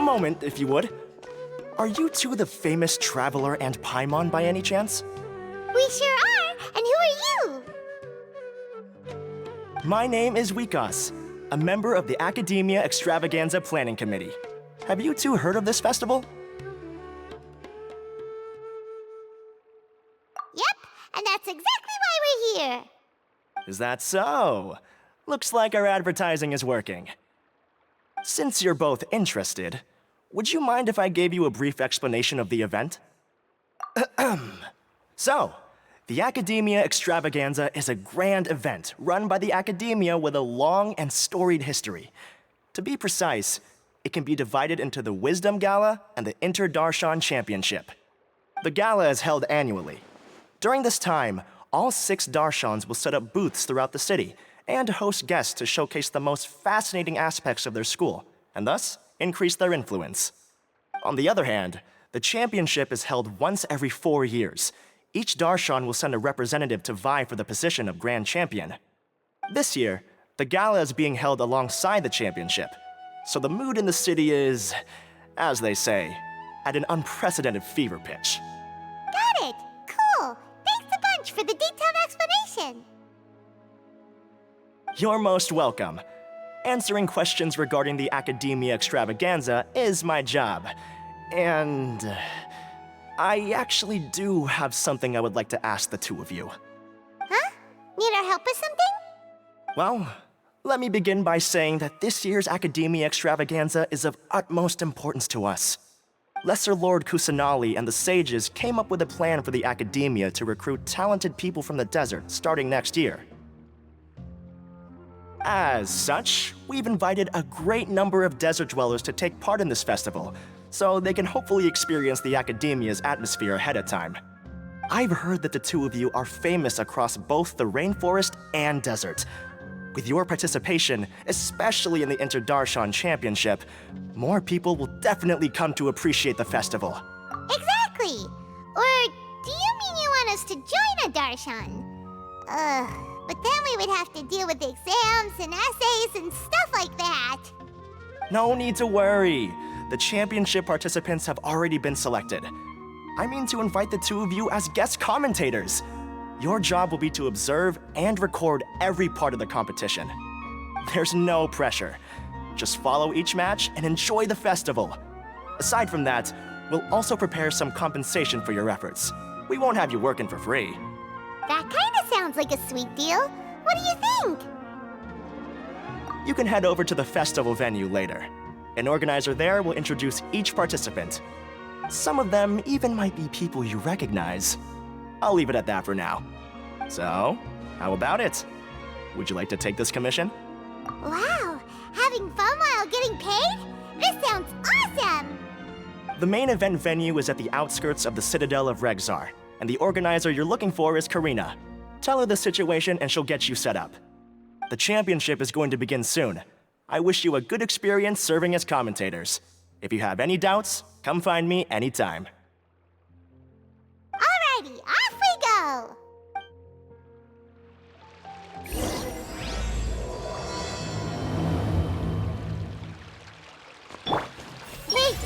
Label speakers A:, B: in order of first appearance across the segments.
A: moment, if you would. Are you two the famous Traveler and Paimon by any chance?
B: We sure are! And who are you?
A: My name is Wikas, a member of the Academia Extravaganza Planning Committee. Have you two heard of this festival?
B: Yep, and that's exactly why we're here.
A: Is that so? Looks like our advertising is working. Since you're both interested, would you mind if I gave you a brief explanation of the event? So, the Academia Extravaganza is a grand event run by the Academia with a long and storied history. To be precise, it can be divided into the Wisdom Gala and the Inter-Darshan Championship. The gala is held annually. During this time, all 6 Darshans will set up booths throughout the city and host guests to showcase the most fascinating aspects of their school, and thus increase their influence. On the other hand, the championship is held once every 4 years. Each Darshan will send a representative to vie for the position of Grand Champion. This year, the gala is being held alongside the championship, so the mood in the city is, as they say, at an unprecedented fever pitch.
B: Got it! Cool! Thanks a bunch for the detailed explanation!
A: You're most welcome. Answering questions regarding the Academia Extravaganza is my job. And I actually do have something I would like to ask the two of you.
B: Huh? Need our help with something?
A: Well, let me begin by saying that this year's Academia Extravaganza is of utmost importance to us. Lesser Lord Kusanali and the sages came up with a plan for the Academia to recruit talented people from the desert starting next year. As such, we've invited a great number of desert dwellers to take part in this festival, so they can hopefully experience the Academia's atmosphere ahead of time. I've heard that the two of you are famous across both the rainforest and desert. With your participation, especially in the Inter-Darshan Championship, more people will definitely come to appreciate the festival.
B: Exactly! Or do you mean you want us to join a Darshan? But then we would have to deal with exams and essays and stuff like that.
A: No need to worry. The championship participants have already been selected. I mean to invite the two of you as guest commentators. Your job will be to observe and record every part of the competition. There's no pressure. Just follow each match and enjoy the festival. Aside from that, we'll also prepare some compensation for your efforts. We won't have you working for free.
B: That kinda sounds like a sweet deal. What do you think?
A: You can head over to the festival venue later. An organizer there will introduce each participant. Some of them even might be people you recognize. I'll leave it at that for now. So, how about it? Would you like to take this commission?
B: Wow! Having fun while getting paid? This sounds awesome!
A: The main event venue is at the outskirts of the Citadel of Regzar, and the organizer you're looking for is Karina. Tell her the situation and she'll get you set up. The championship is going to begin soon. I wish you a good experience serving as commentators. If you have any doubts, come find me anytime.
B: Alrighty, off we go! Hey!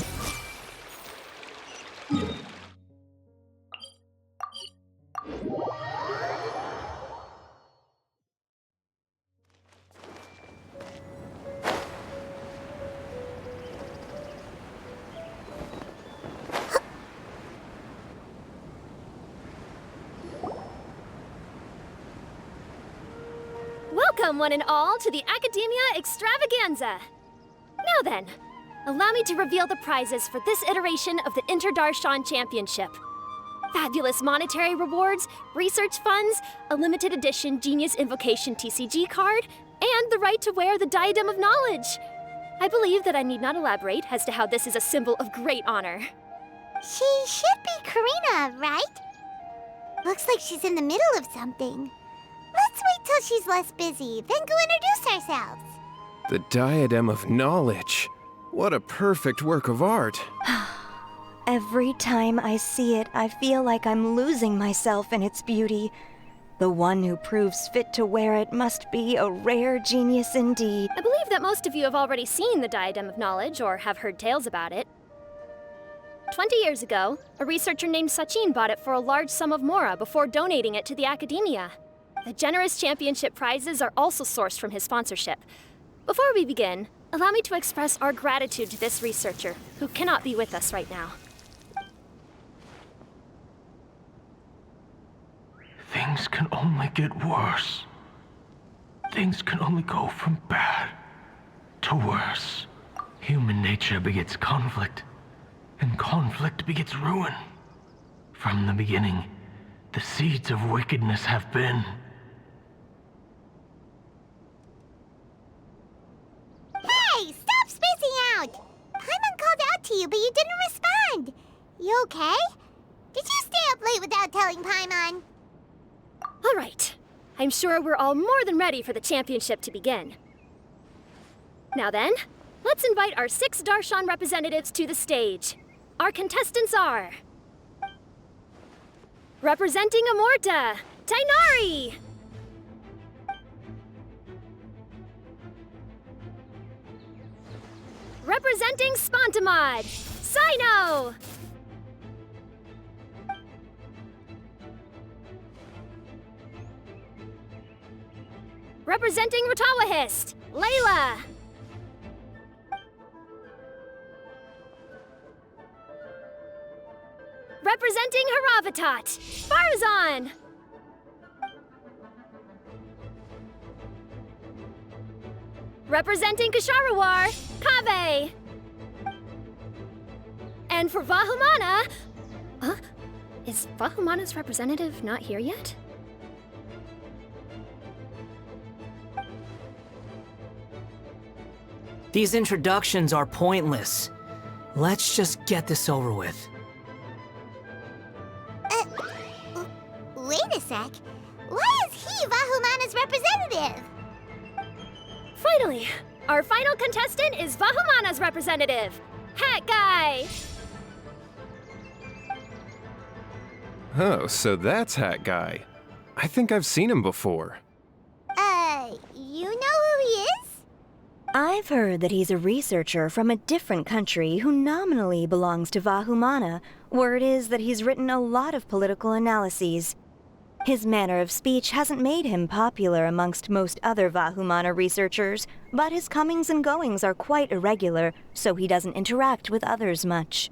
C: Welcome, one and all, to the Academia Extravaganza! Now then, allow me to reveal the prizes for this iteration of the Inter-Darshan Championship. Fabulous monetary rewards, research funds, a limited edition Genius Invocation TCG card, and the right to wear the Diadem of Knowledge. I believe that I need not elaborate as to how this is a symbol of great honor.
B: She should be Karina, right? Looks like she's in the middle of something. Let's wait till she's less busy, then go introduce ourselves.
D: The Diadem of Knowledge. What a perfect work of art.
E: Every time I see it, I feel like I'm losing myself in its beauty. The one who proves fit to wear it must be a rare genius indeed.
C: I believe that most of you have already seen the Diadem of Knowledge or have heard tales about it. 20 years ago, a researcher named Sachin bought it for a large sum of mora before donating it to the academia. The generous championship prizes are also sourced from his sponsorship. Before we begin, allow me to express our gratitude to this researcher, who cannot be with us right now.
F: Things can only get worse. Things can only go from bad to worse. Human nature begets conflict, and conflict begets ruin. From the beginning, the seeds of wickedness have been.
B: Hey, stop spacing out! Paimon called out to you, but you didn't respond. You okay? Did you stay up late without telling Paimon?
C: All right. I'm sure we're all more than ready for the championship to begin. Now then, let's invite our 6 Darshan representatives to the stage. Our contestants are... representing Amorta, Tainari! Representing Spontamod, Sino! Representing Ratawahist, Layla! Representing Haravatat, Farazan! Representing Kasharawar, Kaveh! And for Vahumana... Huh? Is Vahumana's representative not here yet?
G: These introductions are pointless. Let's just get this over with.
B: Wait a sec. Why is he Vahumana's representative?
C: Finally, our final contestant is Vahumana's representative, Hat Guy!
D: Oh, so that's Hat Guy. I think I've seen him before.
B: You know who he is?
E: I've heard that he's a researcher from a different country who nominally belongs to Vahumana. Word is that he's written a lot of political analyses. His manner of speech hasn't made him popular amongst most other Vahumana researchers, but his comings and goings are quite irregular, so he doesn't interact with others much.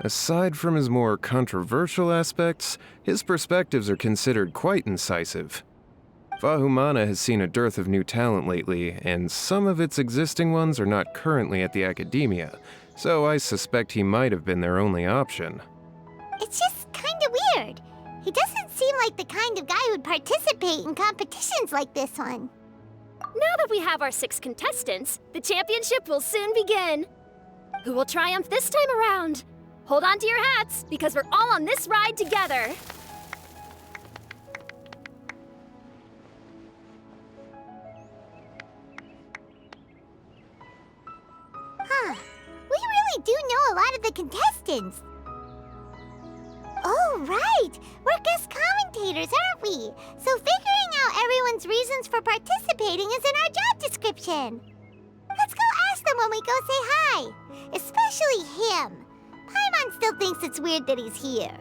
D: Aside from his more controversial aspects, his perspectives are considered quite incisive. Vahumana has seen a dearth of new talent lately, and some of its existing ones are not currently at the academia, so I suspect he might have been their only option.
B: It's just kinda weird. He doesn't seem like the kind of guy who'd participate in competitions like this one.
C: Now that we have our 6 contestants, the championship will soon begin. Who will triumph this time around? Hold on to your hats, because we're all on this ride together.
B: Huh. We really do know a lot of the contestants. Oh, right! We're guest commentators, aren't we? So figuring out everyone's reasons for participating is in our job description. Let's go ask them when we go say hi. Especially him. Paimon still thinks it's weird that he's here.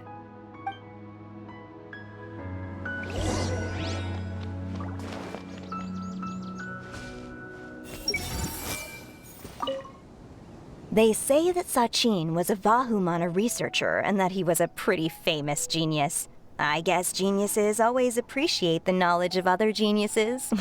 E: They say that Sachin was a Vahumana researcher and that he was a pretty famous genius. I guess geniuses always appreciate the knowledge of other geniuses.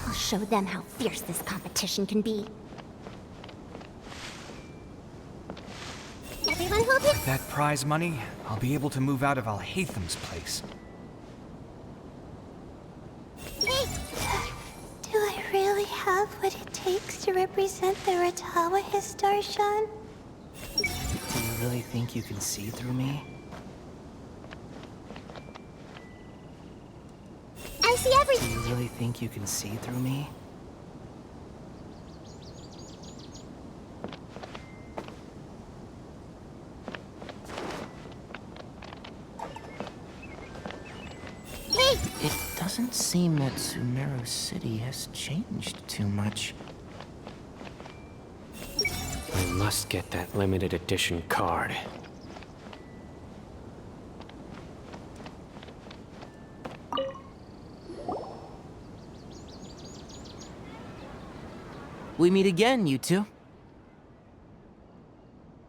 B: I'll show them how fierce this competition can be. Everyone hold your...
H: With that prize money, I'll be able to move out of Alhatham's place.
B: Hey, do I really what it takes to represent the Ratawahist Darshan?
G: Do you really think you can see through me?
B: I see
G: Do
B: everything.
G: you really think you can see through me?
B: Hey,
G: It doesn't seem that Sumeru City has changed too much.
I: I must get that limited edition card.
G: We meet again, you two.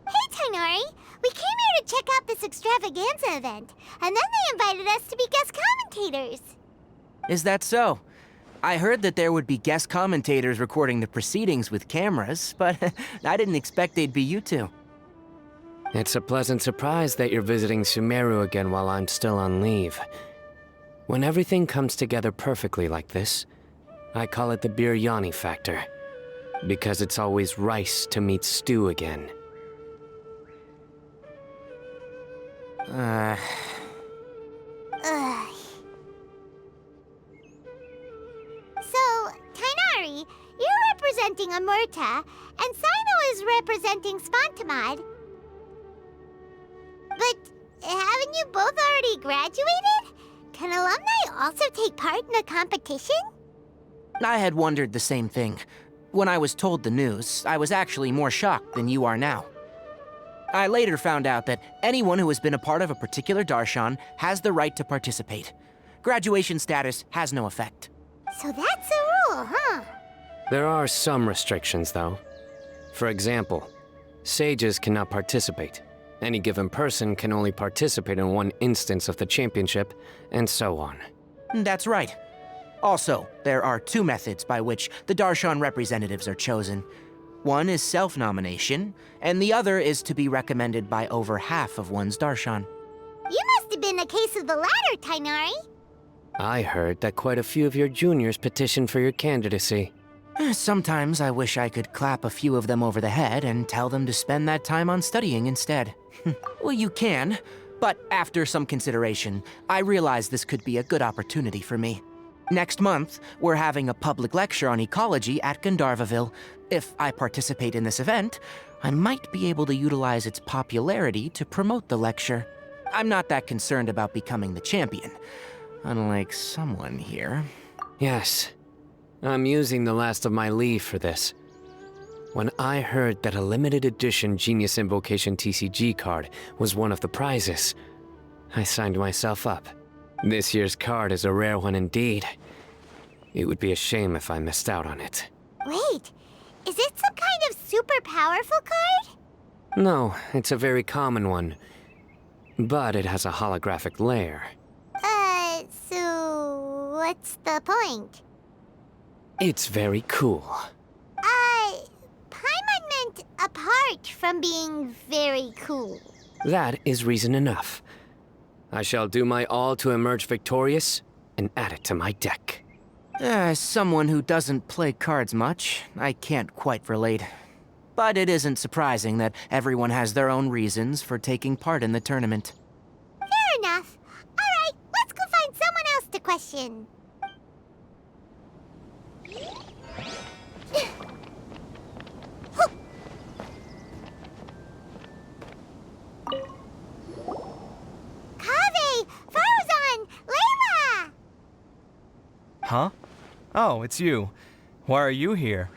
B: hey, Tainari. We came here to check out this extravaganza event, and then they invited us to be guest commentators.
G: Is that so? I heard that there would be guest commentators recording the proceedings with cameras, but I didn't expect they'd be you two.
I: It's a pleasant surprise that you're visiting Sumeru again while I'm still on leave. When everything comes together perfectly like this, I call it the biryani factor. Because it's always rice to meet stew again.
B: Ugh. So, Tainari, you're representing Amurta, and Sino is representing Spantamad. But haven't you both already graduated? Can alumni also take part in the competition?
G: I had wondered the same thing. When I was told the news, I was actually more shocked than you are now. I later found out that anyone who has been a part of a particular darshan has the right to participate. Graduation status has no effect.
B: So that's a rule, huh?
I: There are some restrictions, though. For example, sages cannot participate. Any given person can only participate in one instance of the championship, and so on.
G: That's right. Also, there are two methods by which the darshan representatives are chosen. One is self-nomination, and the other is to be recommended by over half of one's darshan.
B: You must have been a case of the latter, Tainari.
I: I heard that quite a few of your juniors petitioned for your candidacy.
G: Sometimes I wish I could clap a few of them over the head and tell them to spend that time on studying instead. Well, you can, but after some consideration, I realize this could be a good opportunity for me. Next month, we're having a public lecture on ecology at Gandharvaville. If I participate in this event, I might be able to utilize its popularity to promote the lecture. I'm not that concerned about becoming the champion, unlike someone here.
I: Yes, I'm using the last of my leave for this. When I heard that a limited edition Genius Invocation TCG card was one of the prizes, I signed myself up. This year's card is a rare one indeed. It would be a shame if I missed out on it.
B: Wait, is it some kind of super powerful card?
I: No, it's a very common one. But it has a holographic layer.
B: So what's the point?
I: It's very cool.
B: Paimon meant apart from being very cool.
I: That is reason enough. I shall do my all to emerge victorious and add it to my deck.
G: As someone who doesn't play cards much, I can't quite relate. But it isn't surprising that everyone has their own reasons for taking part in the tournament.
B: Fair enough. All right, let's go find someone else to question. Kaveh, Farzan, Layla!
H: Huh? Oh, it's you. Why are you here?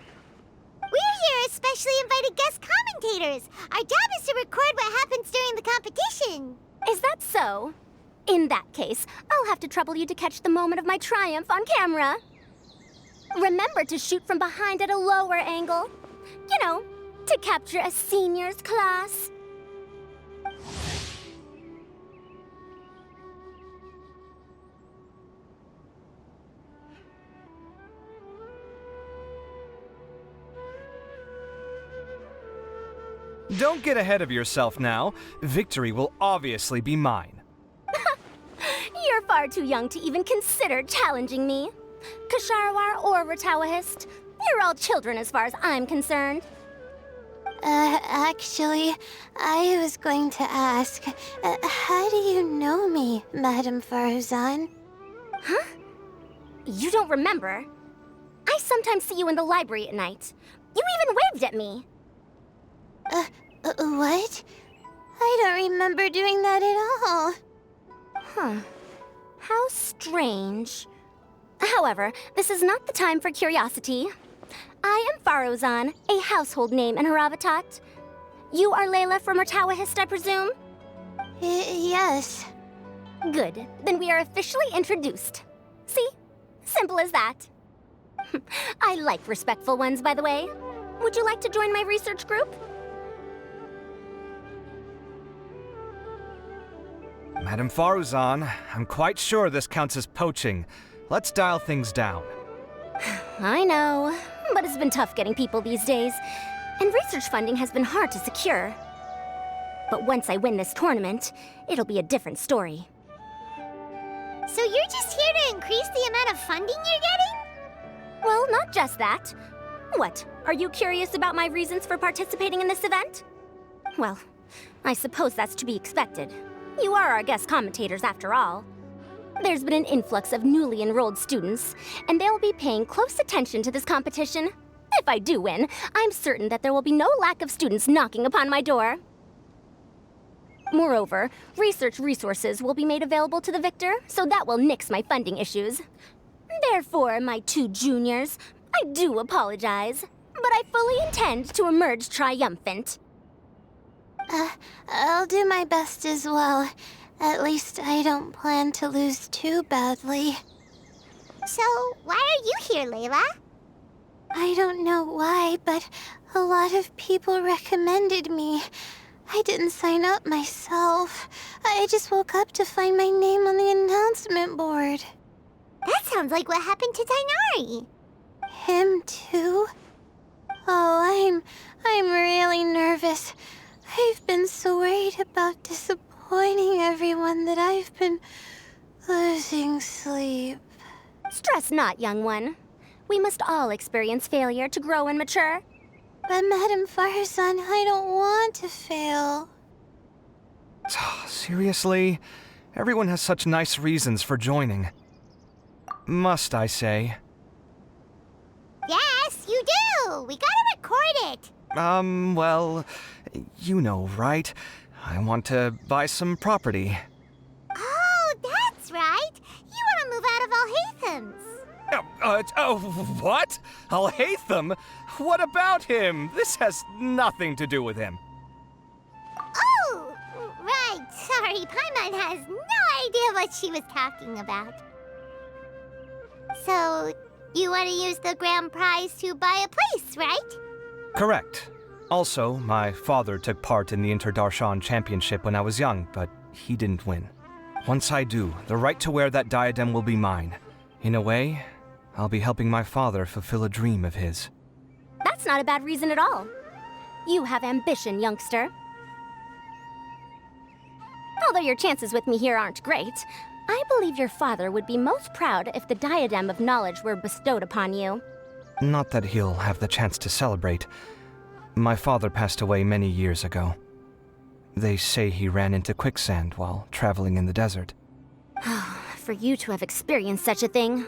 B: We're here as specially invited guest commentators. Our job is to record what happens during the competition.
C: Is that so? In that case, I'll have to trouble you to catch the moment of my triumph on camera. Remember to shoot from behind at a lower angle. You know, to capture a seniors class.
H: Don't get ahead of yourself now. Victory will obviously be mine.
C: You're far too young to even consider challenging me. Kasharawar or Ratawahist, You're all children as far as I'm concerned.
B: Actually, I was going to ask, how do you know me, Madame Faruzan?
C: Huh? You don't remember? I sometimes see you in the library at night. You even waved at me.
B: What? I don't remember doing that at all.
C: Huh. How strange. However, this is not the time for curiosity. I am Faruzan, a household name in Haravatat. You are Layla from Murtawahist, I presume?
B: Yes.
C: Good. Then we are officially introduced. See? Simple as that. I like respectful ones, by the way. Would you like to join my research group?
H: Madame Faruzan, I'm quite sure this counts as poaching. Let's dial things down.
C: I know, but it's been tough getting people these days, and research funding has been hard to secure. But once I win this tournament, it'll be a different story.
B: So you're just here to increase the amount of funding you're getting?
C: Well, not just that. What, are you curious about my reasons for participating in this event? Well, I suppose that's to be expected. You are our guest commentators after all. There's been an influx of newly enrolled students, and they'll be paying close attention to this competition. If I do win, I'm certain that there will be no lack of students knocking upon my door. Moreover, research resources will be made available to the victor, so that will nix my funding issues. Therefore, my two juniors, I do apologize, but I fully intend to emerge triumphant.
B: I'll do my best as well. At least I don't plan to lose too badly. So, why are you here, Layla? I don't know why, but a lot of people recommended me. I didn't sign up myself. I just woke up to find my name on the announcement board. That sounds like what happened to Tainari. Him too? Oh, I'm really nervous. I've been so worried about disappointing everyone that I've been losing sleep.
C: Stress not, young one. We must all experience failure to grow and mature.
B: But Madame Faruzan, I don't want to fail.
H: Seriously? Everyone has such nice reasons for joining. Must I say?
B: Yes, you do! We gotta record it!
H: Well, you know, right? I want to buy some property.
B: Oh, that's right! You want to move out of Alhatham's.
H: What? Al-Haytham? What about him? This has nothing to do with him.
B: Oh, right. Sorry, Paimon has no idea what she was talking about. So, you want to use the grand prize to buy a place, right?
H: Correct. Also, my father took part in the Inter-Darshan Championship when I was young, but he didn't win. Once I do, the right to wear that diadem will be mine. In a way, I'll be helping my father fulfill a dream of his.
C: That's not a bad reason at all. You have ambition, youngster. Although your chances with me here aren't great, I believe your father would be most proud if the diadem of knowledge were bestowed upon you.
H: Not that he'll have the chance to celebrate. My father passed away many years ago. They say he ran into quicksand while traveling in the desert.
C: For you to have experienced such a thing,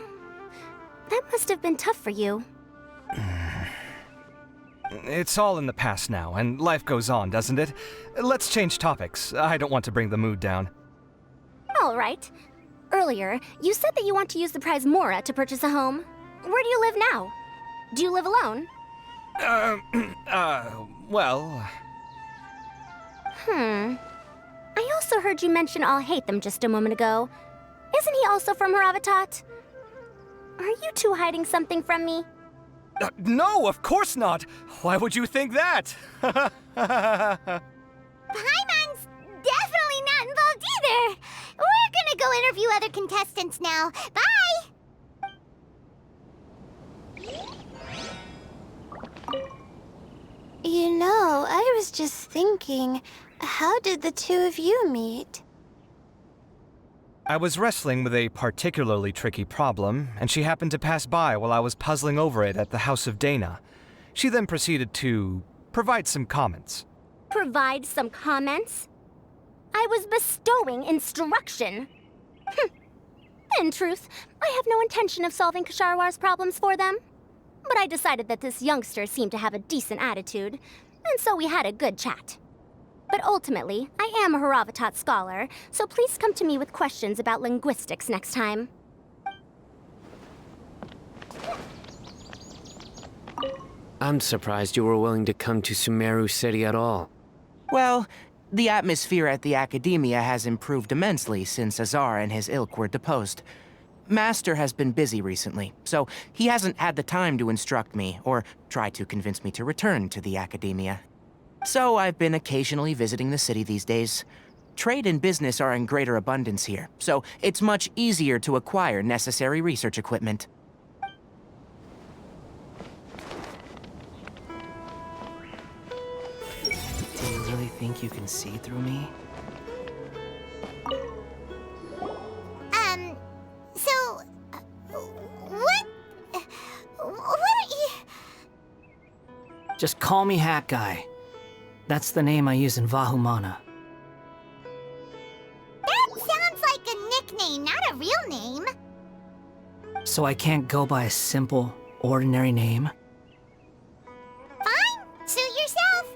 C: that must have been tough for you.
H: It's all in the past now, and life goes on, doesn't it? Let's change topics. I don't want to bring the mood down.
C: All right. Earlier, you said that you want to use the prize Mora to purchase a home. Where do you live now? Do you live alone?
H: Well...
C: I also heard you mention Al-Haytham just a moment ago. Isn't he also from Haravatat? Are you two hiding something from me?
H: No, of course not! Why would you think that?
B: Paimon's definitely not involved either! We're gonna go interview other contestants now. Bye! You know, I was just thinking, how did the two of you meet?
H: I was wrestling with a particularly tricky problem, and she happened to pass by while I was puzzling over it at the House of Dana. She then proceeded to provide some comments.
J: Provide some comments? I was bestowing instruction. In truth, I have no intention of solving Ksharowar's problems for them. But I decided that this youngster seemed to have a decent attitude, and so we had a good chat. But ultimately, I am a Haravatat scholar, so please come to me with questions about linguistics next time.
I: I'm surprised you were willing to come to Sumeru City at all.
G: Well, the atmosphere at the Academia has improved immensely since Azar and his ilk were deposed. Master has been busy recently, so he hasn't had the time to instruct me or try to convince me to return to the Academia. So I've been occasionally visiting the city these days. Trade and business are in greater abundance here, so it's much easier to acquire necessary research equipment. Do you really think you can see through me?
B: So, what are you...
K: Just call me Hat Guy. That's the name I use in Vahumana.
B: That sounds like a nickname, not a real name.
K: So I can't go by a simple, ordinary name?
B: Fine, suit yourself.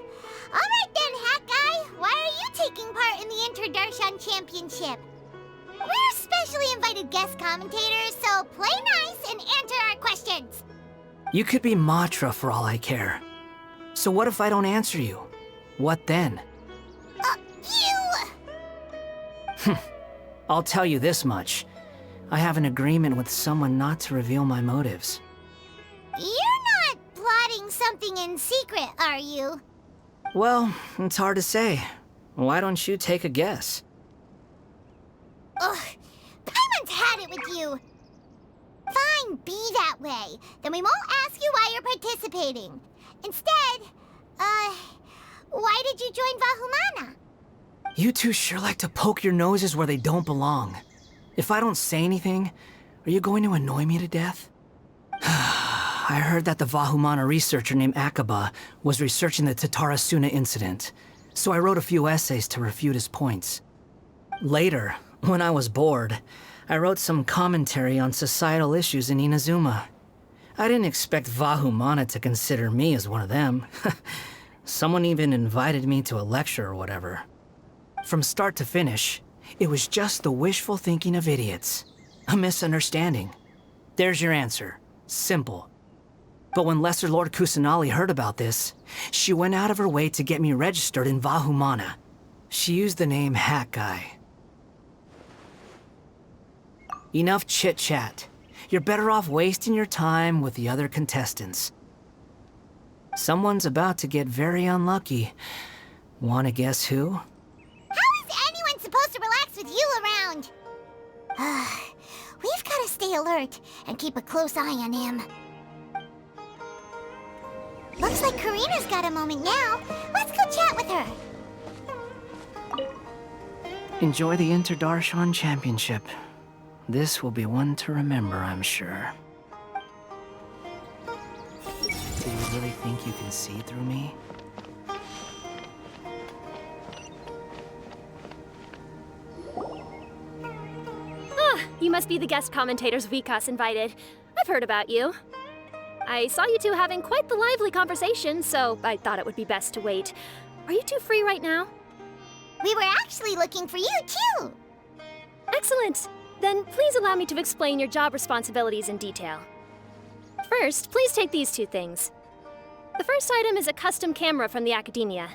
B: All right then, Hat Guy. Why are you taking part in the Interdarshan Championship? We're specially invited guest commentators, so play nice and answer our questions.
K: You could be Matra for all I care. So what if I don't answer you? What then?
B: You...
K: I'll tell you this much. I have an agreement with someone not to reveal my motives.
B: You're not plotting something in secret, are you?
K: Well, it's hard to say. Why don't you take a guess?
B: Ugh, Paimon's had it with you. Fine, be that way. Then we won't ask you why you're participating. Instead, why did you join Vahumana?
K: You two sure like to poke your noses where they don't belong. If I don't say anything, are you going to annoy me to death? I heard that the Vahumana researcher named Akaba was researching the Tatarasuna incident, so I wrote a few essays to refute his points. Later, when I was bored, I wrote some commentary on societal issues in Inazuma. I didn't expect Vahumana to consider me as one of them. Someone even invited me to a lecture or whatever. From start to finish, it was just the wishful thinking of idiots. A misunderstanding. There's your answer. Simple. But when Lesser Lord Kusanali heard about this, she went out of her way to get me registered in Vahumana. She used the name Hat Guy. Enough chit-chat. You're better off wasting your time with the other contestants. Someone's about to get very unlucky. Wanna guess who?
B: How is anyone supposed to relax with you around? We've got to stay alert and keep a close eye on him. Looks like Karina's got a moment now. Let's go chat with her.
K: Enjoy the Interdarshan Championship. This will be one to remember, I'm sure. Do you really think you can see through me?
C: You must be the guest commentators Vikas invited. I've heard about you. I saw you two having quite the lively conversation, so I thought it would be best to wait. Are you two free right now?
B: We were actually looking for you, too.
C: Excellent. Then please allow me to explain your job responsibilities in detail. First, please take these two things. The first item is a custom camera from the Academia.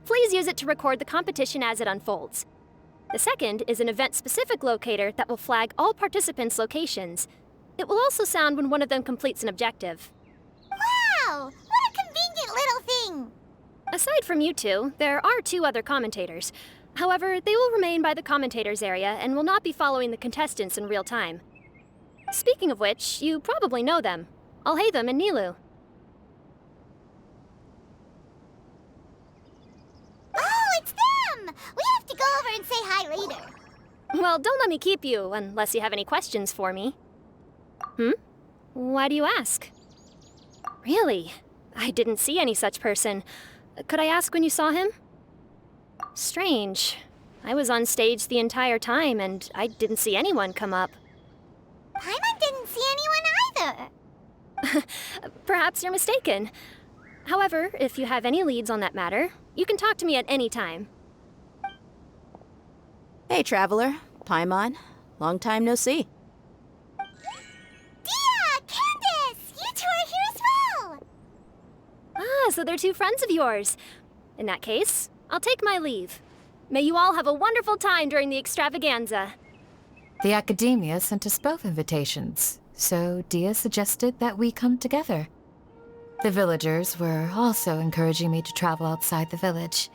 C: Please use it to record the competition as it unfolds. The second is an event-specific locator that will flag all participants' locations. It will also sound when one of them completes an objective.
B: Wow! What a convenient little thing!
C: Aside from you two, there are two other commentators. However, they will remain by the commentators area and will not be following the contestants in real time. Speaking of which, you probably know them. Alhaitham and Nilu.
B: Oh, it's them! We have to go over and say hi later.
C: Well, don't let me keep you unless you have any questions for me. Why do you ask? Really? I didn't see any such person. Could I ask when you saw him? Strange. I was on stage the entire time, and I didn't see anyone come up.
B: Paimon didn't see anyone either.
C: Perhaps you're mistaken. However, if you have any leads on that matter, you can talk to me at any time.
L: Hey, Traveler. Paimon. Long time no see.
B: Dia! Candace! You two are here as well!
C: Ah, so they're two friends of yours. In that case, I'll take my leave. May you all have a wonderful time during the extravaganza.
M: The Academia sent us both invitations, so Dia suggested that we come together. The villagers were also encouraging me to travel outside the village.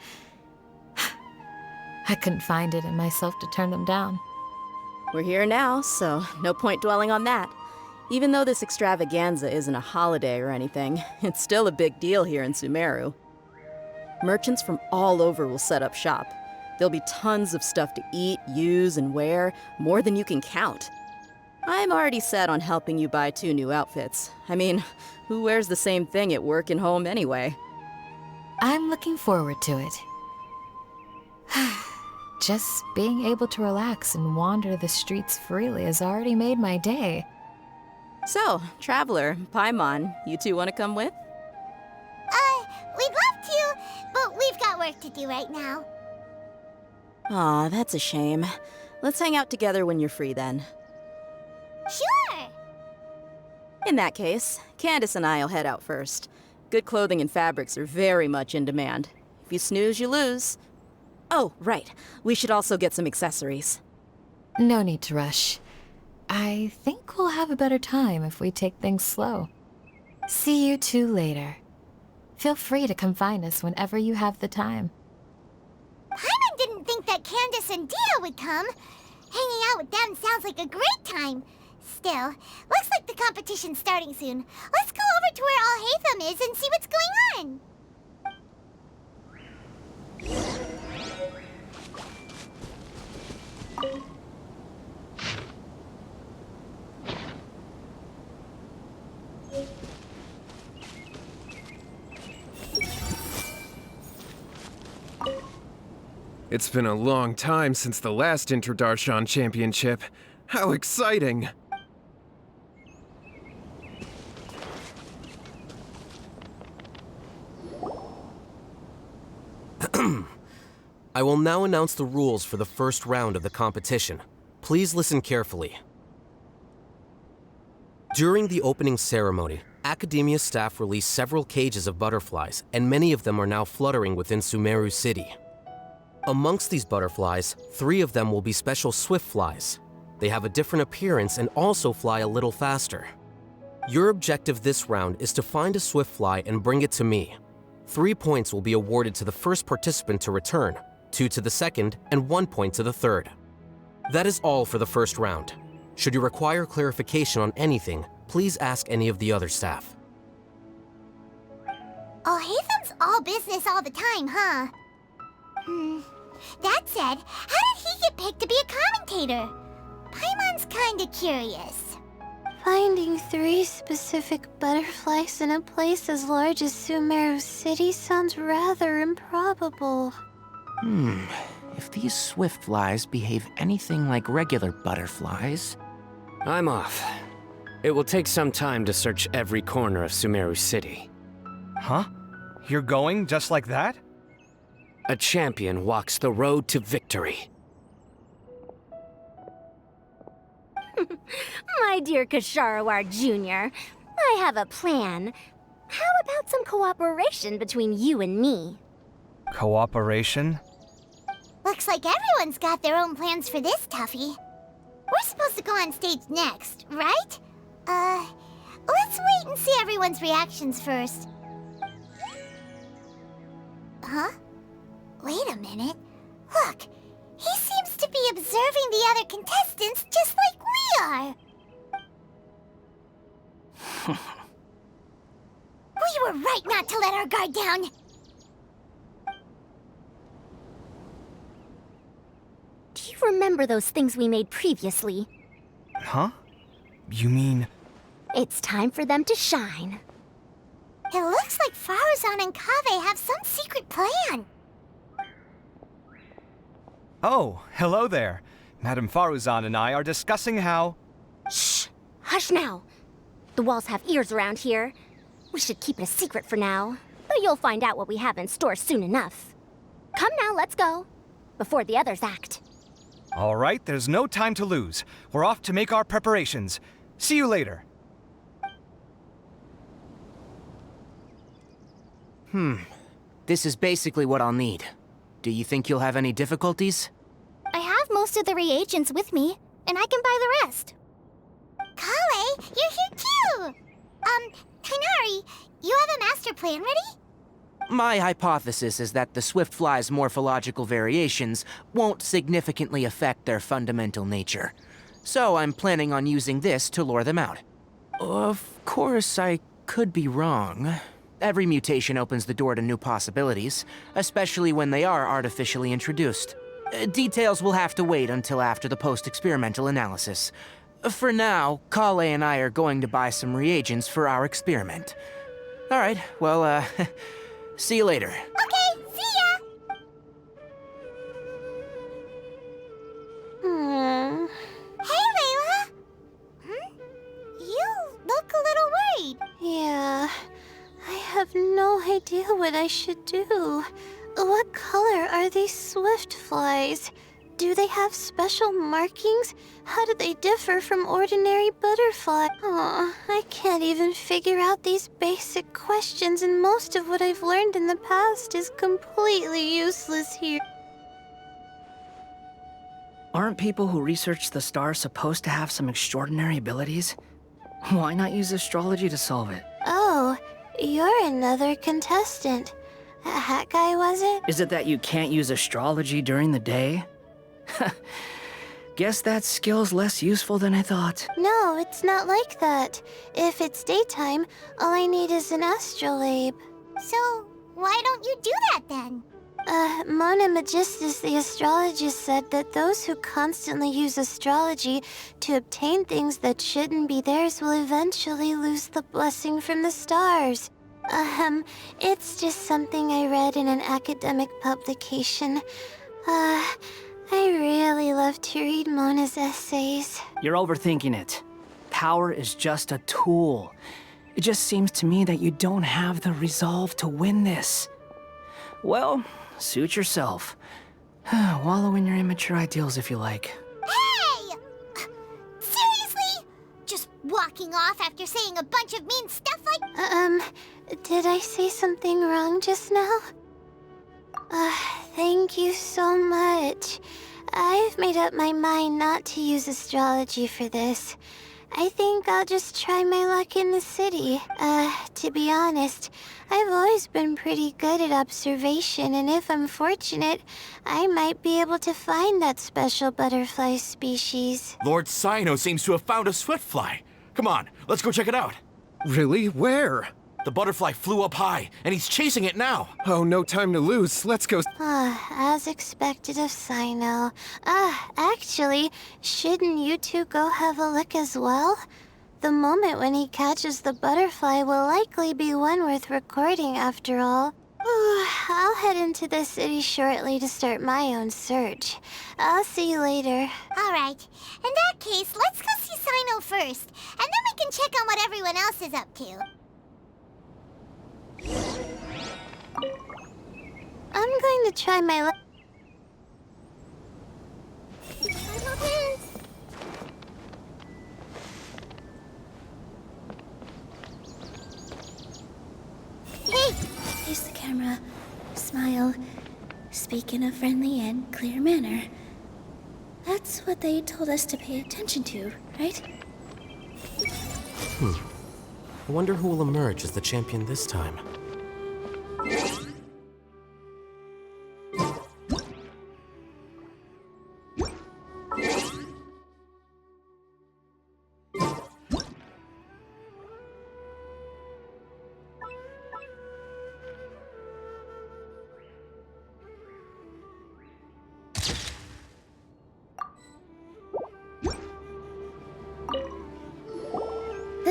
M: I couldn't find it in myself to turn them down.
L: We're here now, so no point dwelling on that. Even though this extravaganza isn't a holiday or anything, it's still a big deal here in Sumeru. Merchants from all over will set up shop. There'll be tons of stuff to eat, use, and wear, more than you can count. I'm already set on helping you buy 2 new outfits. I mean, who wears the same thing at work and home anyway?
M: I'm looking forward to it. Just being able to relax and wander the streets freely has already made my day.
L: So, Traveler, Paimon, you two want to come with?
B: We'd love to, but we've got work to do right now.
L: Aw, that's a shame. Let's hang out together when you're free then.
B: Sure!
L: In that case, Candace and I'll head out first. Good clothing and fabrics are very much in demand. If you snooze, you lose. Oh, right. We should also get some accessories.
M: No need to rush. I think we'll have a better time if we take things slow. See you two later. Feel free to come find us whenever you have the time.
B: Paimon didn't think that Candace and Dia would come. Hanging out with them sounds like a great time. Still, looks like the competition's starting soon. Let's go over to where Alhaitham is and see what's going on.
D: It's been a long time since the last Interdarshan Championship. How exciting!
N: I will now announce the rules for the first round of the competition. Please listen carefully. During the opening ceremony, Academia staff released several cages of butterflies, and many of them are now fluttering within Sumeru City. Amongst these butterflies, 3 of them will be special swift flies. They have a different appearance and also fly a little faster. Your objective this round is to find a swift fly and bring it to me. 3 points will be awarded to the first participant to return, 2 to the second, and 1 point to the third. That is all for the first round. Should you require clarification on anything, please ask any of the other staff.
B: Alhaitham's all business all the time, huh? That said, how did he get picked to be a commentator? Paimon's kinda curious.
O: Finding 3 specific butterflies in a place as large as Sumeru City sounds rather improbable.
G: If these swift flies behave anything like regular butterflies...
I: I'm off. It will take some time to search every corner of Sumeru City.
H: Huh? You're going just like that?
I: A champion walks the road to victory.
J: My dear Kasharawar Jr., I have a plan. How about some cooperation between you and me?
H: Cooperation?
B: Looks like everyone's got their own plans for this, Tuffy. We're supposed to go on stage next, right? Let's wait and see everyone's reactions first. Huh? Wait a minute. Look, he seems to be observing the other contestants just like we are. We were right not to let our guard down.
J: Do you remember those things we made previously.
H: Huh? You mean...
J: It's time for them to shine.
B: It looks like Faruzan and Kaveh have some secret plan.
H: Oh, hello there. Madame Faruzan and I are discussing how...
J: Shh! Hush now! The walls have ears around here. We should keep it a secret for now, but you'll find out what we have in store soon enough. Come now, let's go. Before the others act.
H: All right, there's no time to lose. We're off to make our preparations. See you later.
G: This is basically what I'll need. Do you think you'll have any difficulties?
B: I have most of the reagents with me, and I can buy the rest. Kale, you're here too! Kainari, you have a master plan ready?
G: My hypothesis is that the Swiftfly's morphological variations won't significantly affect their fundamental nature. So I'm planning on using this to lure them out. Of course, I could be wrong. Every mutation opens the door to new possibilities, especially when they are artificially introduced. Details will have to wait until after the post-experimental analysis. For now, Kale and I are going to buy some reagents for our experiment. All right, well, see you later.
B: Okay, see ya! Hey, Layla! You look a little worried.
O: Yeah, I have no idea what I should do. What color are these swift flies? Do they have special markings? How do they differ from ordinary butterflies? I can't even figure out these basic questions, and most of what I've learned in the past is completely useless here.
K: Aren't people who research the stars supposed to have some extraordinary abilities? Why not use astrology to solve it?
O: Oh, you're another contestant. Hat guy, was it?
K: Is it that you can't use astrology during the day? Guess that skill's less useful than I thought.
O: No, it's not like that. If it's daytime, all I need is an astrolabe.
B: So, why don't you do that then?
O: Mona Magistus, the astrologist, said that those who constantly use astrology to obtain things that shouldn't be theirs will eventually lose the blessing from the stars. It's just something I read in an academic publication. I really love to read Mona's essays.
K: You're overthinking it. Power is just a tool. It just seems to me that you don't have the resolve to win this. Well, suit yourself. Wallow in your immature ideals if you like.
B: Hey! Seriously? Just walking off after saying a bunch of mean stuff like...
O: Did I say something wrong just now? Thank you so much. I've made up my mind not to use astrology for this. I think I'll just try my luck in the city. To be honest, I've always been pretty good at observation, and if I'm fortunate, I might be able to find that special butterfly species.
P: Lord Cyno seems to have found a swiftfly. Come on, let's go check it out.
D: Really? Where?
P: The butterfly flew up high, and he's chasing it now.
D: Oh, no time to lose. Let's go.
O: As expected of Cyno. Actually, shouldn't you two go have a look as well? The moment when he catches the butterfly will likely be one worth recording after all. I'll head into the city shortly to start my own search. I'll see you later.
B: All right. In that case, let's go see Cyno first, and then we can check on what everyone else is up to.
O: I'm going to try my luck. Hey!
Q: Face the camera. Smile. Speak in a friendly and clear manner. That's what they told us to pay attention to, right?
N: I wonder who will emerge as the champion this time.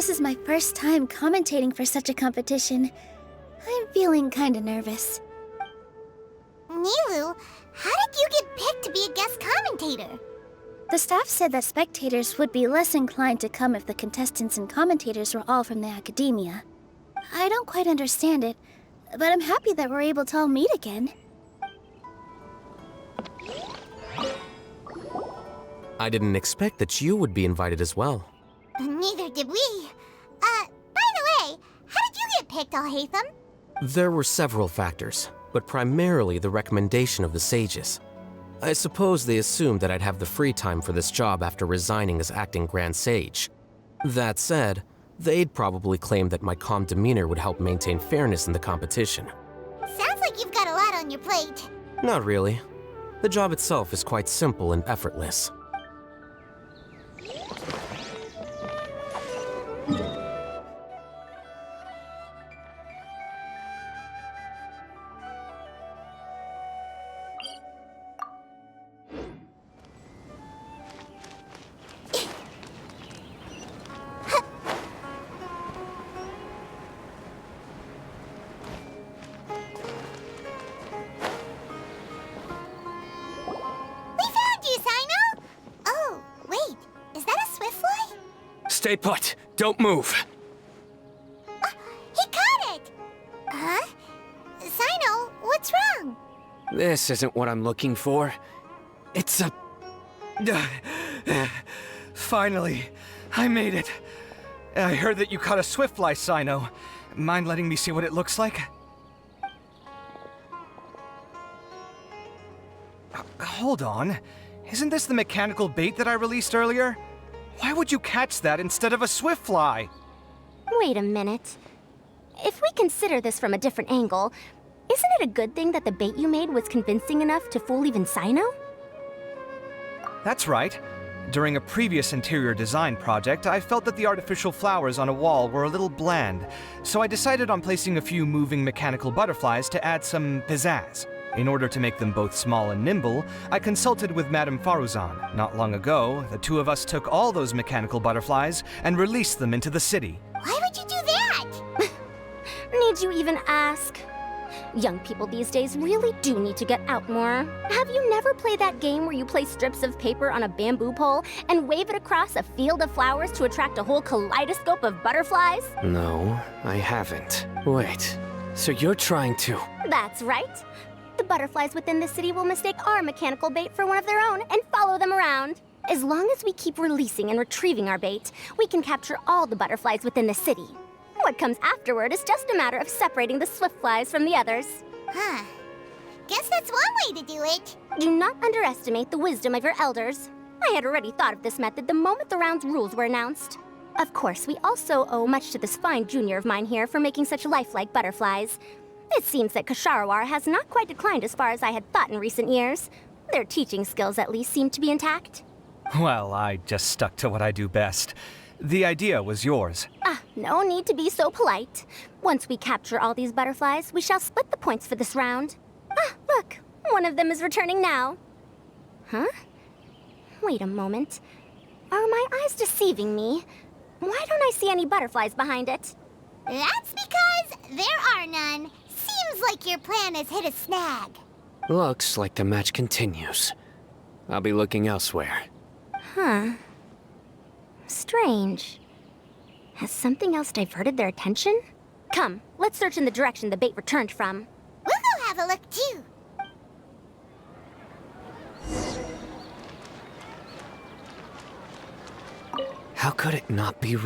Q: this is my first time commentating for such a competition, I'm feeling kinda nervous.
B: Nilu, how did you get picked to be a guest commentator?
Q: The staff said that spectators would be less inclined to come if the contestants and commentators were all from the academia. I don't quite understand it, but I'm happy that we're able to all meet again.
N: I didn't expect that you would be invited as well.
B: Neither did we. By the way, how did you get picked, Alhaitham?
N: There were several factors, but primarily the recommendation of the sages. I suppose they assumed that I'd have the free time for this job after resigning as acting Grand Sage. That said, they'd probably claim that my calm demeanor would help maintain fairness in the competition.
B: Sounds like you've got a lot on your plate.
N: Not really. The job itself is quite simple and effortless.
I: Stay put. Don't move.
B: He caught it! Huh? Sino, what's wrong?
I: This isn't what I'm looking for. It's a...
H: Finally, I made it. I heard that you caught a swiftfly, Sino. Mind letting me see what it looks like? Hold on. Isn't this the mechanical bait that I released earlier? Why would you catch that instead of a swiftfly?
J: Wait a minute. If we consider this from a different angle, isn't it a good thing that the bait you made was convincing enough to fool even Sino?
H: That's right. During a previous interior design project, I felt that the artificial flowers on a wall were a little bland, so I decided on placing a few moving mechanical butterflies to add some pizzazz. In order to make them both small and nimble, I consulted with Madame Faruzan. Not long ago, the two of us took all those mechanical butterflies and released them into the city.
B: Why would you do that?
J: Need you even ask? Young people these days really do need to get out more. Have you never played that game where you place strips of paper on a bamboo pole and wave it across a field of flowers to attract a whole kaleidoscope of butterflies?
I: No, I haven't. Wait, so you're trying to...
J: That's right. The butterflies within the city will mistake our mechanical bait for one of their own and follow them around. As long as we keep releasing and retrieving our bait, we can capture all the butterflies within the city. What comes afterward is just a matter of separating the swiftflies from the others.
B: Huh. Guess that's one way to do it.
J: Do not underestimate the wisdom of your elders. I had already thought of this method the moment the round's rules were announced. Of course, we also owe much to this fine junior of mine here for making such lifelike butterflies. It seems that Kasharawar has not quite declined as far as I had thought in recent years. Their teaching skills at least seem to be intact.
H: Well, I just stuck to what I do best. The idea was yours.
J: No need to be so polite. Once we capture all these butterflies, we shall split the points for this round. Look, one of them is returning now. Huh? Wait a moment. Are my eyes deceiving me? Why don't I see any butterflies behind it?
B: That's because there are none. Seems like your plan has hit a snag.
I: Looks like the match continues. I'll be looking elsewhere.
J: Huh. Strange. Has something else diverted their attention? Come, let's search in the direction the bait returned from.
B: We'll go have a look too.
I: How could it not be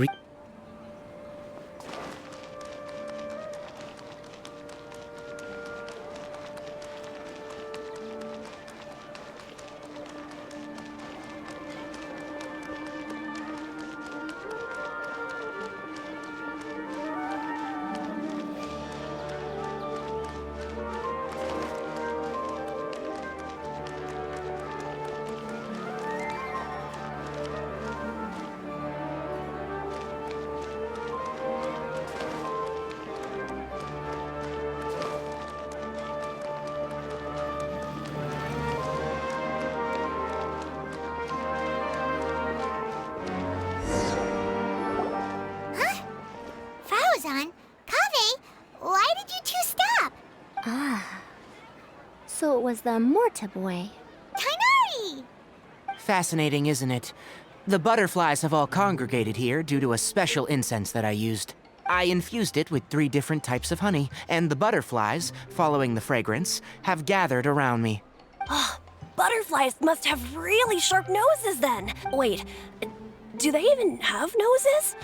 J: So it was the Morta boy.
B: Tainari!
G: Fascinating, isn't it? The butterflies have all congregated here due to a special incense that I used. I infused it with 3 different types of honey, and the butterflies, following the fragrance, have gathered around me.
C: Butterflies must have really sharp noses then. Wait, do they even have noses?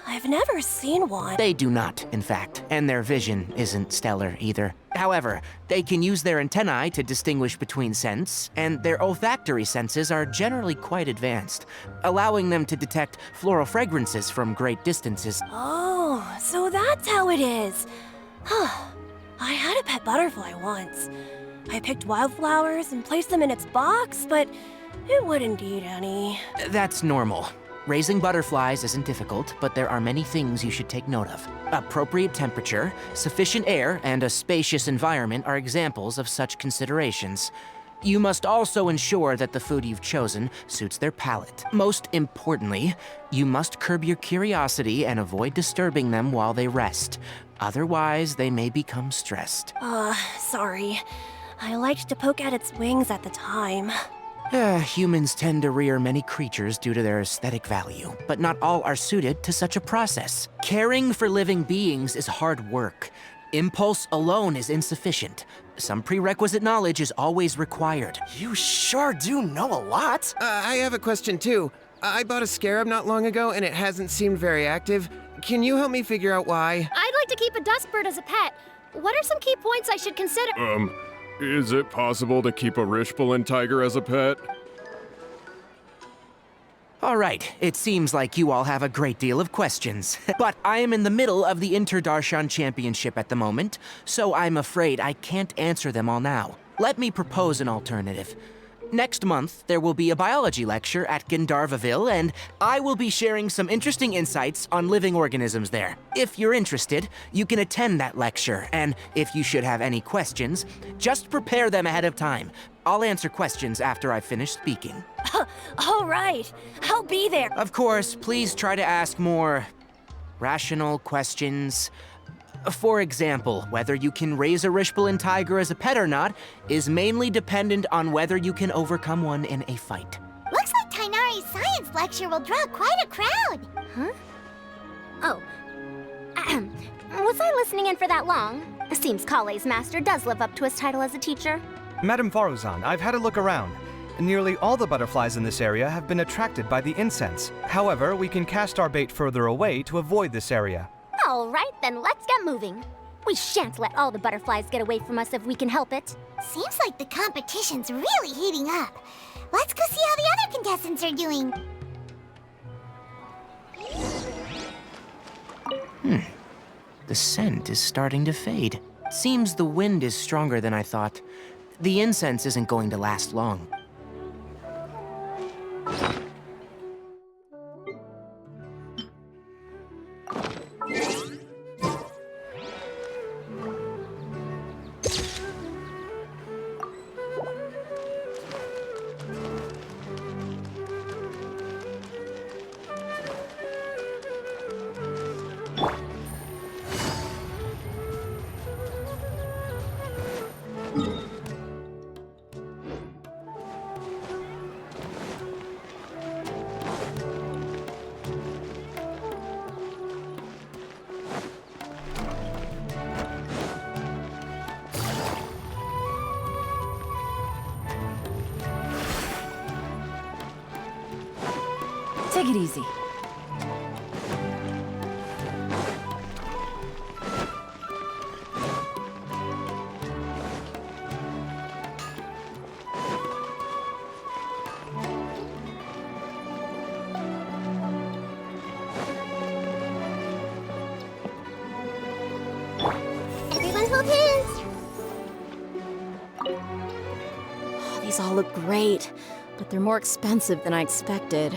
C: I've never seen one.
G: They do not, in fact, and their vision isn't stellar either. However, they can use their antennae to distinguish between scents, and their olfactory senses are generally quite advanced, allowing them to detect floral fragrances from great distances.
C: Oh, so that's how it is. I had a pet butterfly once. I picked wildflowers and placed them in its box, but it wouldn't eat any.
G: That's normal. Raising butterflies isn't difficult, but there are many things you should take note of. Appropriate temperature, sufficient air, and a spacious environment are examples of such considerations. You must also ensure that the food you've chosen suits their palate. Most importantly, you must curb your curiosity and avoid disturbing them while they rest. Otherwise, they may become stressed.
C: Sorry. I liked to poke at its wings at the time.
G: Humans tend to rear many creatures due to their aesthetic value, but not all are suited to such a process. Caring for living beings is hard work. Impulse alone is insufficient. Some prerequisite knowledge is always required.
A: You sure do know a lot.
D: I have a question too. I bought a scarab not long ago and it hasn't seemed very active. Can you help me figure out why?
C: I'd like to keep a dustbird as a pet. What are some key points I should consider?
R: Is it possible to keep a Rishbalin tiger as a pet?
G: All right, it seems like you all have a great deal of questions. But I am in the middle of the Inter-Darshan Championship at the moment, so I'm afraid I can't answer them all now. Let me propose an alternative. Next month, there will be a biology lecture at Gandharvaville, and I will be sharing some interesting insights on living organisms there. If you're interested, you can attend that lecture, and if you should have any questions, just prepare them ahead of time. I'll answer questions after I've finished speaking.
C: All right, I'll be there.
G: Of course, please try to ask more rational questions. For example, whether you can raise a Rishbalin tiger as a pet or not is mainly dependent on whether you can overcome one in a fight.
B: Looks like Tainari's science lecture will draw quite a crowd.
J: Huh? Oh. Was I listening in for that long? Seems Kale's master does live up to his title as a teacher.
H: Madame Faruzan, I've had a look around. Nearly all the butterflies in this area have been attracted by the incense. However, we can cast our bait further away to avoid this area.
J: All right, then let's get moving. We shan't let all the butterflies get away from us if we can help it.
B: Seems like the competition's really heating up. Let's go see how the other contestants are doing.
G: The scent is starting to fade. Seems the wind is stronger than I thought. The incense isn't going to last long.
S: Take it easy.
J: Everyone hold hands.
L: These all look great, but they're more expensive than I expected.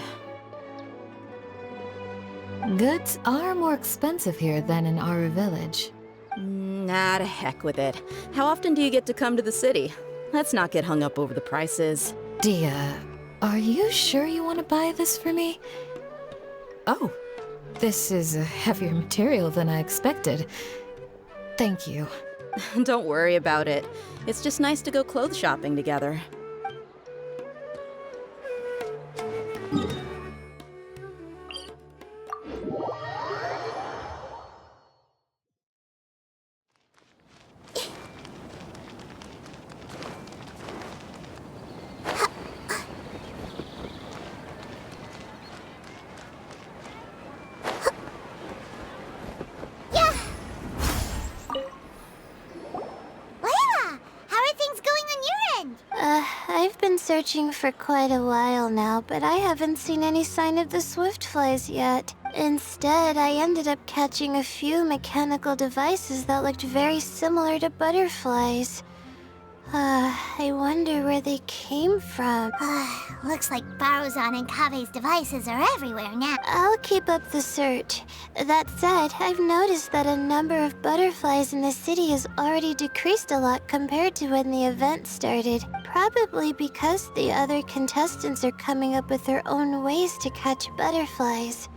M: Goods are more expensive here than in our village.
L: Nah, to heck with it. How often do you get to come to the city? Let's not get hung up over the prices.
M: Dia, are you sure you want to buy this for me? Oh, this is a heavier material than I expected. Thank you.
L: Don't worry about it. It's just nice to go clothes shopping together.
O: I've been searching for quite a while now, but I haven't seen any sign of the swiftflies yet. Instead, I ended up catching a few mechanical devices that looked very similar to butterflies. I wonder where they came from.
B: Looks like Baruzan and Kave's devices are everywhere now.
O: I'll keep up the search. That said, I've noticed that a number of butterflies in the city has already decreased a lot compared to when the event started. Probably because the other contestants are coming up with their own ways to catch butterflies.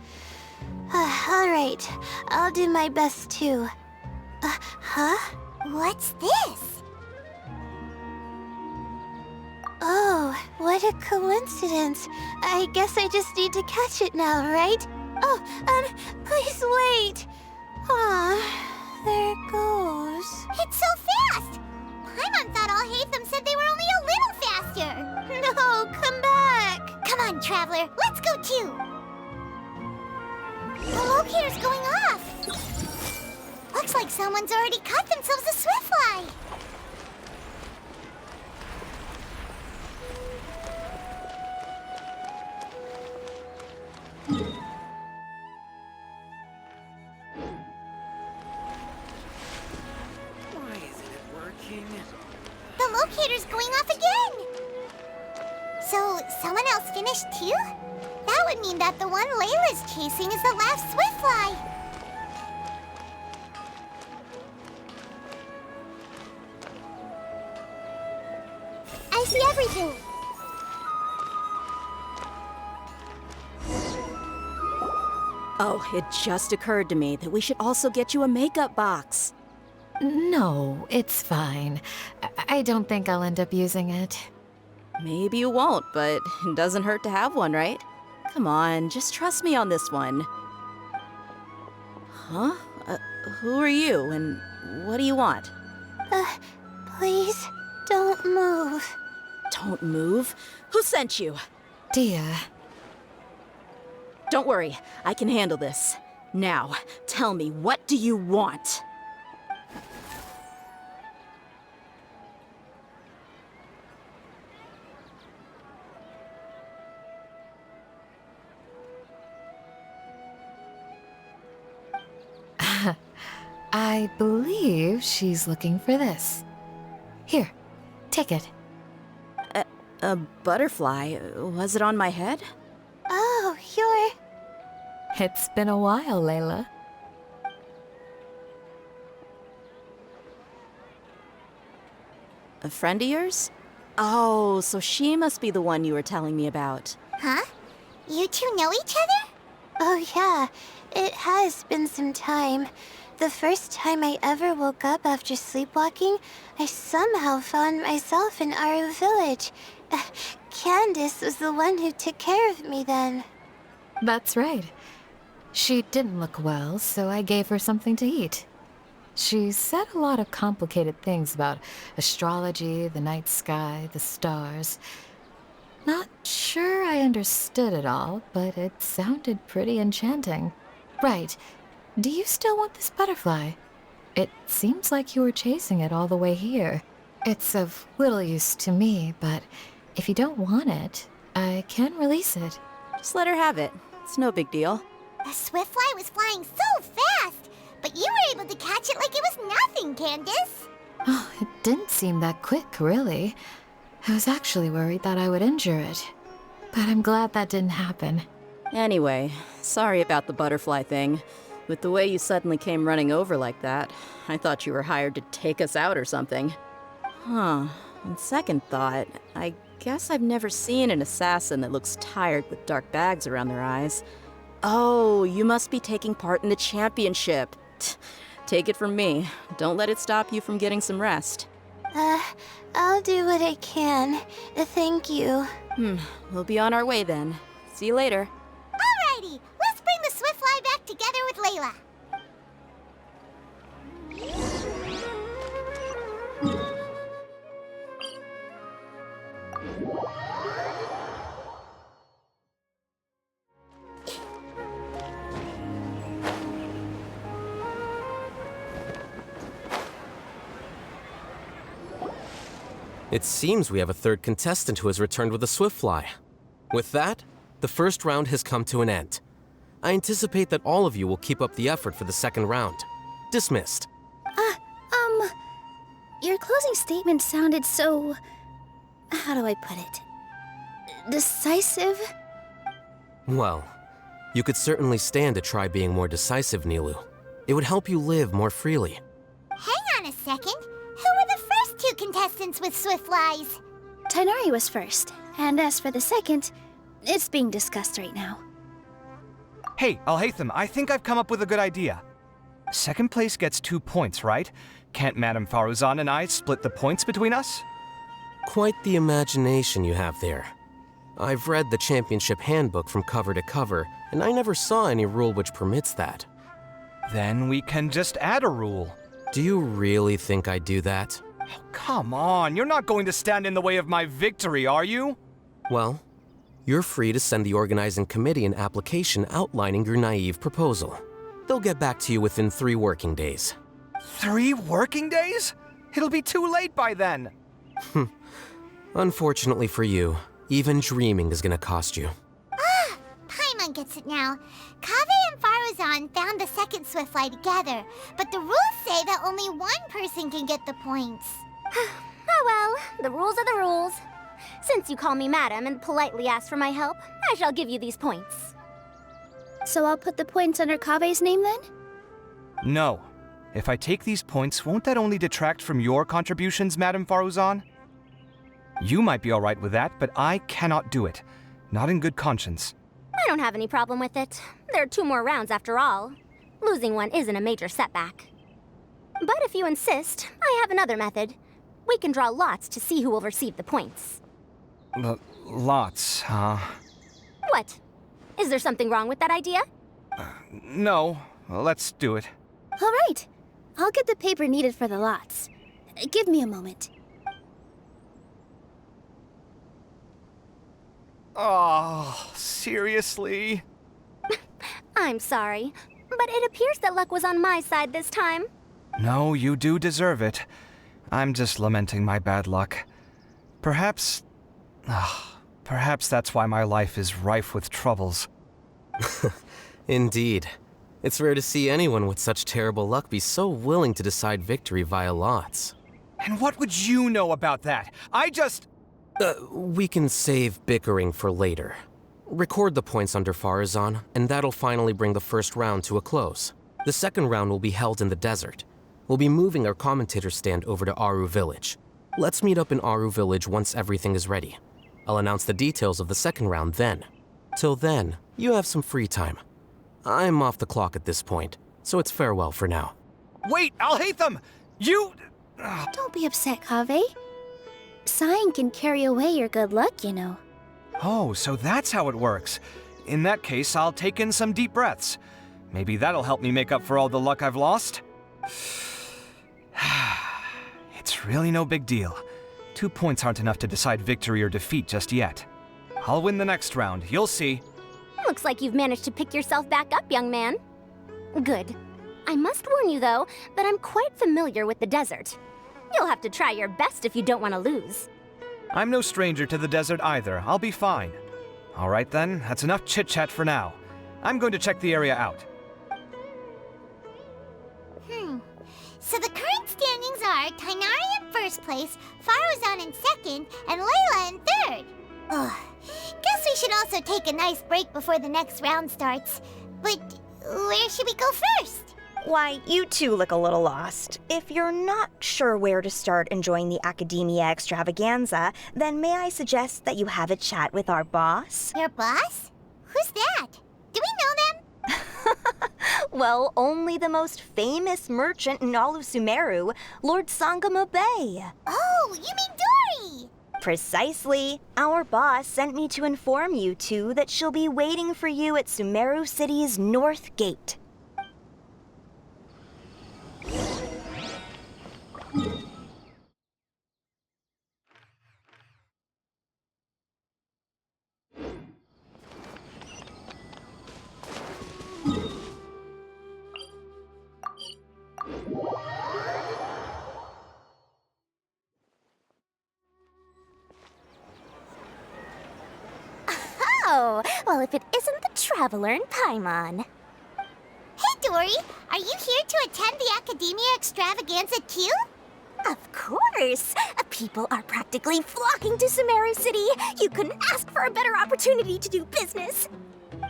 O: Alright, I'll do my best too.
B: What's this?
O: Oh, what a coincidence. I guess I just need to catch it now, right? Oh, please wait. Aw, there it goes.
B: It's so fast! Paimon thought all Hatham said they were only a little faster.
O: No, come back.
B: Come on, Traveler, let's go too. The locator's going off. Looks like someone's already caught themselves a swiftfly.
G: Why isn't it working?
B: The locator's going off again! So, someone else finished too? That would mean that the one Layla's chasing is the last swiftfly. I see everything.
L: Oh, it just occurred to me that we should also get you a makeup box.
M: No, it's fine. I don't think I'll end up using it.
L: Maybe you won't, but it doesn't hurt to have one, right? Come on, just trust me on this one. Huh? Who are you, and what do you want?
O: Please, don't move.
L: Don't move? Who sent you?
M: Dia.
L: Don't worry, I can handle this. Now, tell me, what do you want?
M: I believe she's looking for this. Here, take it.
L: A butterfly? Was it on my head?
O: Oh, you're...
M: It's been a while, Layla.
L: A friend of yours? Oh, so she must be the one you were telling me about.
B: Huh? You two know each other?
O: Oh yeah, it has been some time. The first time I ever woke up after sleepwalking, I somehow found myself in our village. Candace was the one who took care of me then.
M: That's right. She didn't look well, so I gave her something to eat. She said a lot of complicated things about astrology, the night sky, the stars. Not sure I understood it all, but it sounded pretty enchanting. Right. Do you still want this butterfly? It seems like you were chasing it all the way here. It's of little use to me, but if you don't want it, I can release it.
L: Just let her have it. It's no big deal.
B: The swiftfly was flying so fast, but you were able to catch it like it was nothing, Candace.
M: Oh, it didn't seem that quick, really. I was actually worried that I would injure it, but I'm glad that didn't happen.
L: Anyway, sorry about the butterfly thing. With the way you suddenly came running over like that, I thought you were hired to take us out or something. Huh. On second thought, I guess I've never seen an assassin that looks tired with dark bags around their eyes. Oh, you must be taking part in the championship. Take it from me. Don't let it stop you from getting some rest.
O: I'll do what I can. Thank you.
L: We'll be on our way then. See you later.
B: Alrighty, let's bring the Swiftfly back together with Layla.
N: It seems we have a third contestant who has returned with a Swiftfly. With that, the first round has come to an end. I anticipate that all of you will keep up the effort for the second round. Dismissed.
Q: Your closing statement sounded so... how do I put it? Decisive?
N: Well, you could certainly stand to try being more decisive, Nilu. It would help you live more freely.
B: Hang on a second. Who were the first two contestants with Swiftflies?
Q: Tighnari was first, and as for the second, it's being discussed right now.
H: Hey, Alhaitham, I think I've come up with a good idea. Second place gets 2 points, right? Can't Madame Faruzan and I split the points between us?
N: Quite the imagination you have there. I've read the championship handbook from cover to cover, and I never saw any rule which permits that.
H: Then we can just add a rule.
N: Do you really think I'd do that?
H: Oh, come on, you're not going to stand in the way of my victory, are you?
N: Well, you're free to send the organizing committee an application outlining your naive proposal. They'll get back to you within 3 working days.
H: 3 working days? It'll be too late by then.
N: Unfortunately for you, even dreaming is gonna cost you.
B: Paimon gets it now. Kaveh and Faruzan found the second Swiftfly together, but the rules say that only one person can get the points.
J: Oh well, the rules are the rules. Since you call me madam and politely ask for my help, I shall give you these points.
Q: So I'll put the points under Kaveh's name then?
H: No. If I take these points, won't that only detract from your contributions, Madame Faruzan? You might be alright with that, but I cannot do it. Not in good conscience.
J: I don't have any problem with it. There are 2 more rounds after all. Losing one isn't a major setback. But if you insist, I have another method. We can draw lots to see who will receive the points.
H: Lots, huh?
J: What? Is there something wrong with that idea?
H: No. Let's do it.
Q: All right. I'll get the paper needed for the lots. Give me a moment.
H: Oh, seriously?
J: I'm sorry, but it appears that luck was on my side this time.
H: No, you do deserve it. I'm just lamenting my bad luck. Perhaps that's why my life is rife with troubles.
N: Indeed. It's rare to see anyone with such terrible luck be so willing to decide victory via lots.
H: And what would you know about that?
N: We can save bickering for later. Record the points under Faruzan, and that'll finally bring the first round to a close. The second round will be held in the desert. We'll be moving our commentator stand over to Aru Village. Let's meet up in Aru Village once everything is ready. I'll announce the details of the second round then. Till then, you have some free time. I'm off the clock at this point, so it's farewell for now.
H: Wait, Alhaitham! You...
Q: Don't be upset, Kaveh. Sighing can carry away your good luck, you know.
H: Oh, so that's how it works. In that case, I'll take in some deep breaths. Maybe that'll help me make up for all the luck I've lost. It's really no big deal. 2 points aren't enough to decide victory or defeat just yet. I'll win the next round, you'll see.
J: Looks like you've managed to pick yourself back up, young man. Good. I must warn you, though, that I'm quite familiar with the desert. You'll have to try your best if you don't want to lose.
H: I'm no stranger to the desert either. I'll be fine. All right then, that's enough chit-chat for now. I'm going to check the area out.
B: So the current standings are Tighnari in first place, Faruzan in second, and Layla in third. Ugh. Guess we should also take a nice break before the next round starts. But where should we go first?
E: Why, you two look a little lost. If you're not sure where to start enjoying the Academia extravaganza, then may I suggest that you have a chat with our boss?
B: Your boss? Who's that? Do we know them?
E: Well, only the most famous merchant in all of Sumeru, Lord Sangamo Bay.
B: Oh, you mean Dory!
E: Precisely. Our boss sent me to inform you two that she'll be waiting for you at Sumeru City's North Gate.
J: Oh, well, if it isn't the Traveler in Paimon.
B: Hey, Dory! Are you here to attend the Academia Extravaganza too?
J: Of course! People are practically flocking to Sumeru City. You couldn't ask for a better opportunity to do business.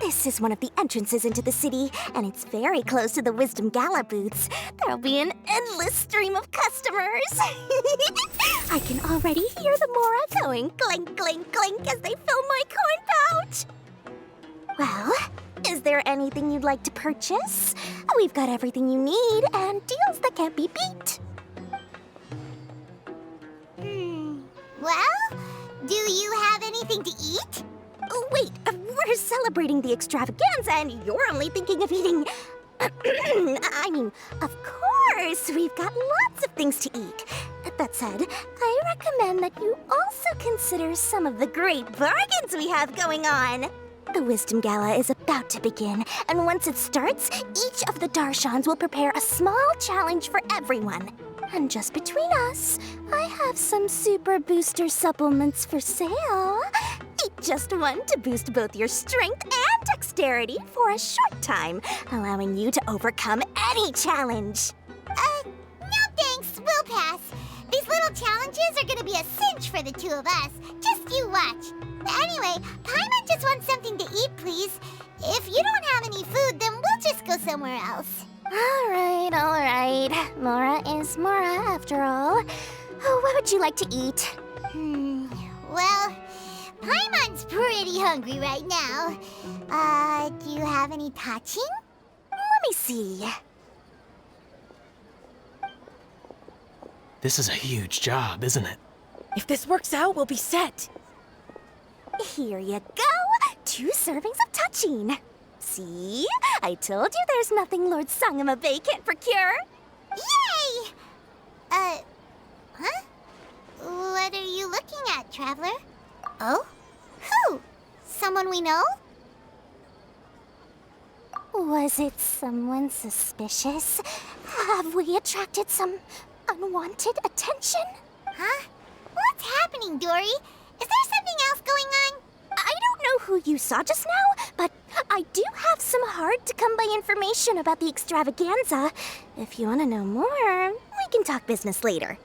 J: This is one of the entrances into the city, and it's very close to the Wisdom Gala booths. There'll be an endless stream of customers. I can already hear the Mora going clink, clink, clink as they fill my coin pouch. Well, is there anything you'd like to purchase? We've got everything you need and deals that can't be beat.
B: Well, do you have anything to eat?
J: Wait, we're celebrating the extravaganza and you're only thinking of eating... I mean, of course, we've got lots of things to eat. That said, I recommend that you also consider some of the great bargains we have going on. The Wisdom Gala is about to begin, and once it starts, each of the Darshans will prepare a small challenge for everyone. And just between us, I have some super booster supplements for sale. Eat just one to boost both your strength and dexterity for a short time, allowing you to overcome any challenge.
B: No thanks, we'll pass. These little challenges are gonna be a cinch for the two of us. Just you watch. Anyway, Paimon just wants something to eat, please. If you don't have any food, then we'll just go somewhere else.
J: All right. Mora is Mora, after all. Oh, what would you like to eat?
B: Well, Paimon's pretty hungry right now. Do you have any touching?
J: Let me see.
F: This is a huge job, isn't it?
L: If this works out, we'll be set.
J: Here you go. 2 servings of touching. See? I told you there's nothing Lord Sangamo Bay can't procure.
B: Yay! Huh? What are you looking at, Traveler? Oh? Who? Someone we know?
J: Was it someone suspicious? Have we attracted some unwanted attention?
B: Huh? What's happening, Dory? Is there something else going on?
J: I don't know who you saw just now, but I do have some hard-to-come-by information about the extravaganza. If you want to know more, we can talk business later.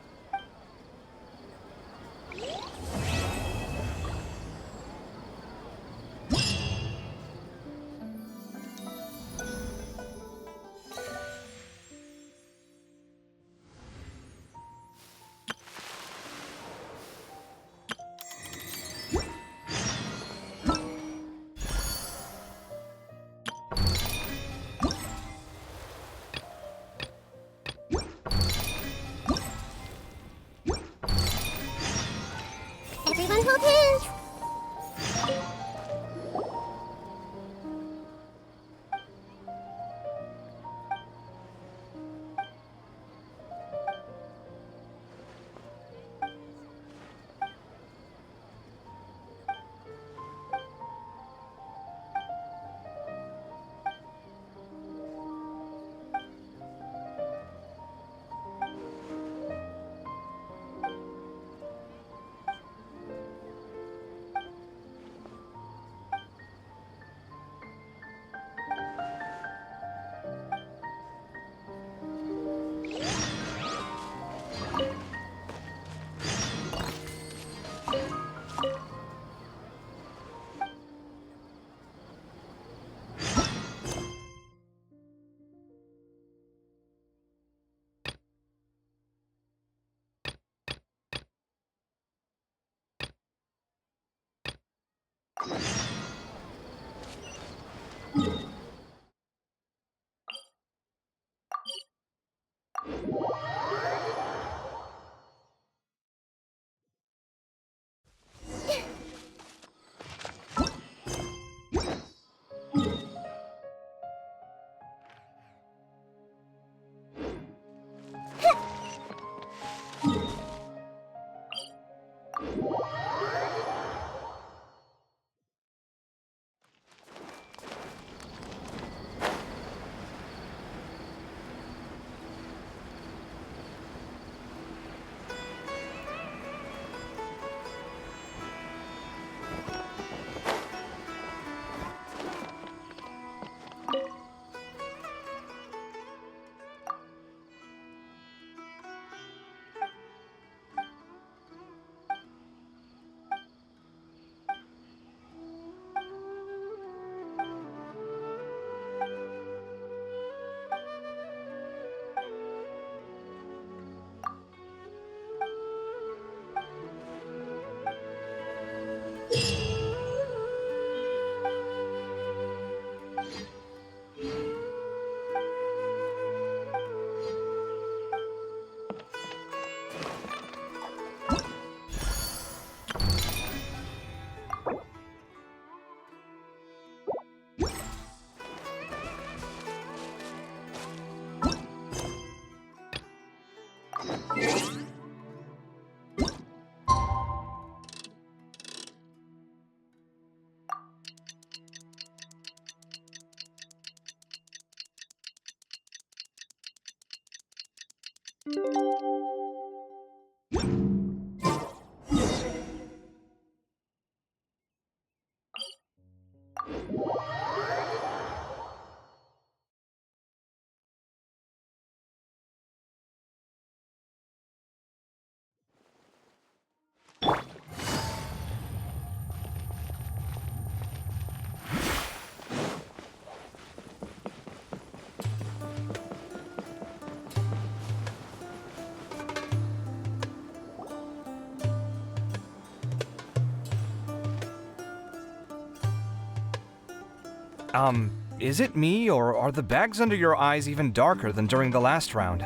H: Is it me, or are the bags under your eyes even darker than during the last round?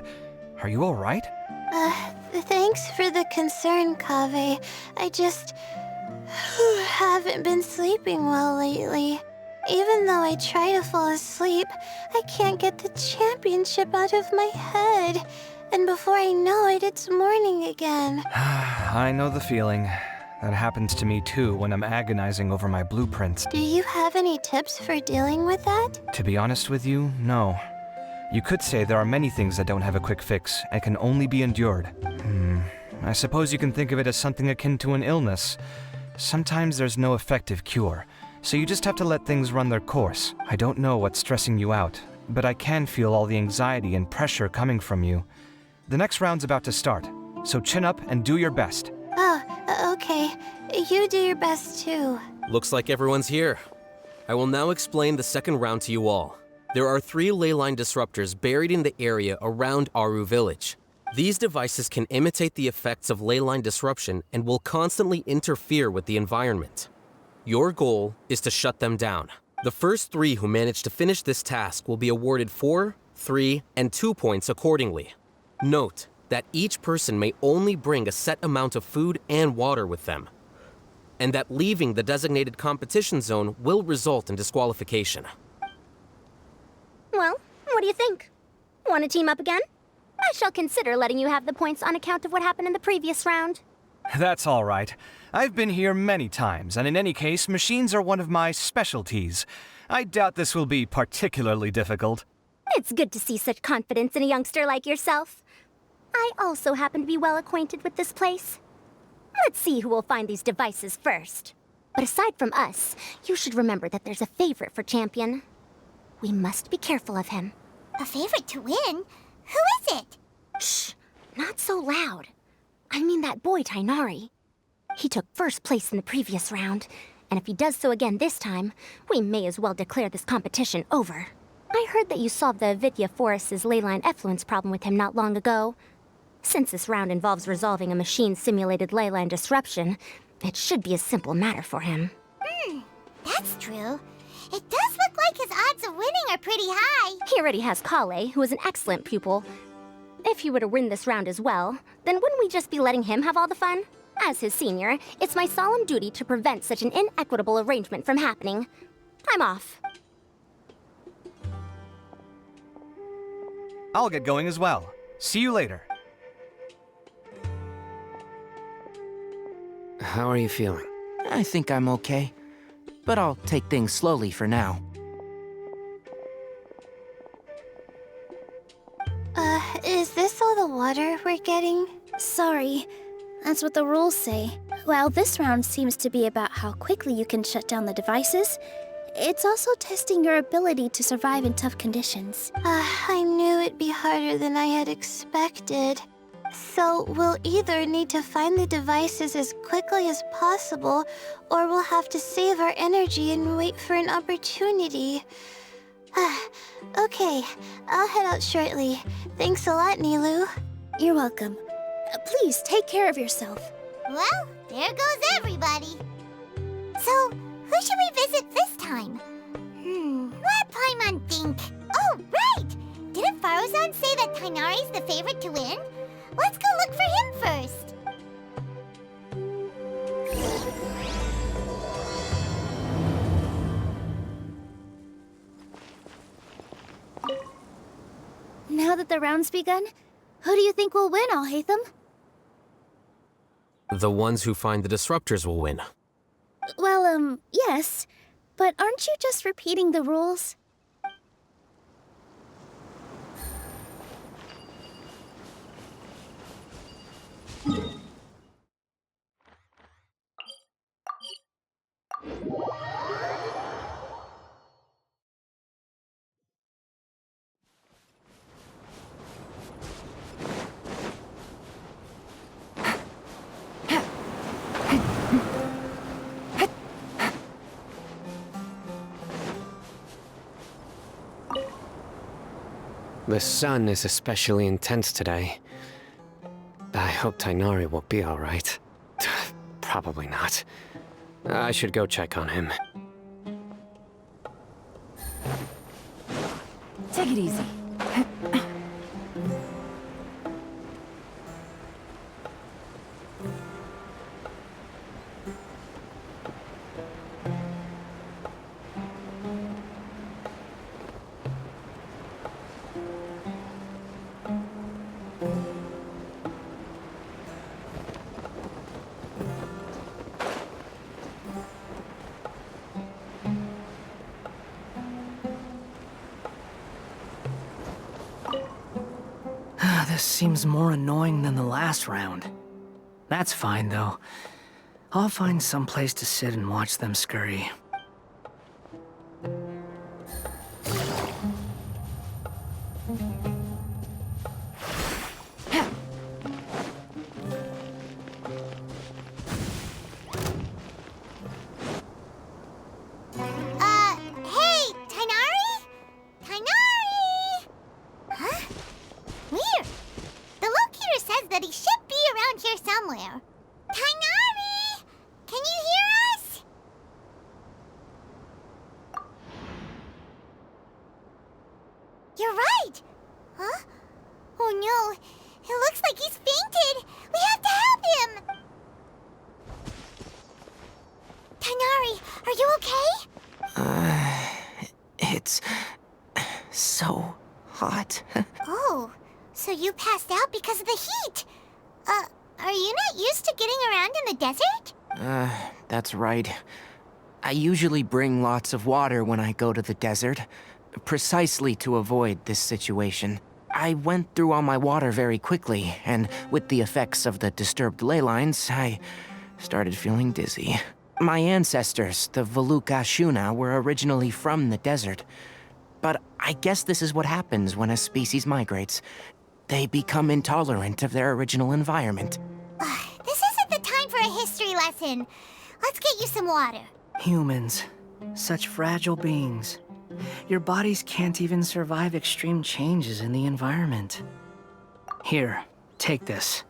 H: Are you alright?
O: Thanks for the concern, Kaveh. I just haven't been sleeping well lately. Even though I try to fall asleep, I can't get the championship out of my head. And before I know it, it's morning again.
H: I know the feeling. That happens to me too when I'm agonizing over my blueprints.
O: Do you have any tips for dealing with that?
H: To be honest with you, no. You could say there are many things that don't have a quick fix and can only be endured. I suppose you can think of it as something akin to an illness. Sometimes there's no effective cure, so you just have to let things run their course. I don't know what's stressing you out, but I can feel all the anxiety and pressure coming from you. The next round's about to start, so chin up and do your best.
O: Oh, okay. You do your best too.
N: Looks like everyone's here. I will now explain the second round to you all. There are 3 ley line disruptors buried in the area around Aru Village. These devices can imitate the effects of ley line disruption and will constantly interfere with the environment. Your goal is to shut them down. The first 3 who manage to finish this task will be awarded 4, 3, and 2 points accordingly. Note that each person may only bring a set amount of food and water with them, and that leaving the designated competition zone will result in disqualification.
J: Well, what do you think? Want to team up again? I shall consider letting you have the points on account of what happened in the previous round.
H: That's all right. I've been here many times, and in any case, machines are one of my specialties. I doubt this will be particularly difficult.
J: It's good to see such confidence in a youngster like yourself. I also happen to be well acquainted with this place. Let's see who will find these devices first. But aside from us, you should remember that there's a favorite for Champion. We must be careful of him.
B: A favorite to win? Who is it?
J: Shh! Not so loud. I mean that boy, Tainari. He took first place in the previous round, and if he does so again this time, we may as well declare this competition over. I heard that you solved the Avidya Forest's leyline effluence problem with him not long ago. Since this round involves resolving a machine-simulated leyline disruption, it should be a simple matter for him.
B: That's true. It does look like his odds of winning are pretty high.
J: He already has Kale, who is an excellent pupil. If he were to win this round as well, then wouldn't we just be letting him have all the fun? As his senior, it's my solemn duty to prevent such an inequitable arrangement from happening. I'm off.
H: I'll get going as well. See you later.
G: How are you feeling? I think I'm okay, but I'll take things slowly for now.
O: Is this all the water we're getting?
Q: Sorry. That's what the rules say. While this round seems to be about how quickly you can shut down the devices, it's also testing your ability to survive in tough conditions.
O: I knew it'd be harder than I had expected. So we'll either need to find the devices as quickly as possible, or we'll have to save our energy and wait for an opportunity. Okay, I'll head out shortly. Thanks a lot, Nilu.
Q: You're welcome. Please take care of yourself.
B: Well, there goes everybody. So, who should we visit this time? Let Paimon think. Oh, right! Didn't Faruzan say that Tainari's the favorite to win? Let's go look for him first.
Q: Now that the round's begun, who do you think will win, Alhaitham?
N: The ones who find the disruptors will win.
Q: Well, yes. But aren't you just repeating the rules?
I: The sun is especially intense today. I hope Tainari will be alright. Probably not. I should go check on him.
S: Take it easy.
K: This seems more annoying than the last round. That's fine, though. I'll find some place to sit and watch them scurry.
B: Hey, Tainari? Tainari! Huh? Weird. The locator says that he should be around here somewhere. Tainari! Can you hear us? You're right! Huh? Oh no, it looks like he's fainted! We have to help him! Tainari, are you okay?
G: It's so hot.
B: Oh, so you passed out because of the heat? Are you not used to getting around in the desert?
G: That's right. I usually bring lots of water when I go to the desert, precisely to avoid this situation. I went through all my water very quickly, and with the effects of the disturbed ley lines, I started feeling dizzy. My ancestors, the Voluka Shuna, were originally from the desert. But I guess this is what happens when a species migrates. They become intolerant of their original environment.
B: This isn't the time for a history lesson. Let's get you some water.
K: Humans. Such fragile beings. Your bodies can't even survive extreme changes in the environment. Here, take this.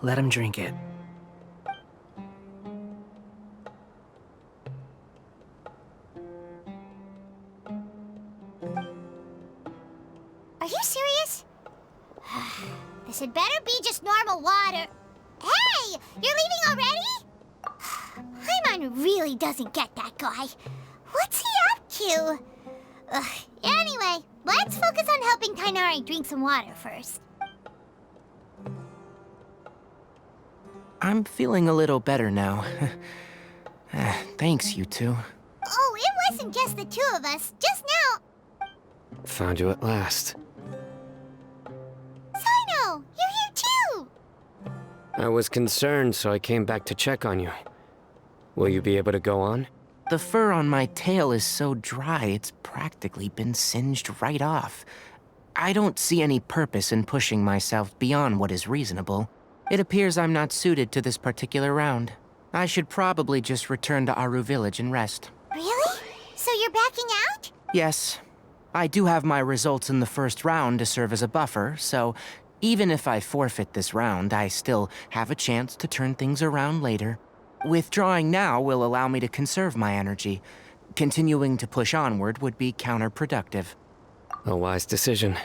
K: Let him drink it.
B: Are you serious? This had better be just normal water. Hey! You're leaving already? Paimon really doesn't get that guy. What's he up to? Anyway, let's focus on helping Tainari drink some water first.
G: I'm feeling a little better now. Thanks, you two.
B: Oh, it wasn't just the two of us. Just now.
I: Found you at last.
B: Sino, you're here too.
I: I was concerned, so I came back to check on you. Will you be able to go on?
G: The fur on my tail is so dry, it's practically been singed right off. I don't see any purpose in pushing myself beyond what is reasonable. It appears I'm not suited to this particular round. I should probably just return to Aru Village and rest.
B: Really? So you're backing out?
G: Yes. I do have my results in the first round to serve as a buffer, so even if I forfeit this round, I still have a chance to turn things around later. Withdrawing now will allow me to conserve my energy. Continuing to push onward would be counterproductive.
I: A wise decision.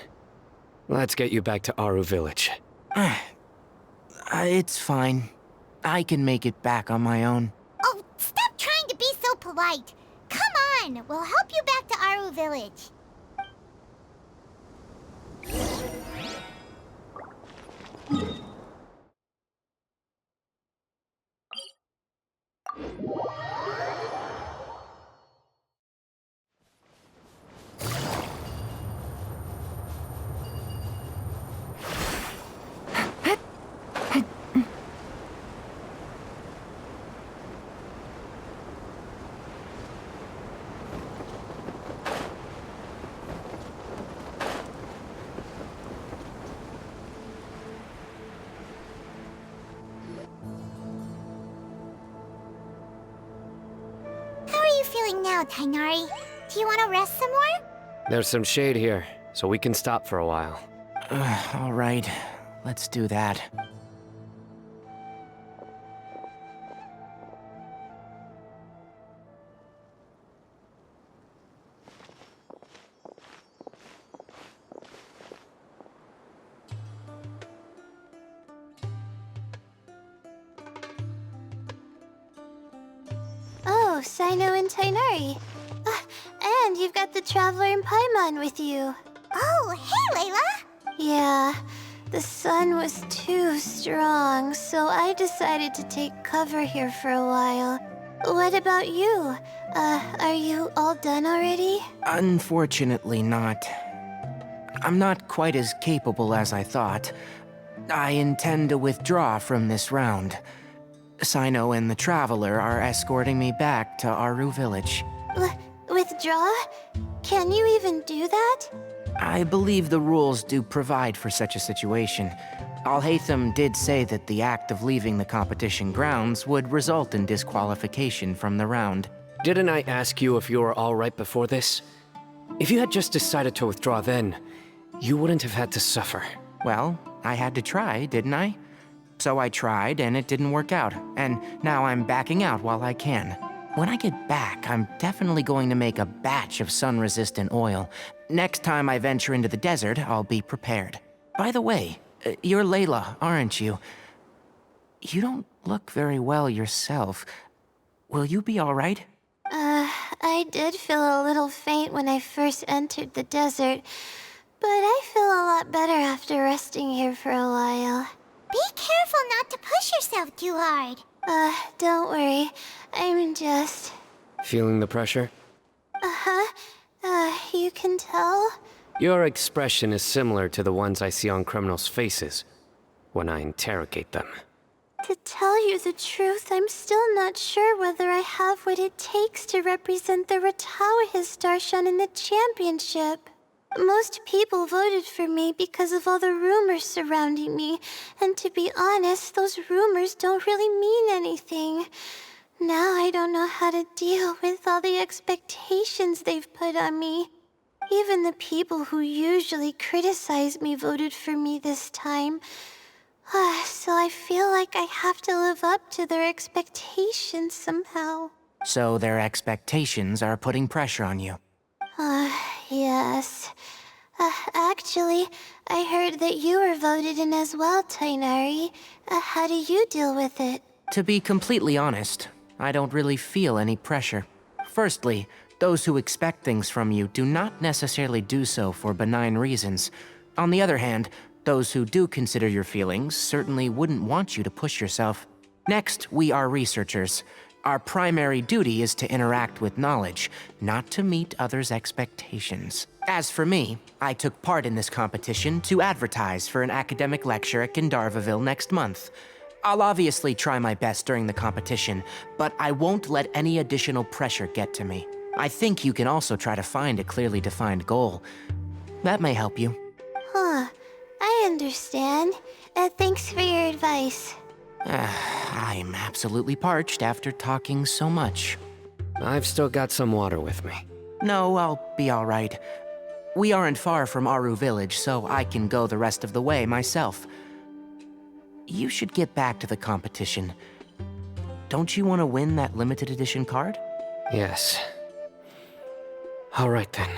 I: Let's get you back to Aru Village.
G: It's fine. I can make it back on my own.
B: Oh, stop trying to be so polite. Come on, we'll help you back to Aru Village. How are you feeling now, Tainari? Do you want to rest some more?
I: There's some shade here, so we can stop for a while.
G: All right, let's do that.
O: Oh, Sino and Tainari. And you've got the Traveler and Paimon with you.
B: Oh, hey, Layla!
O: Yeah, the sun was too strong, so I decided to take cover here for a while. What about you? Are you all done already?
G: Unfortunately not. I'm not quite as capable as I thought. I intend to withdraw from this round. Sino and the Traveler are escorting me back to Aru Village.
O: Withdraw? Can you even do that?
G: I believe the rules do provide for such a situation. Alhaitham did say that the act of leaving the competition grounds would result in disqualification from the round.
I: Didn't I ask you if you were all right before this? If you had just decided to withdraw then, you wouldn't have had to suffer.
G: Well, I had to try, didn't I? So I tried, and it didn't work out, and now I'm backing out while I can. When I get back, I'm definitely going to make a batch of sun-resistant oil. Next time I venture into the desert, I'll be prepared. By the way, you're Layla, aren't you? You don't look very well yourself. Will you be all right?
O: I did feel a little faint when I first entered the desert, but I feel a lot better after resting here for a while.
B: Be careful not to push yourself too hard.
O: Don't worry. I'm just...
I: Feeling the pressure?
O: You can tell?
I: Your expression is similar to the ones I see on criminals' faces when I interrogate them.
O: To tell you the truth, I'm still not sure whether I have what it takes to represent the Ratawa Darshan in the championship. Most people voted for me because of all the rumors surrounding me, and to be honest, those rumors don't really mean anything. Now I don't know how to deal with all the expectations they've put on me. Even the people who usually criticize me voted for me this time. So I feel like I have to live up to their expectations somehow.
G: So their expectations are putting pressure on you.
O: Yes. Actually, I heard that you were voted in as well, Tainari. How do you deal with it?
G: To be completely honest, I don't really feel any pressure. Firstly, those who expect things from you do not necessarily do so for benign reasons. On the other hand, those who do consider your feelings certainly wouldn't want you to push yourself. Next, we are researchers. Our primary duty is to interact with knowledge, not to meet others' expectations. As for me, I took part in this competition to advertise for an academic lecture at Gandharvaville next month. I'll obviously try my best during the competition, but I won't let any additional pressure get to me. I think you can also try to find a clearly defined goal. That may help you.
O: I understand. Thanks for your advice.
G: I'm absolutely parched after talking so much.
I: I've still got some water with me.
G: No, I'll be all right. We aren't far from Aru Village, so I can go the rest of the way myself. You should get back to the competition. Don't you want to win that limited edition card?
I: Yes. All right then.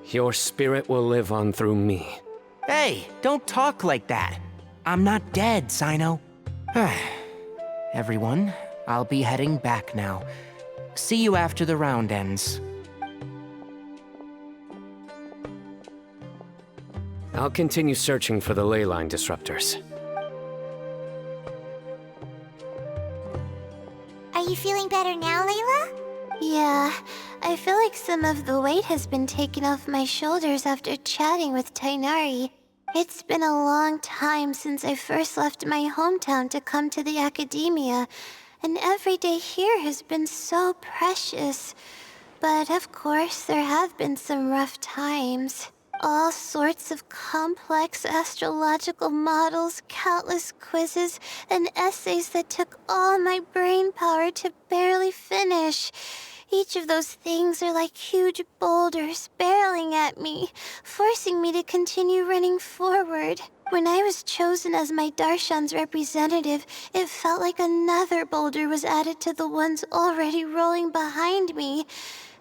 I: Your spirit will live on through me.
G: Hey, don't talk like that. I'm not dead, Sino. Everyone, I'll be heading back now. See you after the round ends.
I: I'll continue searching for the ley line disruptors.
B: Are you feeling better now, Layla?
O: Yeah, I feel like some of the weight has been taken off my shoulders after chatting with Tainari. It's been a long time since I first left my hometown to come to the academia, and every day here has been so precious. But of course, there have been some rough times. All sorts of complex astrological models, countless quizzes, and essays that took all my brain power to barely finish. Each of those things are like huge boulders barreling at me, forcing me to continue running forward. When I was chosen as my Darshan's representative, it felt like another boulder was added to the ones already rolling behind me.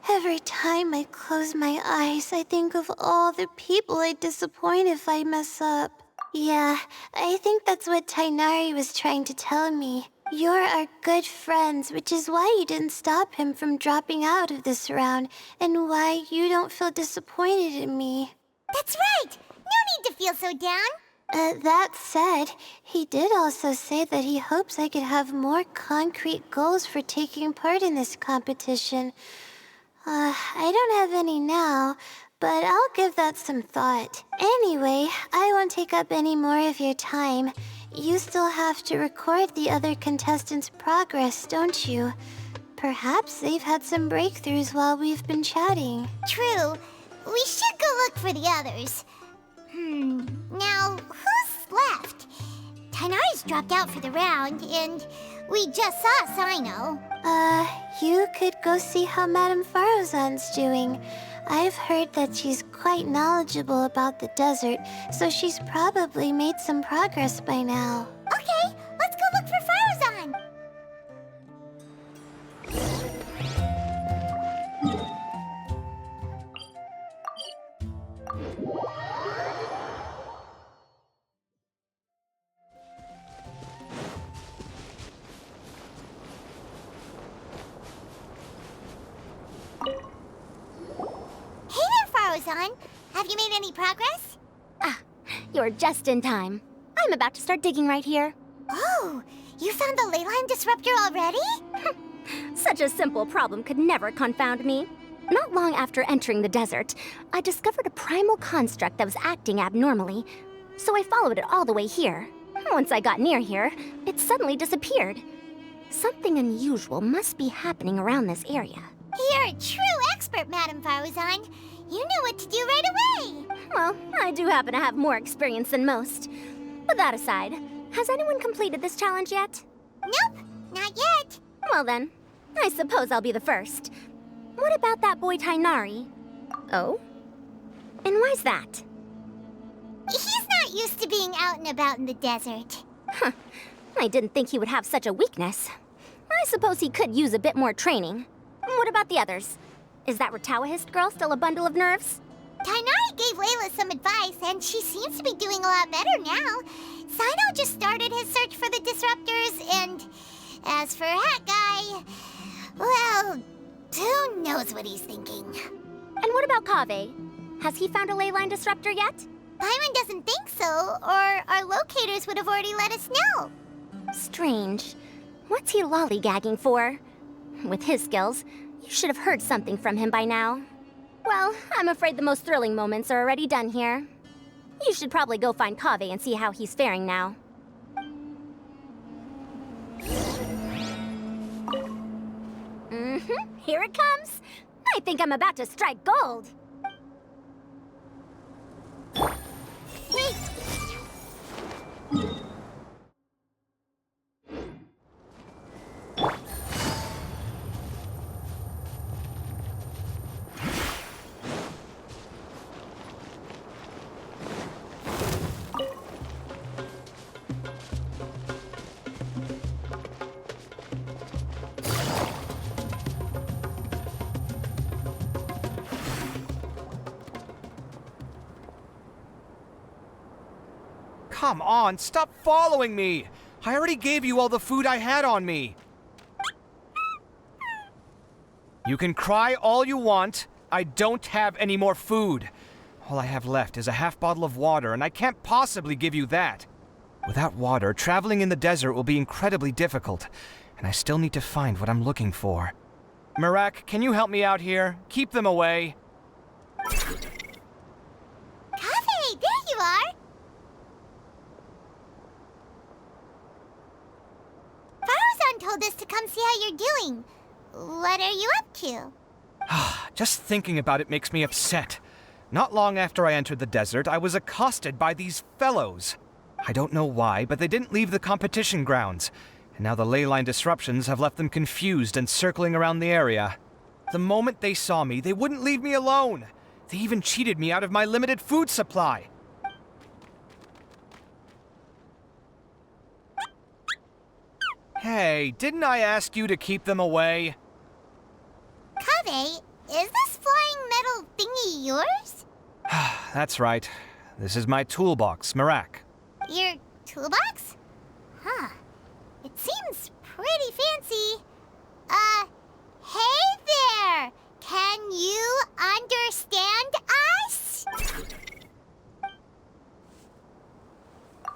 O: Every time I close my eyes, I think of all the people I'd disappoint if I mess up. Yeah, I think that's what Tainari was trying to tell me. You're our good friends, which is why you didn't stop him from dropping out of this round, and why you don't feel disappointed in me.
B: That's right! No need to feel so down!
O: That said, he did also say that he hopes I could have more concrete goals for taking part in this competition. I don't have any now, but I'll give that some thought. Anyway, I won't take up any more of your time. You still have to record the other contestants' progress, don't you? Perhaps they've had some breakthroughs while we've been chatting.
B: True. We should go look for the others. Now, who's left? Tainari's dropped out for the round, and we just saw Sino.
O: You could go see how Madame Farozan's doing. I've heard that she's quite knowledgeable about the desert, so she's probably made some progress by now.
B: Okay, let's go look for Farozan! Have you made any progress?
J: You're just in time. I'm about to start digging right here.
B: Oh, you found the ley line disruptor already?
J: Such a simple problem could never confound me. Not long after entering the desert, I discovered a primal construct that was acting abnormally, so I followed it all the way here. Once I got near here, it suddenly disappeared. Something unusual must be happening around this area.
B: You're a true expert, Madame Farozan. You knew what to do right away!
J: Well, I do happen to have more experience than most. But that aside, has anyone completed this challenge yet?
B: Nope, not yet.
J: Well then, I suppose I'll be the first. What about that boy Tainari? Oh? And why's that?
B: He's not used to being out and about in the desert.
J: Huh. I didn't think he would have such a weakness. I suppose he could use a bit more training. What about the others? Is that Ratawahist girl still a bundle of nerves?
B: Tainari gave Layla some advice, and she seems to be doing a lot better now. Sino just started his search for the disruptors, and as for Hat Guy, well, who knows what he's thinking.
J: And what about Kaveh? Has he found a ley line disruptor yet?
B: Paimon doesn't think so, or our locators would have already let us know.
J: Strange. What's he lollygagging for? With his skills, you should have heard something from him by now. Well, I'm afraid the most thrilling moments are already done here. You should probably go find Kaveh and see how he's faring now. Here it comes. I think I'm about to strike gold.
B: Wait!
H: Come on, stop following me! I already gave you all the food I had on me. You can cry all you want. I don't have any more food. All I have left is a half bottle of water, and I can't possibly give you that. Without water, traveling in the desert will be incredibly difficult, and I still need to find what I'm looking for. Mirak, can you help me out here? Keep them away.
B: Kaveh, there you are! Farozan told us to come see how you're doing. What are you up to?
H: Just thinking about it makes me upset. Not long after I entered the desert, I was accosted by these fellows. I don't know why, but they didn't leave the competition grounds. And now the ley line disruptions have left them confused and circling around the area. The moment they saw me, they wouldn't leave me alone. They even cheated me out of my limited food supply. Hey, didn't I ask you to keep them away?
B: Kaveh, is this flying metal thingy yours?
H: That's right. This is my toolbox, Marak.
B: Your toolbox? Huh. It seems pretty fancy. Hey there! Can you understand us?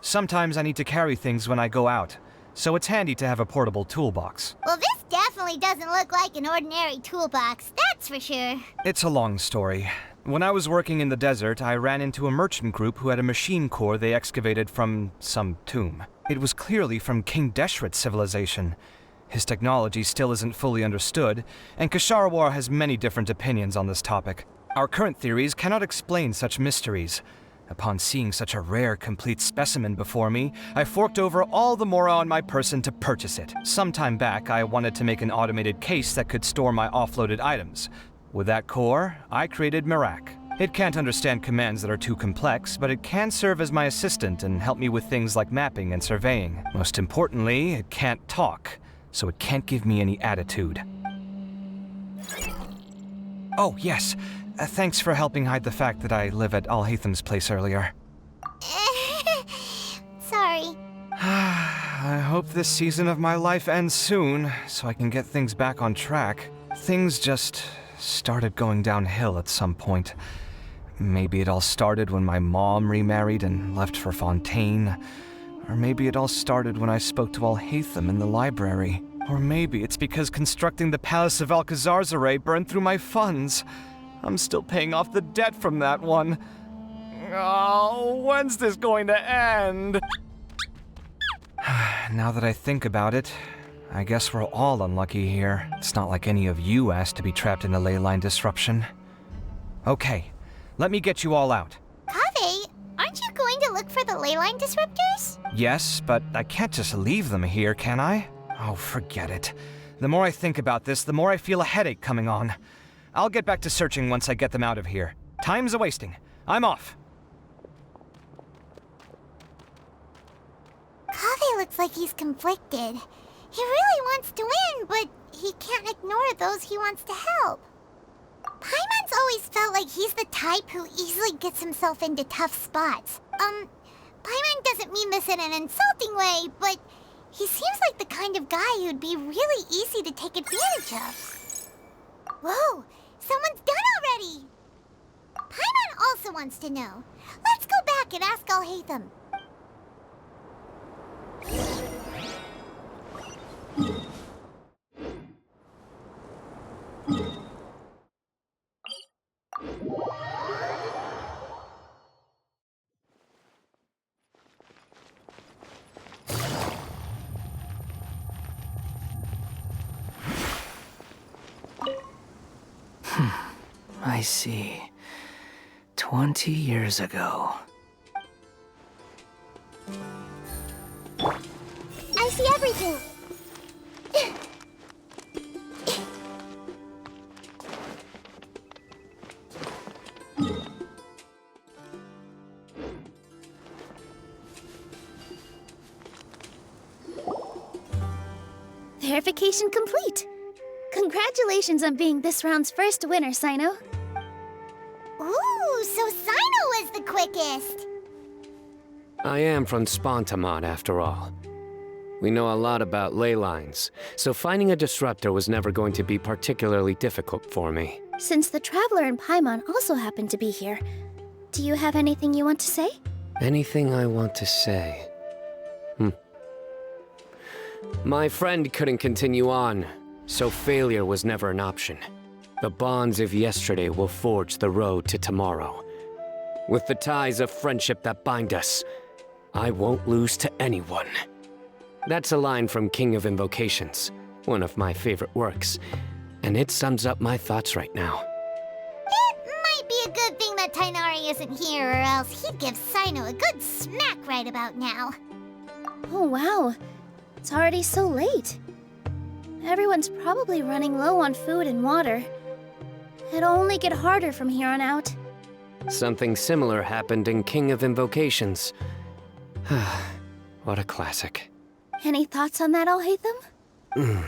H: Sometimes I need to carry things when I go out, so it's handy to have a portable toolbox.
B: Well, this definitely doesn't look like an ordinary toolbox, that's for sure.
H: It's a long story. When I was working in the desert, I ran into a merchant group who had a machine core they excavated from some tomb. It was clearly from King Deshret's civilization. His technology still isn't fully understood, and Kasharawar has many different opinions on this topic. Our current theories cannot explain such mysteries. Upon seeing such a rare, complete specimen before me, I forked over all the mora on my person to purchase it. Some time back, I wanted to make an automated case that could store my offloaded items. With that core, I created Marak. It can't understand commands that are too complex, but it can serve as my assistant and help me with things like mapping and surveying. Most importantly, it can't talk, so it can't give me any attitude. Oh, yes. Thanks for helping hide the fact that I live at Alhatham's place earlier.
B: Sorry.
H: I hope this season of my life ends soon, so I can get things back on track. Things just started going downhill at some point. Maybe it all started when my mom remarried and left for Fontaine. Or maybe it all started when I spoke to Alhatham in the library. Or maybe it's because constructing the Palace of Alcazar's burned through my funds. I'm still paying off the debt from that one. Oh, when's this going to end? Now that I think about it, I guess we're all unlucky here. It's not like any of you asked to be trapped in a ley line disruption. Okay, let me get you all out.
B: Kaveh, aren't you going to look for the ley line disruptors?
H: Yes, but I can't just leave them here, can I? Oh, forget it. The more I think about this, the more I feel a headache coming on. I'll get back to searching once I get them out of here. Time's a-wasting. I'm off.
B: Kaveh looks like he's conflicted. He really wants to win, but he can't ignore those he wants to help. Paimon's always felt like he's the type who easily gets himself into tough spots. Paimon doesn't mean this in an insulting way, but he seems like the kind of guy who'd be really easy to take advantage of. Whoa, someone's done already! Paimon also wants to know. Let's go back and ask Alhatham.
K: I see. 20 years ago.
B: I see everything.
Q: Verification complete. Congratulations on being this round's first winner, Sino.
B: Ooh, so Sino was the quickest.
I: I am from Spontamod, after all. We know a lot about ley lines, so finding a disruptor was never going to be particularly difficult for me.
Q: Since the Traveler and Paimon also happen to be here, do you have anything you want to say?
I: Anything I want to say? My friend couldn't continue on, so failure was never an option. The bonds of yesterday will forge the road to tomorrow. With the ties of friendship that bind us, I won't lose to anyone. That's a line from King of Invocations, one of my favorite works, and it sums up my thoughts right now.
B: It might be a good thing that Tainari isn't here, or else he'd give Sino a good smack right about now.
Q: Oh wow, it's already so late. Everyone's probably running low on food and water. It'll only get harder from here on out.
I: Something similar happened in King of Invocations. What a classic.
Q: Any thoughts on that, Alhaitham?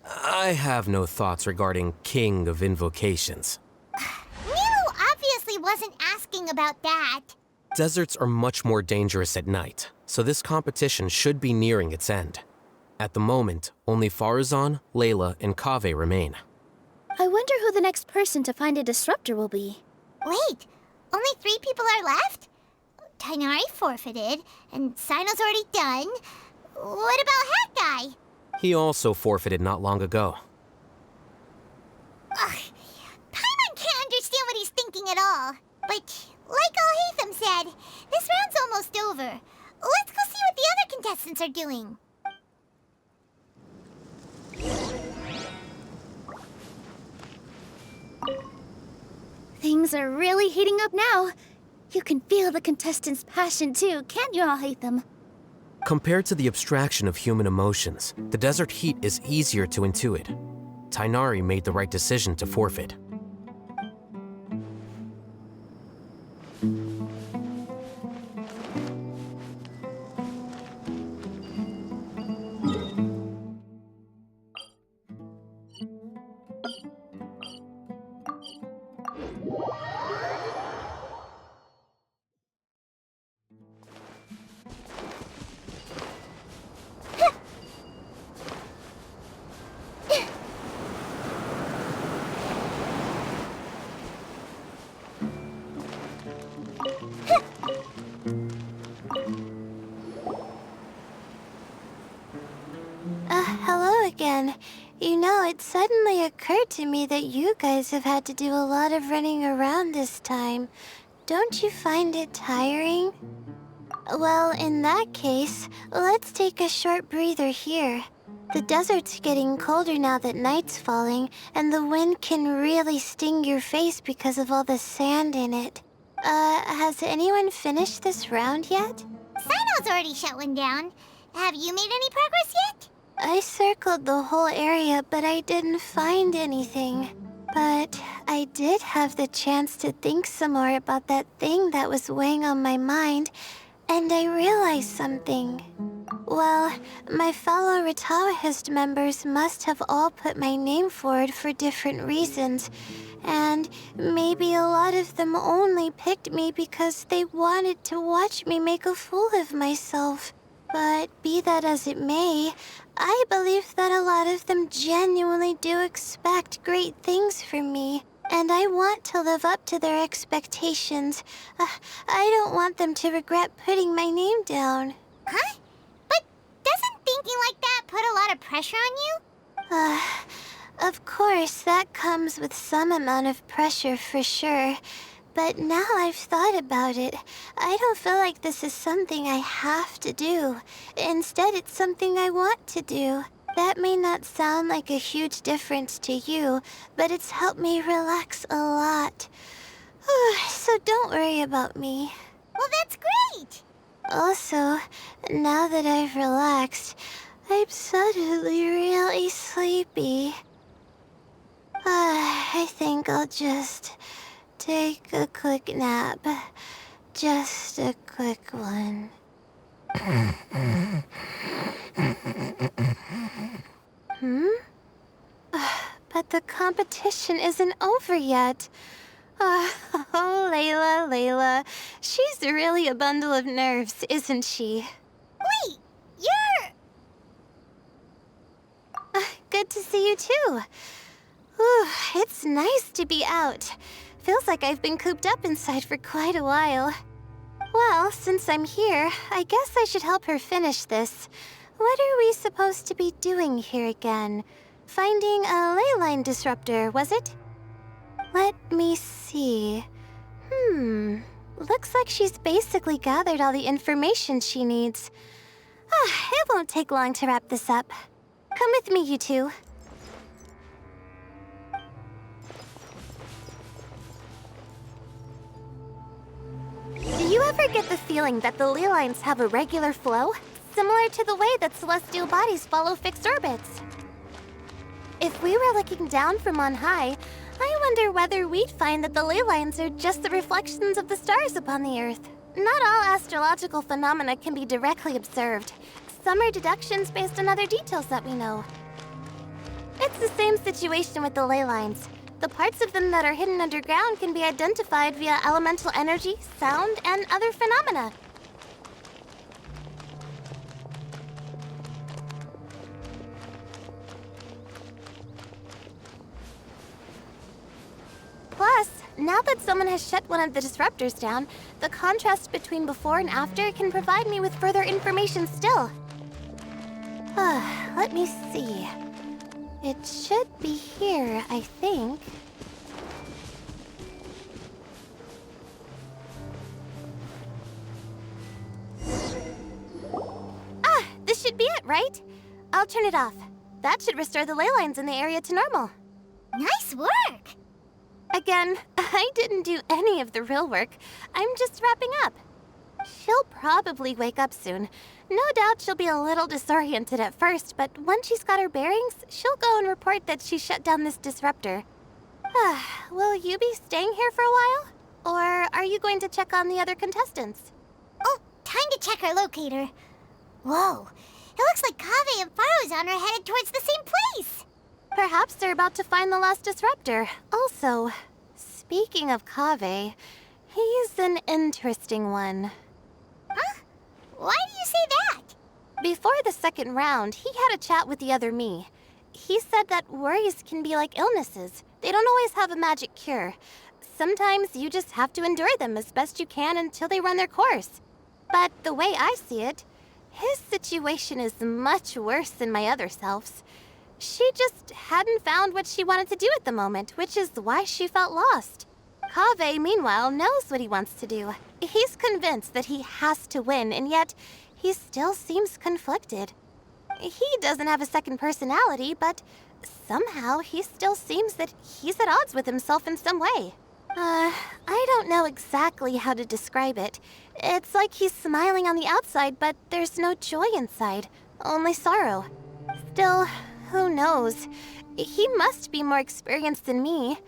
N: I have no thoughts regarding King of Invocations.
B: Milu obviously wasn't asking about that.
N: Deserts are much more dangerous at night, so this competition should be nearing its end. At the moment, only Farazan, Layla, and Kaveh remain.
Q: I wonder who the next person to find a disruptor will be.
B: Wait, only 3 people are left? Tighnari forfeited, and Sino's already done. What about Hat Guy?
N: He also forfeited not long ago.
B: Ugh, Paimon can't understand what he's thinking at all. But, like Alhaitham said, this round's almost over. Let's go see what the other contestants are doing.
Q: Things are really heating up now. You can feel the contestants' passion too, can't you, Alhaitham?
N: Compared to the abstraction of human emotions, the desert heat is easier to intuit. Tighnari made the right decision to forfeit.
O: Hello again. You know, it suddenly occurred to me that you guys have had to do a lot of running around this time. Don't you find it tiring? Well, in that case, let's take a short breather here. The desert's getting colder now that night's falling, and the wind can really sting your face because of all the sand in it. Has anyone finished this round yet?
B: Sino's already shut one down. Have you made any progress yet?
O: I circled the whole area, but I didn't find anything. But I did have the chance to think some more about that thing that was weighing on my mind, and I realized something. Well, my fellow Retawahist members must have all put my name forward for different reasons, and maybe a lot of them only picked me because they wanted to watch me make a fool of myself. But be that as it may, I believe that a lot of them genuinely do expect great things from me, and I want to live up to their expectations. I don't want them to regret putting my name down.
B: Huh? But doesn't thinking like that put a lot of pressure on you?
O: Of course, that comes with some amount of pressure for sure. But now I've thought about it, I don't feel like this is something I have to do. Instead, it's something I want to do. That may not sound like a huge difference to you, but it's helped me relax a lot. So don't worry about me.
B: Well, that's great!
O: Also, now that I've relaxed, I'm suddenly really sleepy. I think I'll just take a quick nap. Just a quick one. But the competition isn't over yet. Oh, Layla. She's really a bundle of nerves, isn't she?
B: Wait, you're...
O: Good to see you too. It's nice to be out. Feels like I've been cooped up inside for quite a while. Well, since I'm here, I guess I should help her finish this. What are we supposed to be doing here again? Finding a ley line disruptor, was it? Let me see. Looks like she's basically gathered all the information she needs. It won't take long to wrap this up. Come with me, you two. Do you ever get the feeling that the ley lines have a regular flow? Similar to the way that celestial bodies follow fixed orbits? If we were looking down from on high, I wonder whether we'd find that the ley lines are just the reflections of the stars upon the Earth. Not all astrological phenomena can be directly observed. Some are deductions based on other details that we know. It's the same situation with the ley lines. The parts of them that are hidden underground can be identified via elemental energy, sound, and other phenomena. Plus, now that someone has shut one of the disruptors down, the contrast between before and after can provide me with further information still. Let me see. It should be here, I think. This should be it, right? I'll turn it off. That should restore the ley lines in the area to normal.
B: Nice work!
O: Again, I didn't do any of the real work. I'm just wrapping up. She'll probably wake up soon. No doubt she'll be a little disoriented at first, but once she's got her bearings, she'll go and report that she shut down this disruptor. Will you be staying here for a while? Or are you going to check on the other contestants?
B: Oh, time to check our locator. Whoa, it looks like Kaveh and Farozan are headed towards the same place.
O: Perhaps they're about to find the last disruptor. Also, speaking of Kaveh, he's an interesting one.
B: Huh? Why do you say that?
O: Before the second round, he had a chat with the other me. He said that worries can be like illnesses. They don't always have a magic cure. Sometimes you just have to endure them as best you can until they run their course. But the way I see it, his situation is much worse than my other self's. She just hadn't found what she wanted to do at the moment, which is why she felt lost. Kaveh, meanwhile, knows what he wants to do. He's convinced that he has to win, and yet he still seems conflicted. He doesn't have a second personality, but somehow he still seems that he's at odds with himself in some way. I don't know exactly how to describe it. It's like he's smiling on the outside, but there's no joy inside, only sorrow. Still, who knows? He must be more experienced than me.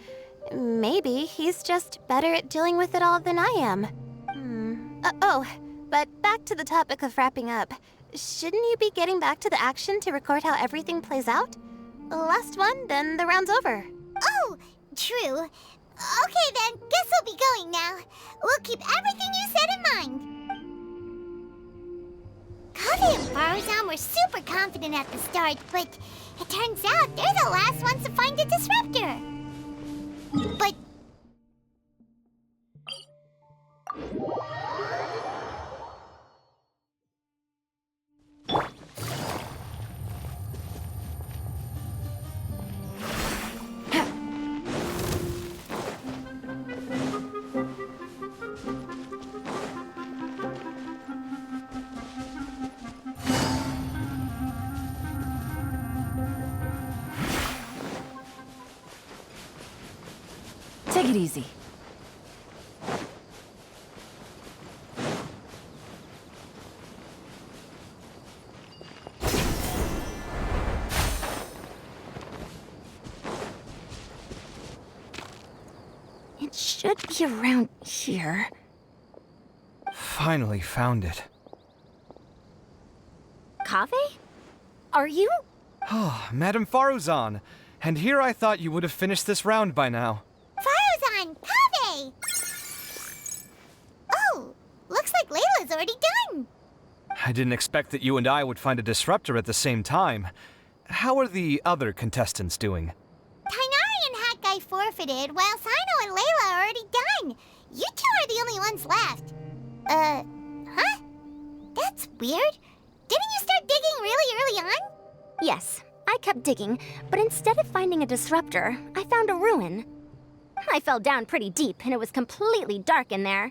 O: Maybe he's just better at dealing with it all than I am. But back to the topic of wrapping up. Shouldn't you be getting back to the action to record how everything plays out? Last one, then the round's over.
B: Oh, true. Okay then, guess we'll be going now. We'll keep everything you said in mind. Kaveh and Farozan were super confident at the start, but it turns out they're the last ones to find the disruptor. But...
S: Take it easy.
J: It should be around here.
H: Finally found it.
J: Kaveh? Are you?
H: Oh, Madame Faruzan. And here I thought you would have finished this round by now.
B: Farozan! Kaveh! Oh, looks like Layla's already done.
H: I didn't expect that you and I would find a disruptor at the same time. How are the other contestants doing?
B: Tainari and Hat Guy forfeited, while Sino and Layla are already done. You two are the only ones left. Huh? That's weird. Didn't you start digging really early on?
J: Yes, I kept digging, but instead of finding a disruptor, I found a ruin. I fell down pretty deep, and it was completely dark in there.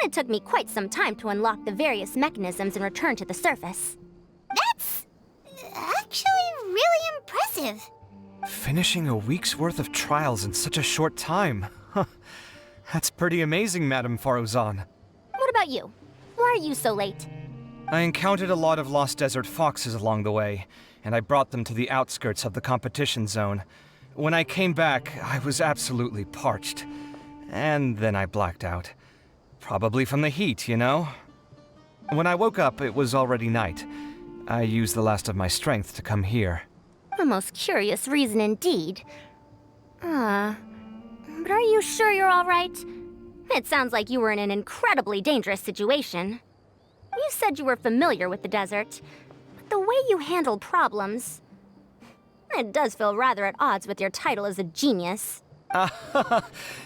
J: It took me quite some time to unlock the various mechanisms and return to the surface.
B: That's actually really impressive.
H: Finishing a week's worth of trials in such a short time. Huh. That's pretty amazing, Madame Faruzan.
J: What about you? Why are you so late?
H: I encountered a lot of lost desert foxes along the way, and I brought them to the outskirts of the competition zone. When I came back, I was absolutely parched. And then I blacked out. Probably from the heat, you know? When I woke up, it was already night. I used the last of my strength to come here.
J: A most curious reason indeed. But are you sure you're all right? It sounds like you were in an incredibly dangerous situation. You said you were familiar with the desert, but the way you handled problems... It does feel rather at odds with your title as a genius.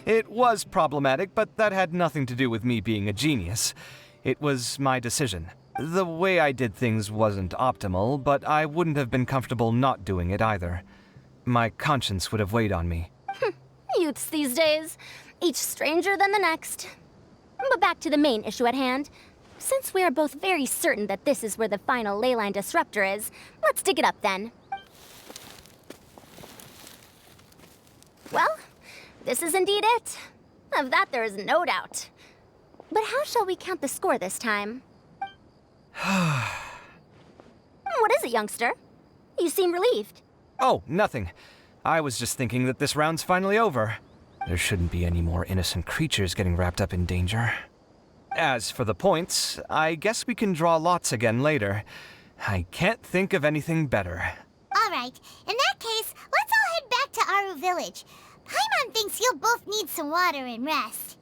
H: It was problematic, but that had nothing to do with me being a genius. It was my decision. The way I did things wasn't optimal, but I wouldn't have been comfortable not doing it either. My conscience would have weighed on me.
J: Youths these days, each stranger than the next. But back to the main issue at hand. Since we are both very certain that this is where the final leyline disruptor is, let's dig it up then. Well, this is indeed it. Of that there is no doubt. But how shall we count the score this time? What is it, youngster? You seem relieved.
H: Oh, nothing. I was just thinking that this round's finally over. There shouldn't be any more innocent creatures getting wrapped up in danger. As for the points, I guess we can draw lots again later. I can't think of anything better.
B: All right, in that case, let's all head back to Aru Village. Paimon thinks you'll both need some water and rest.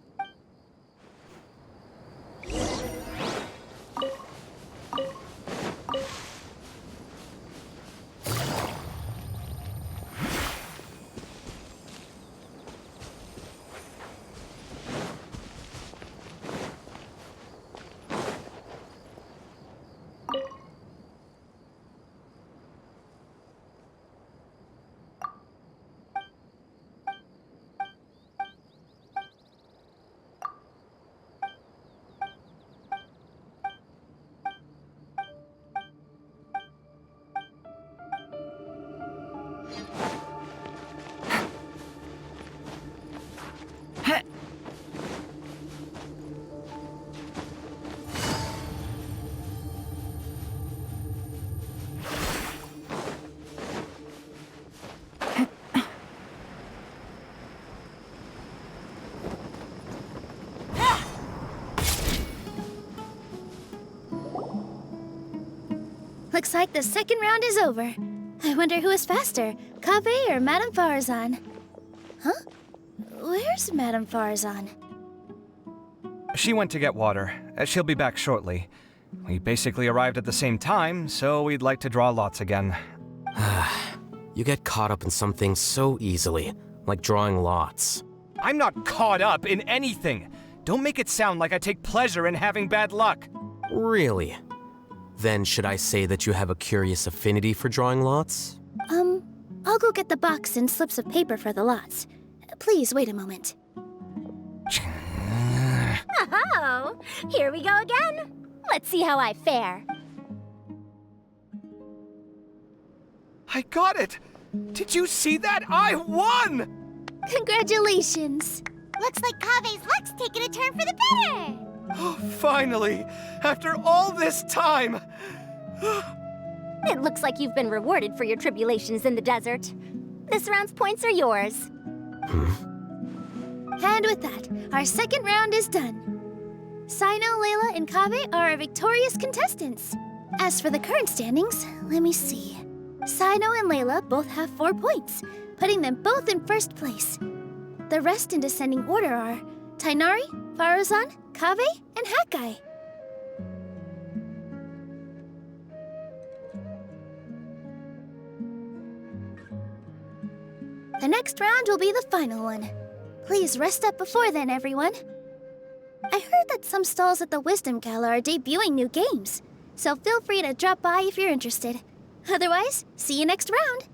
Q: Looks like the second round is over. I wonder who is faster, Kaveh or Madame Farazan? Huh? Where's Madame Farazan?
H: She went to get water. She'll be back shortly. We basically arrived at the same time, so we'd like to draw lots again.
N: You get caught up in some things so easily, like drawing lots.
H: I'm not caught up in anything. Don't make it sound like I take pleasure in having bad luck.
N: Really? Then should I say that you have a curious affinity for drawing lots?
Q: I'll go get the box and slips of paper for the lots. Please wait a moment.
J: Oh, here we go again. Let's see how I fare.
H: I got it! Did you see that? I won!
Q: Congratulations!
B: Looks like Kaveh's luck's taking a turn for the better!
H: Oh, finally! After all this time!
J: It looks like you've been rewarded for your tribulations in the desert. This round's points are yours.
Q: And with that, our second round is done. Sino, Layla, and Kaveh are our victorious contestants. As for the current standings, let me see. Sino and Layla both have 4 points, putting them both in first place. The rest in descending order are Tainari, Farazan, Kaveh, and Hakai. The next round will be the final one. Please rest up before then, everyone. I heard that some stalls at the Wisdom Gala are debuting new games, so feel free to drop by if you're interested. Otherwise, see you next round.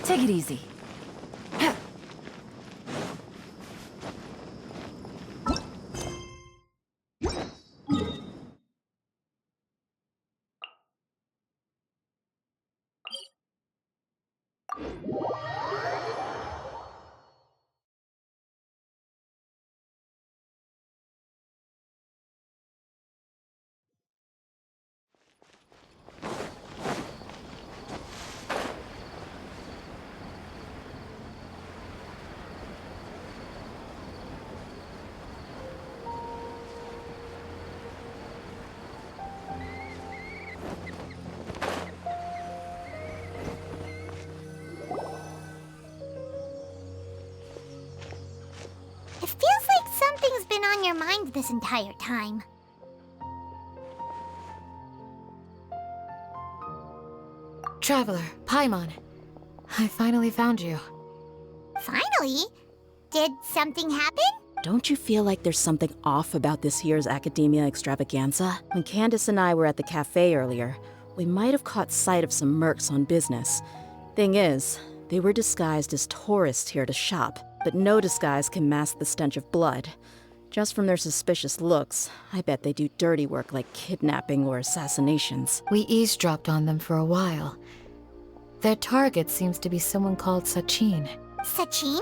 S: Take it easy.
B: their mind this entire time.
M: Traveler, Paimon. I finally found you.
B: Finally? Did something happen?
L: Don't you feel like there's something off about this year's Academia Extravaganza? When Candace and I were at the cafe earlier, we might have caught sight of some mercs on business. Thing is, they were disguised as tourists here to shop, but no disguise can mask the stench of blood. Just from their suspicious looks, I bet they do dirty work like kidnapping or assassinations.
M: We eavesdropped on them for a while. Their target seems to be someone called Sachin.
B: Sachin?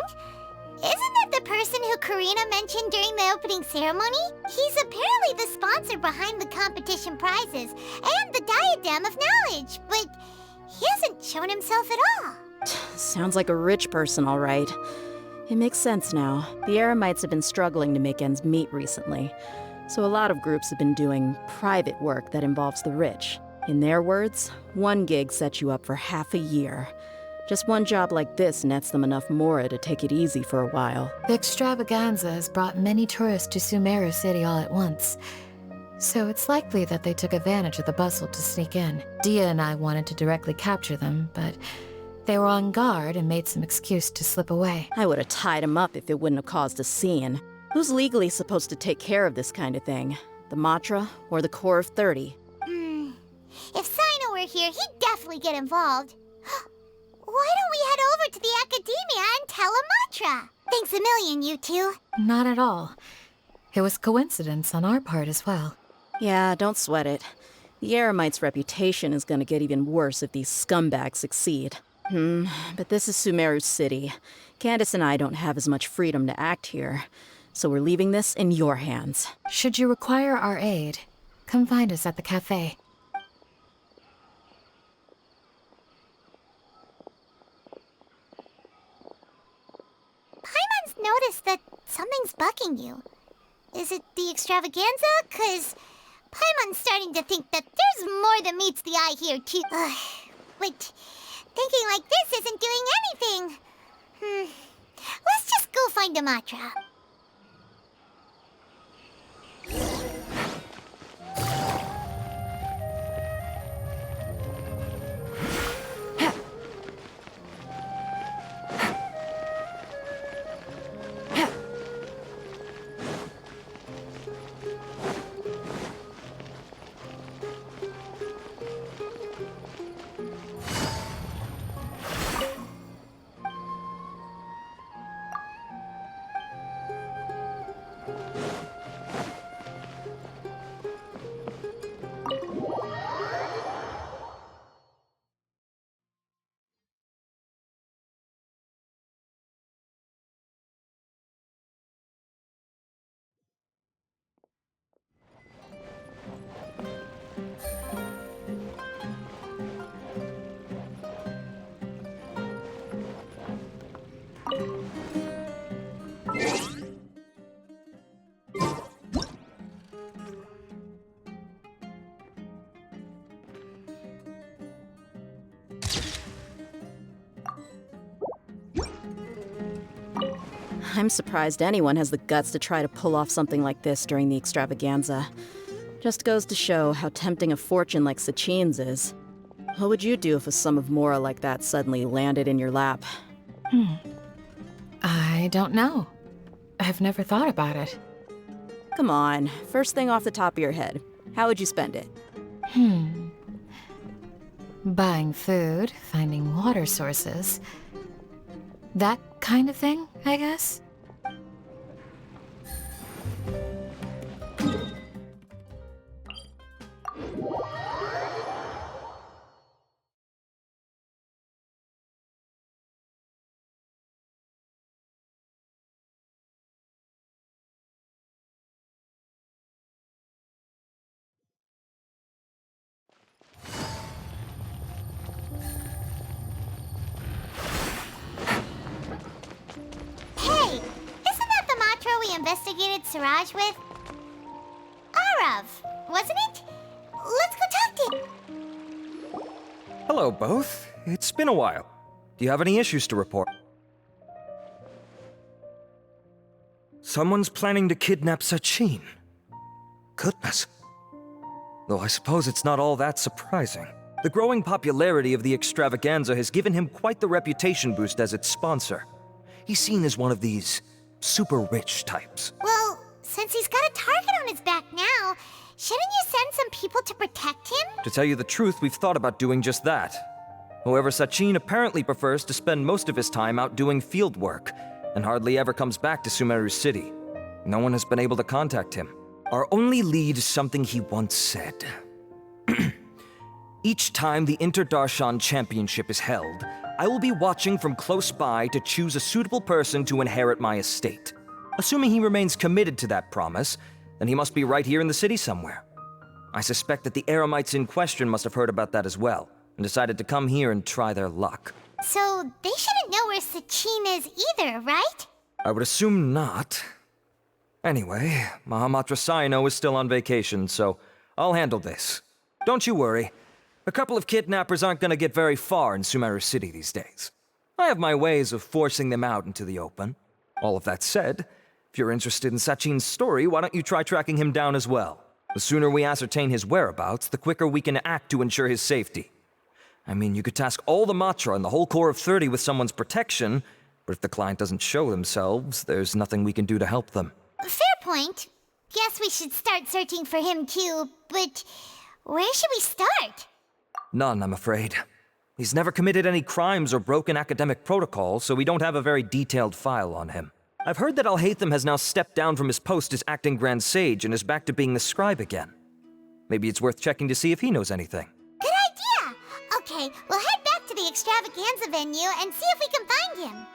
B: Isn't that the person who Karina mentioned during the opening ceremony? He's apparently the sponsor behind the competition prizes and the Diadem of Knowledge, but he hasn't shown himself at all.
L: Sounds like a rich person, all right. It makes sense now. The Eremites have been struggling to make ends meet recently, so a lot of groups have been doing private work that involves the rich. In their words, one gig sets you up for half a year. Just one job like this nets them enough mora to take it easy for a while.
M: The extravaganza has brought many tourists to Sumeru City all at once, so it's likely that they took advantage of the bustle to sneak in. Dia and I wanted to directly capture them, but they were on guard and made some excuse to slip away.
L: I would have tied him up if it wouldn't have caused a scene. Who's legally supposed to take care of this kind of thing? The Matra or the Core of 30?
B: If Sino were here, he'd definitely get involved. Why don't we head over to the Academia and tell a mantra? Thanks a million, you two.
M: Not at all. It was coincidence on our part as well.
L: Yeah, don't sweat it. The Eremites' reputation is gonna get even worse if these scumbags succeed. But this is Sumeru City. Candace and I don't have as much freedom to act here, so we're leaving this in your hands.
M: Should you require our aid, come find us at the cafe.
B: Paimon's noticed that something's bugging you. Is it the extravaganza? 'Cause Paimon's starting to think that there's more than meets the eye here, too. But thinking like this isn't doing anything. Let's just go find a mantra.
L: I'm surprised anyone has the guts to try to pull off something like this during the extravaganza. Just goes to show how tempting a fortune like Sachin's is. What would you do if a sum of mora like that suddenly landed in your lap?
M: I don't know. I've never thought about it.
L: Come on, first thing off the top of your head. How would you spend it?
M: Buying food, finding water sources. That kind of thing, I guess?
B: Investigated Siraj with? Arav, wasn't it? Let's go talk to him.
T: Hello, both. It's been a while. Do you have any issues to report? Someone's planning to kidnap Sachin. Goodness. Though I suppose it's not all that surprising. The growing popularity of the extravaganza has given him quite the reputation boost as its sponsor. He's seen as one of these super rich types.
B: Well, since he's got a target on his back now, shouldn't you send some people to protect him?
T: To tell you the truth, we've thought about doing just that. However, Sachin apparently prefers to spend most of his time out doing field work, and hardly ever comes back to Sumeru City. No one has been able to contact him. Our only lead is something he once said. Each time the Interdarshan Championship is held, I will be watching from close by to choose a suitable person to inherit my estate. Assuming he remains committed to that promise, then he must be right here in the city somewhere. I suspect that the Eremites in question must have heard about that as well, and decided to come here and try their luck.
B: So they shouldn't know where Sachin is either, right?
T: I would assume not. Anyway, Mahamatra Saino is still on vacation, so I'll handle this. Don't you worry. A couple of kidnappers aren't gonna get very far in Sumeru City these days. I have my ways of forcing them out into the open. All of that said, if you're interested in Sachin's story, why don't you try tracking him down as well? The sooner we ascertain his whereabouts, the quicker we can act to ensure his safety. I mean, you could task all the Matra and the whole Corps of 30 with someone's protection, but if the client doesn't show themselves, there's nothing we can do to help them.
B: Fair point. Guess we should start searching for him too, but where should we start?
T: None, I'm afraid. He's never committed any crimes or broken academic protocol, so we don't have a very detailed file on him. I've heard that Alhaitham has now stepped down from his post as acting Grand Sage and is back to being the scribe again. Maybe it's worth checking to see if he knows anything.
B: Good idea! Okay, we'll head back to the extravaganza venue and see if we can find him.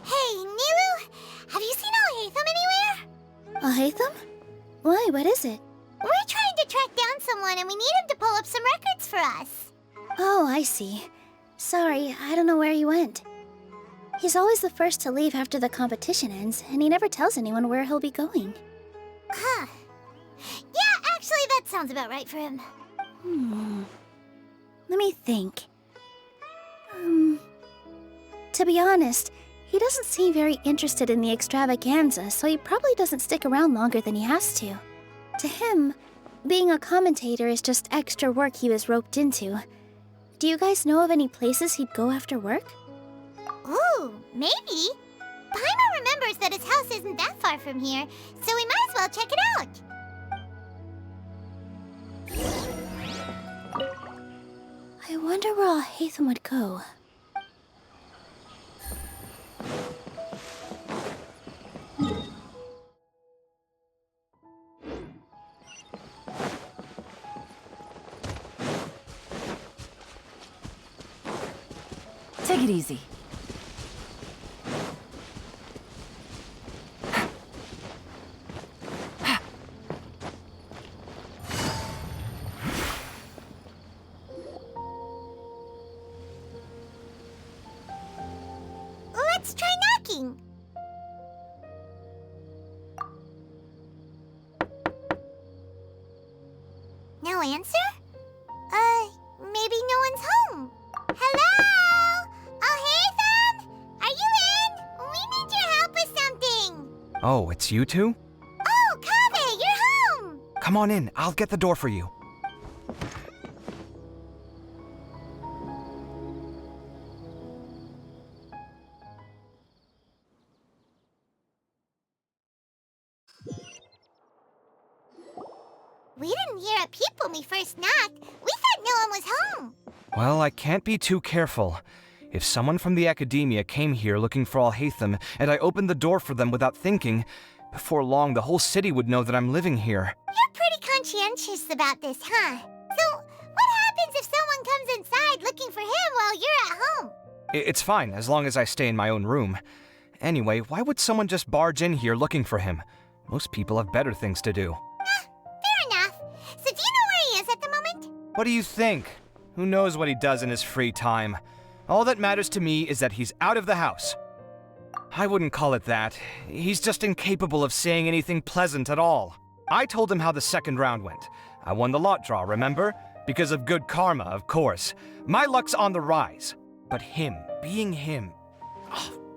B: Hey, Nilu, have you seen Alhaitham anywhere?
Q: Alhaitham? Why, what is it?
B: We're trying to track down someone and we need him to pull up some records for us.
Q: Oh, I see. Sorry, I don't know where he went. He's always the first to leave after the competition ends, and he never tells anyone where he'll be going.
B: Huh. Yeah, actually, that sounds about right for him.
Q: Let me think. To be honest, he doesn't seem very interested in the extravaganza, so he probably doesn't stick around longer than he has to. To him, being a commentator is just extra work he was roped into. Do you guys know of any places he'd go after work?
B: Ooh, maybe. Paimon remembers that his house isn't that far from here, so we might as well check it out.
Q: I wonder where Alhaitham would go.
S: Take it easy.
B: Let's try knocking. No answer? Maybe no one's home. Hello? Alhaitham? Are you in? We need your help with something.
H: Oh, it's you two?
B: Oh, Kaveh, you're home!
H: Come on in, I'll get the door for you.
B: We didn't hear a peep when we first knocked. We thought no one was home.
H: Well, I can't be too careful. If someone from the academia came here looking for Alhaitham, and I opened the door for them without thinking, before long the whole city would know that I'm living here.
B: You're pretty conscientious about this, huh? So, what happens if someone comes inside looking for him while you're at home?
H: It's fine, as long as I stay in my own room. Anyway, why would someone just barge in here looking for him? Most people have better things to do.
B: Fair enough.
H: What do you think? Who knows what he does in his free time? All that matters to me is that he's out of the house. I wouldn't call it that. He's just incapable of saying anything pleasant at all. I told him how the second round went. I won the lot draw, remember? Because of good karma, of course. My luck's on the rise. But him, being him...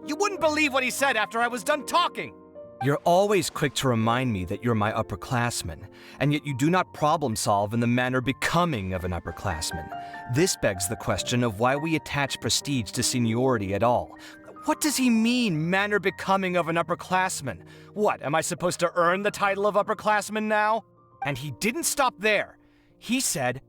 H: You wouldn't believe what he said after I was done talking! You're always quick to remind me that you're my upperclassman, and yet you do not problem solve in the manner becoming of an upperclassman. This begs the question of why we attach prestige to seniority at all. What does he mean, manner becoming of an upperclassman? What, am I supposed to earn the title of upperclassman now? And he didn't stop there. He said,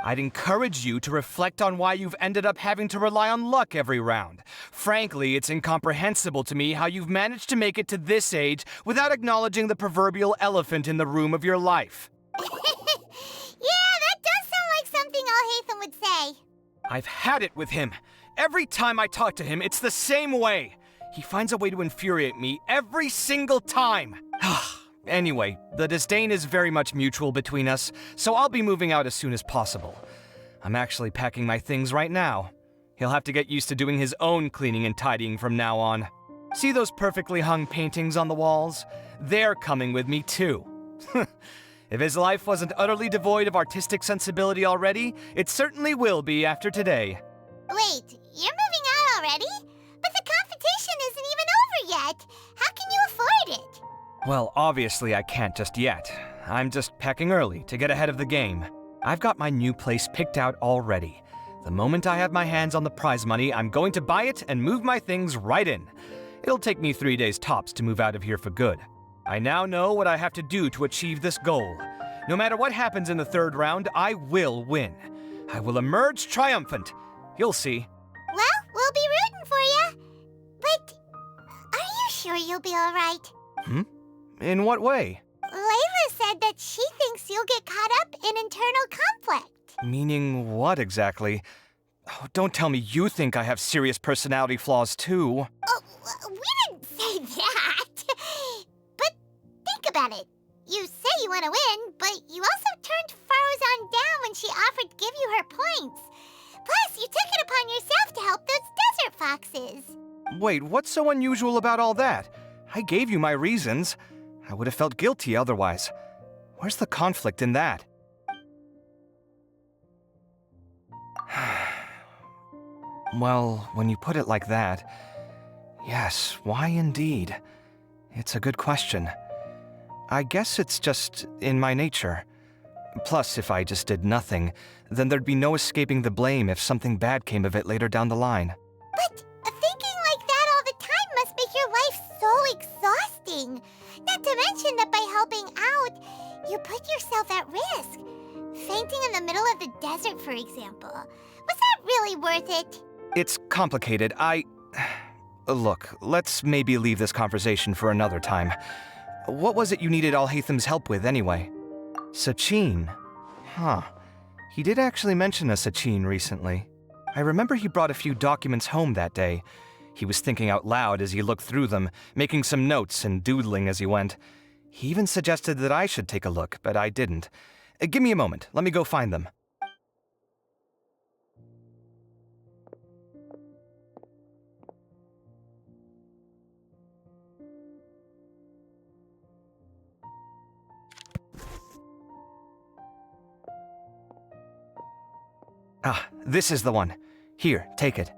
H: I'd encourage you to reflect on why you've ended up having to rely on luck every round. Frankly, it's incomprehensible to me how you've managed to make it to this age without acknowledging the proverbial elephant in the room of your life.
B: Yeah, that does sound like something Alhaitham would say.
H: I've had it with him. Every time I talk to him, it's the same way. He finds a way to infuriate me every single time. Anyway, the disdain is very much mutual between us, so I'll be moving out as soon as possible. I'm actually packing my things right now. He'll have to get used to doing his own cleaning and tidying from now on. See those perfectly hung paintings on the walls? They're coming with me too. If his life wasn't utterly devoid of artistic sensibility already, it certainly will be after today.
B: Wait, you're moving out already? But the competition isn't even over yet. How can you afford it?
H: Well, obviously I can't just yet. I'm just packing early to get ahead of the game. I've got my new place picked out already. The moment I have my hands on the prize money, I'm going to buy it and move my things right in. It'll take me 3 days tops to move out of here for good. I now know what I have to do to achieve this goal. No matter what happens in the third round, I will win. I will emerge triumphant. You'll see.
B: Well, we'll be rooting for you. But are you sure you'll be all right?
H: In what way?
B: Layla said that she thinks you'll get caught up in internal conflict.
H: Meaning what exactly? Oh, don't tell me you think I have serious personality flaws too.
B: Oh, we didn't say that. But think about it. You say you want to win, but you also turned Faruzan down when she offered to give you her points. Plus, you took it upon yourself to help those desert foxes.
H: Wait, what's so unusual about all that? I gave you my reasons. I would have felt guilty otherwise. Where's the conflict in that? Well, when you put it like that, yes, why indeed? It's a good question. I guess it's just in my nature. Plus, if I just did nothing, then there'd be no escaping the blame if something bad came of it later down the line.
B: But thinking like that all the time must make your life so exhausting. Not to mention that by helping out, you put yourself at risk. Fainting in the middle of the desert, for example. Was that really worth it?
H: It's complicated. Look, let's maybe leave this conversation for another time. What was it you needed Alhaitham's help with, anyway? Sachin? Huh. He did actually mention a Sachin recently. I remember he brought a few documents home that day. He was thinking out loud as he looked through them, making some notes and doodling as he went. He even suggested that I should take a look, but I didn't. Give me a moment. Let me go find them. Ah, this is the one. Here, take it.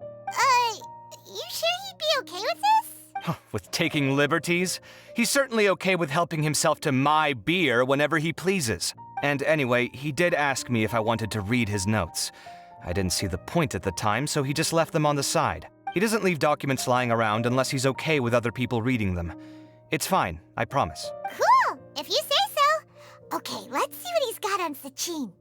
B: You sure he'd be okay with this?
H: With taking liberties? He's certainly okay with helping himself to my beer whenever he pleases. And anyway, he did ask me if I wanted to read his notes. I didn't see the point at the time, so he just left them on the side. He doesn't leave documents lying around unless he's okay with other people reading them. It's fine, I promise.
B: Cool, if you say so. Okay, let's see what he's got on Sachin.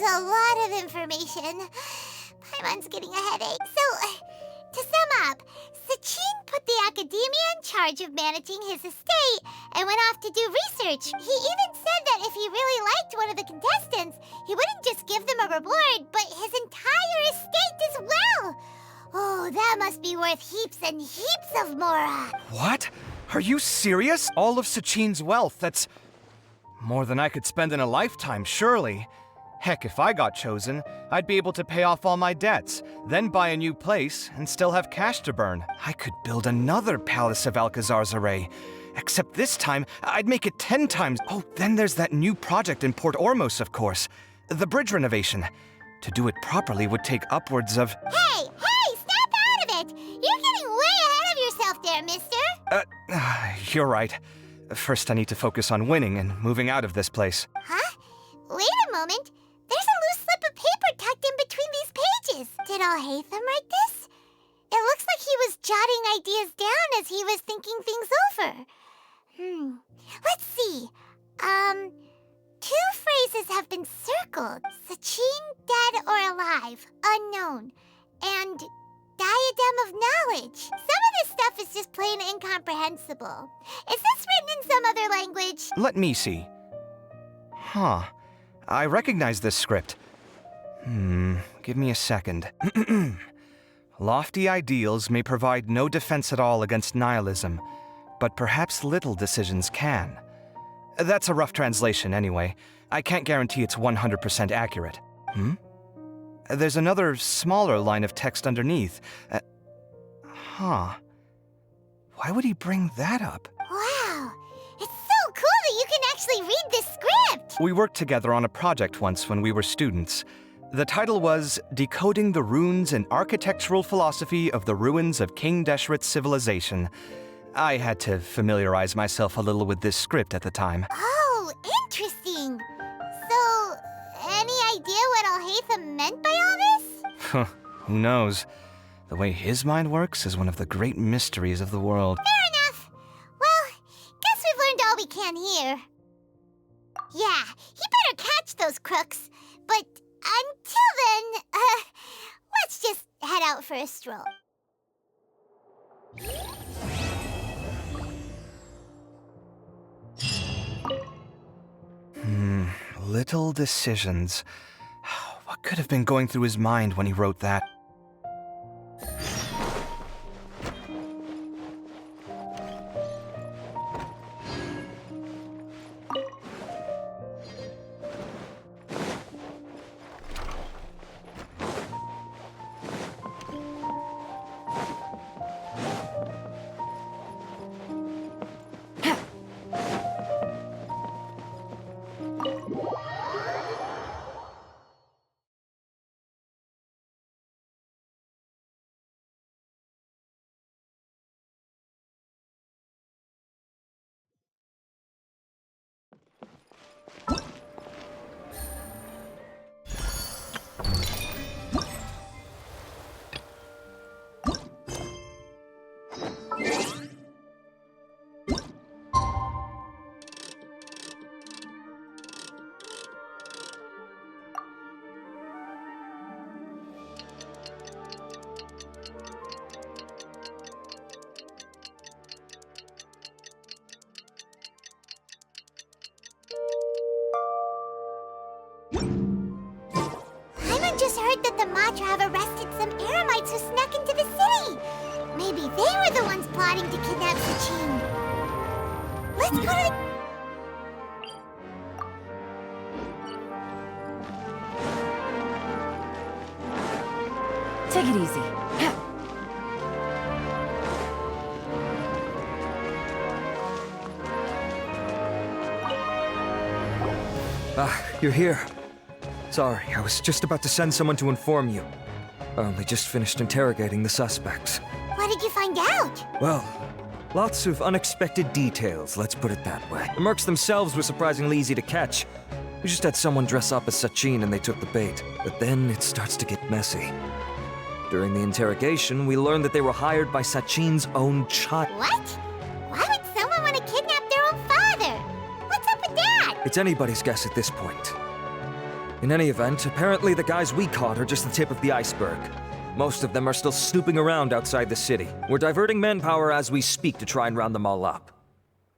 B: a lot of information. Paimon's getting a headache. So, to sum up, Sachin put the academia in charge of managing his estate and went off to do research. He even said that if he really liked one of the contestants, he wouldn't just give them a reward, but his entire estate as well. Oh, that must be worth heaps and heaps of mora.
H: What? Are you serious? All of Sachin's wealth, that's more than I could spend in a lifetime, surely. Heck, if I got chosen, I'd be able to pay off all my debts, then buy a new place, and still have cash to burn. I could build another Palace of Alcazar's Array. Except this time, I'd make it 10 times. Oh, then there's that new project in Port Ormos, of course. The bridge renovation. To do it properly would take upwards of...
B: Hey, snap out of it! You're getting way ahead of yourself there, mister.
H: You're right. First, I need to focus on winning and moving out of this place.
B: Huh? Wait a moment. There's a loose slip of paper tucked in between these pages. Did Alhaitham write this? It looks like he was jotting ideas down as he was thinking things over. Let's see. Two phrases have been circled. Sachin, dead or alive, unknown. And diadem of knowledge. Some of this stuff is just plain incomprehensible. Is this written in some other language?
H: Let me see. Huh. I recognize this script. Give me a second. Lofty ideals may provide no defense at all against nihilism, but perhaps little decisions can. That's a rough translation anyway. I can't guarantee it's 100% accurate. There's another smaller line of text underneath. Why would he bring that up?
B: Wow, it's so cool that you can actually read this script!
H: We worked together on a project once when we were students. The title was Decoding the Runes and Architectural Philosophy of the Ruins of King Deshret's Civilization. I had to familiarize myself a little with this script at the time.
B: Oh, interesting. So, any idea what Alhaitham meant by all this?
H: Who knows? The way his mind works is one of the great mysteries of the world.
B: Fair enough. Well, guess we've learned all we can here. Yeah, he better catch those crooks. But until then, let's just head out for a stroll.
H: Little decisions. What could have been going through his mind when he wrote that?
B: Just heard that the Matra have arrested some Eremites who snuck into the city. Maybe they were the ones plotting to kidnap Sachin. Let's go to
S: Take it easy.
T: You're here. Sorry, I was just about to send someone to inform you. I only just finished interrogating the suspects.
B: What did you find out?
T: Well, lots of unexpected details, let's put it that way. The mercs themselves were surprisingly easy to catch. We just had someone dress up as Sachin and they took the bait. But then it starts to get messy. During the interrogation, we learned that they were hired by Sachin's own child.
B: What? Why would someone want to kidnap their own father? What's up with that?
T: It's anybody's guess at this point. In any event, apparently the guys we caught are just the tip of the iceberg. Most of them are still snooping around outside the city. We're diverting manpower as we speak to try and round them all up.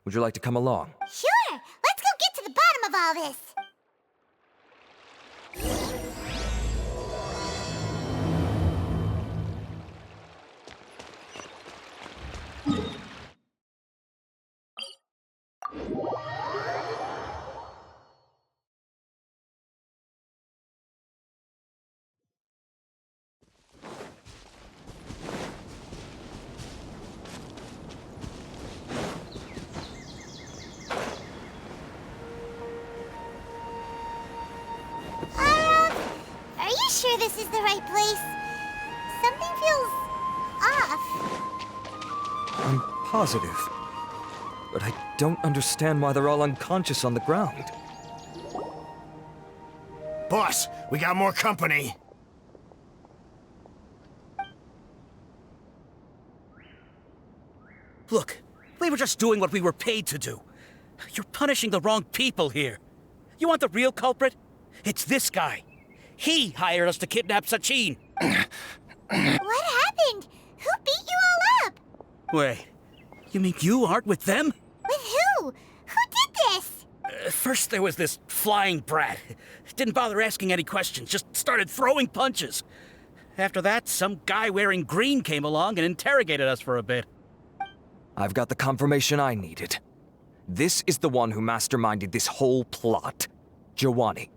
T: Would you like to come along?
B: Sure! Let's go get to the bottom of all this! Are you sure this is the right place? Something feels off.
T: I'm positive. But I don't understand why they're all unconscious on the ground.
U: Boss, we got more company.
V: Look, we were just doing what we were paid to do. You're punishing the wrong people here. You want the real culprit? It's this guy. He hired us to kidnap Sachin.
B: What happened? Who beat you all up?
V: Wait, you mean you aren't with them?
B: With who? Who did this?
V: First there was this flying brat. Didn't bother asking any questions, just started throwing punches. After that, some guy wearing green came along and interrogated us for a bit.
T: I've got the confirmation I needed. This is the one who masterminded this whole plot. Jawani,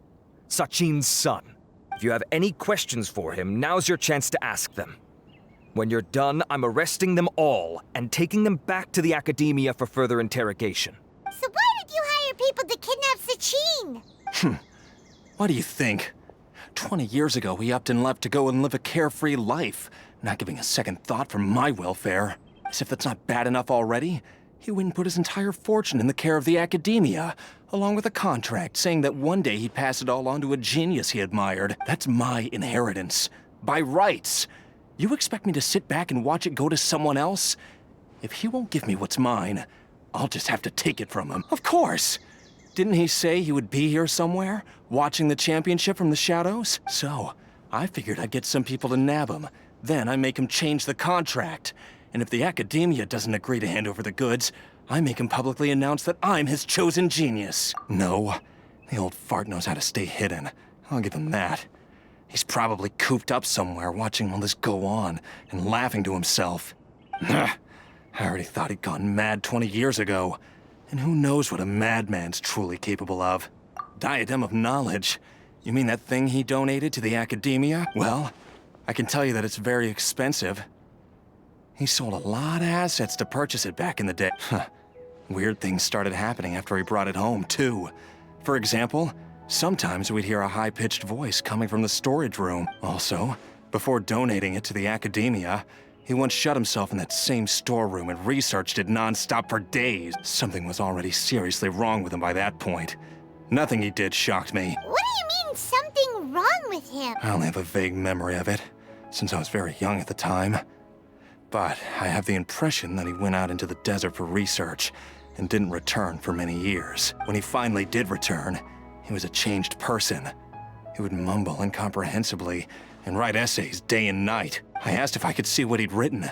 T: Sachin's son. If you have any questions for him, now's your chance to ask them. When you're done, I'm arresting them all and taking them back to the academia for further interrogation.
B: So why did you hire people to kidnap Sachin?
P: What do you think? 20 years ago, he upped and left to go and live a carefree life, not giving a second thought for my welfare. As if that's not bad enough already, he went and put his entire fortune in the care of the academia, along with a contract saying that one day he'd pass it all on to a genius he admired. That's my inheritance. By rights. You expect me to sit back and watch it go to someone else? If he won't give me what's mine, I'll just have to take it from him. Of course! Didn't he say he would be here somewhere, watching the championship from the shadows? So, I figured I'd get some people to nab him. Then I make him change the contract. And if the academia doesn't agree to hand over the goods, I make him publicly announce that I'm his chosen genius. No, the old fart knows how to stay hidden. I'll give him that. He's probably cooped up somewhere watching all this go on and laughing to himself. I already thought he'd gone mad 20 years ago. And who knows what a madman's truly capable of. Diadem of knowledge? You mean that thing he donated to the academia? Well, I can tell you that it's very expensive. He sold a lot of assets to purchase it back in the day. Weird things started happening after he brought it home, too. For example, sometimes we'd hear a high-pitched voice coming from the storage room. Also, before donating it to the academia, he once shut himself in that same storeroom and researched it non-stop for days. Something was already seriously wrong with him by that point. Nothing he did shocked me.
B: What do you mean, something wrong with him?
P: I only have a vague memory of it, since I was very young at the time. But I have the impression that he went out into the desert for research and didn't return for many years. When he finally did return, he was a changed person. He would mumble incomprehensibly and write essays day and night. I asked if I could see what he'd written,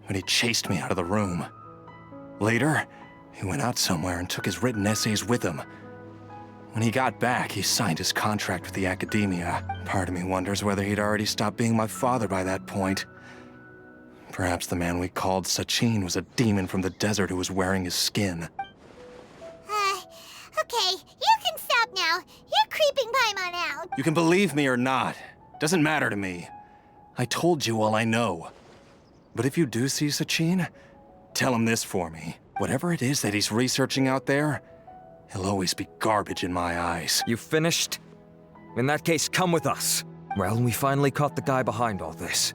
P: but he chased me out of the room. Later, he went out somewhere and took his written essays with him. When he got back, he signed his contract with the academia. Part of me wonders whether he'd already stopped being my father by that point. Perhaps the man we called Sachin was a demon from the desert who was wearing his skin.
B: Okay, you can stop now. You're creeping Paimon out.
P: You can believe me or not. Doesn't matter to me. I told you all I know. But if you do see Sachin, tell him this for me. Whatever it is that he's researching out there, he'll always be garbage in my eyes.
T: You finished? In that case, come with us. Well, we finally caught the guy behind all this.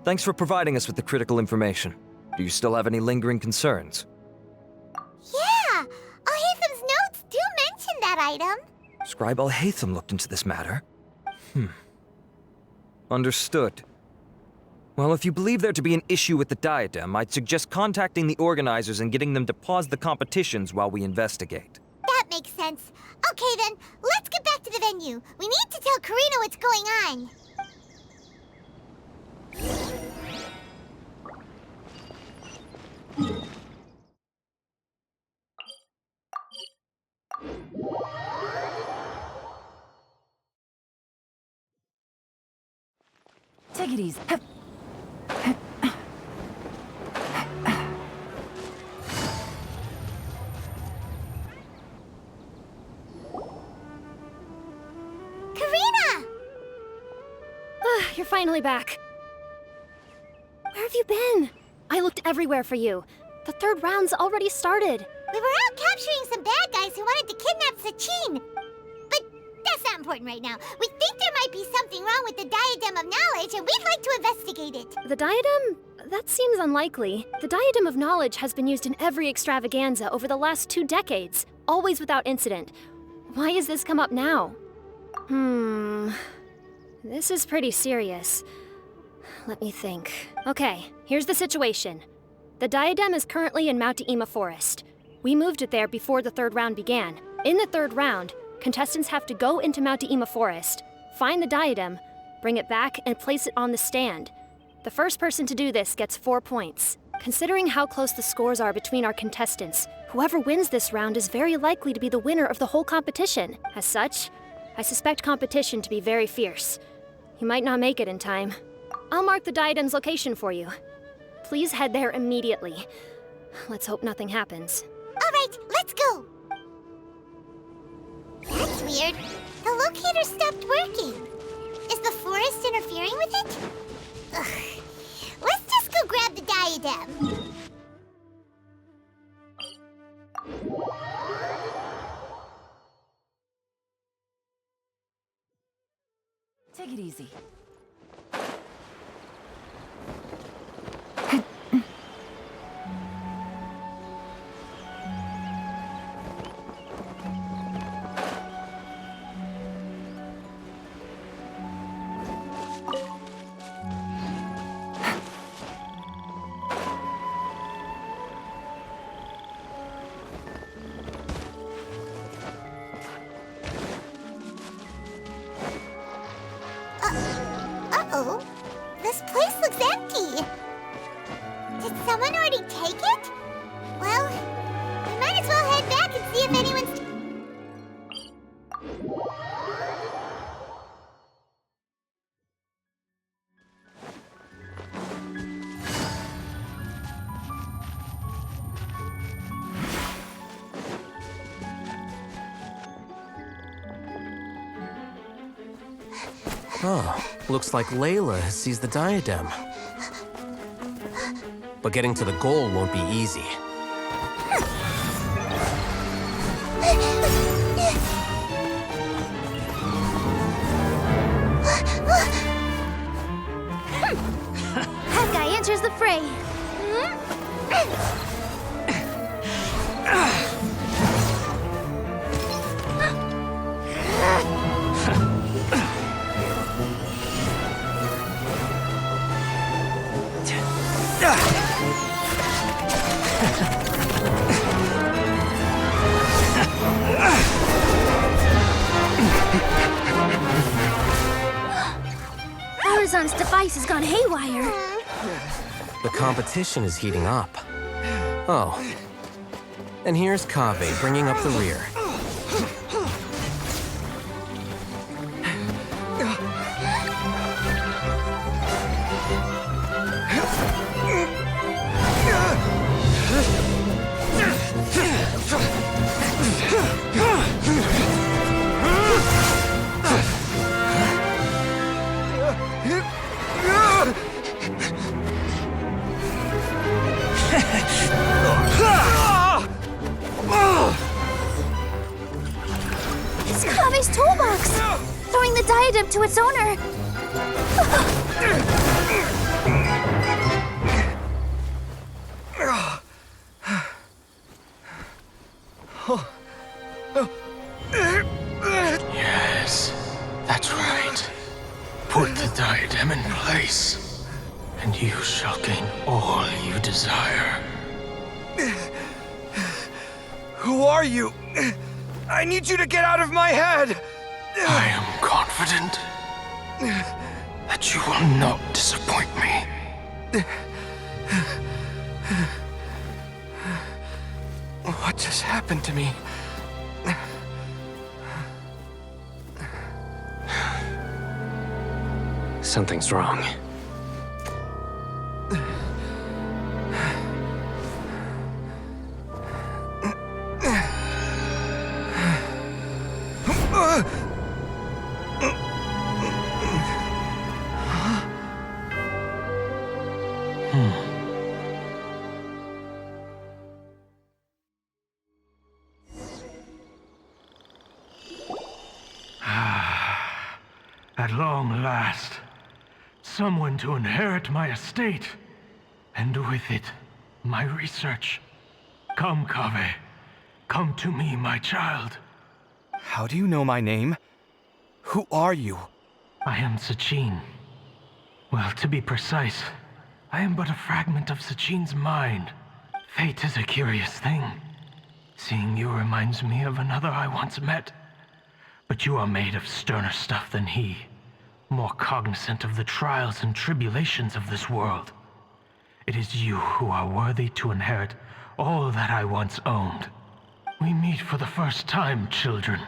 T: Thanks for providing us with the critical information. Do you still have any lingering concerns?
B: Yeah! Al-Haytham's notes do mention that item.
T: Scribe Al-Haytham looked into this matter. Understood. Well, if you believe there to be an issue with the diadem, I'd suggest contacting the organizers and getting them to pause the competitions while we investigate.
B: That makes sense. Okay then, let's get back to the venue. We need to tell Karina what's going on.
S: Take it easy.
B: Karina!
C: You're finally back. Where have you been? I looked everywhere for you. The third round's already started.
B: We were out capturing some bad guys who wanted to kidnap Sachin. But that's not important right now. We think there might be something wrong with the Diadem of Knowledge, and we'd like to investigate it.
C: The diadem? That seems unlikely. The Diadem of Knowledge has been used in every extravaganza over the last 2 decades, always without incident. Why has this come up now? This is pretty serious. Let me think. Okay, here's the situation. The diadem is currently in Mount Teema Forest. We moved it there before the third round began. In the third round, contestants have to go into Mount Teema Forest, find the diadem, bring it back, and place it on the stand. The first person to do this gets 4 points. Considering how close the scores are between our contestants, whoever wins this round is very likely to be the winner of the whole competition. As such, I suspect competition to be very fierce. You might not make it in time. I'll mark the diadem's location for you. Please head there immediately. Let's hope nothing happens.
B: All right, let's go. That's weird. The locator stopped working. Is the forest interfering with it? Ugh. Let's just go grab the diadem.
S: Take it easy.
B: Uh-oh. This place looks empty. Did someone already take it? Well, we might as well head back and see if anyone's...
N: Oh, looks like Layla has seized the diadem. But getting to the goal won't be easy.
Q: That guy enters the fray. Horizon's device has gone haywire.
N: The competition is heating up. Oh. And here's Kaveh bringing up the rear.
Q: It's Kaveh's toolbox! Throwing the diadem to its owner!
F: Yes, that's right. Put the diadem in place, and you shall gain all you desire.
H: Who are you? I need you to get out of my head!
F: I am confident that you will not disappoint me.
H: What just happened to me?
I: Something's wrong.
F: At long last, someone to inherit my estate, and with it, my research. Come, Kaveh. Come to me, my child.
H: How do you know my name? Who are you?
F: I am Sachin. Well, to be precise, I am but a fragment of Sachin's mind. Fate is a curious thing. Seeing you reminds me of another I once met. But you are made of sterner stuff than he, more cognizant of the trials and tribulations of this world. It is you who are worthy to inherit all that I once owned. We meet for the first time, children.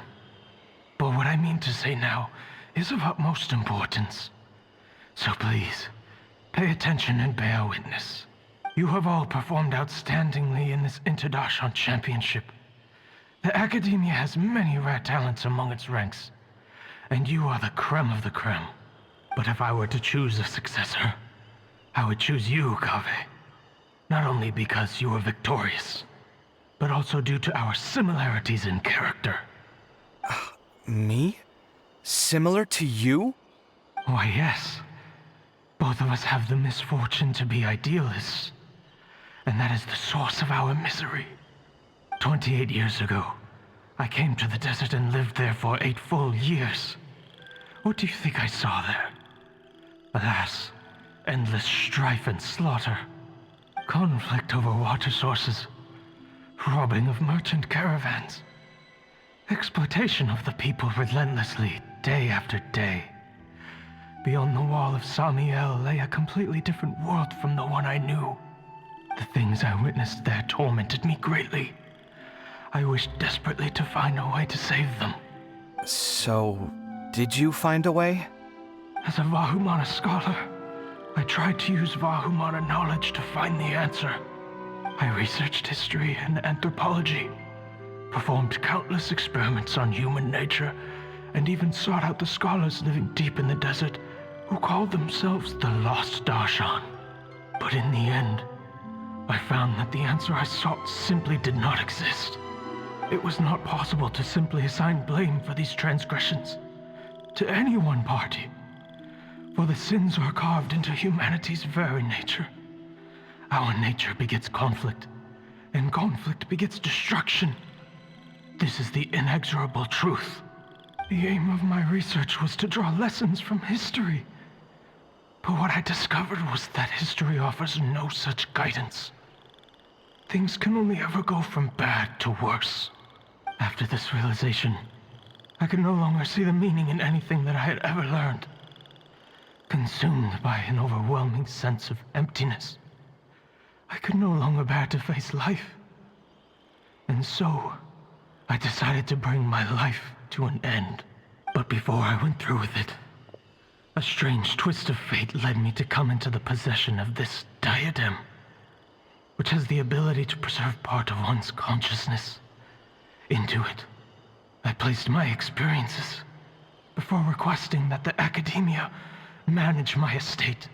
F: But what I mean to say now is of utmost importance. So please, pay attention and bear witness. You have all performed outstandingly in this Interdarshan Championship. The Academia has many rare talents among its ranks, and you are the creme of the creme. But if I were to choose a successor, I would choose you, Kaveh. Not only because you were victorious, but also due to our similarities in character.
H: Me? Similar to you?
F: Why, yes. Both of us have the misfortune to be idealists, and that is the source of our misery. 28 years ago, I came to the desert and lived there for 8 full years. What do you think I saw there? Alas, endless strife and slaughter, conflict over water sources, robbing of merchant caravans, exploitation of the people relentlessly, day after day. Beyond the wall of Samiel lay a completely different world from the one I knew. The things I witnessed there tormented me greatly. I wished desperately to find a way to save them.
H: So, did you find a way?
F: As a Vahumana scholar, I tried to use Vahumana knowledge to find the answer. I researched history and anthropology, performed countless experiments on human nature, and even sought out the scholars living deep in the desert who called themselves the Lost Darshan. But in the end, I found that the answer I sought simply did not exist. It was not possible to simply assign blame for these transgressions to any one party, for the sins are carved into humanity's very nature. Our nature begets conflict, and conflict begets destruction. This is the inexorable truth. The aim of my research was to draw lessons from history, but what I discovered was that history offers no such guidance. Things can only ever go from bad to worse. After this realization, I could no longer see the meaning in anything that I had ever learned. Consumed by an overwhelming sense of emptiness, I could no longer bear to face life. And so, I decided to bring my life to an end. But before I went through with it, a strange twist of fate led me to come into the possession of this diadem, which has the ability to preserve part of one's consciousness. Into it, I placed my experiences before requesting that the Academia manage my estate.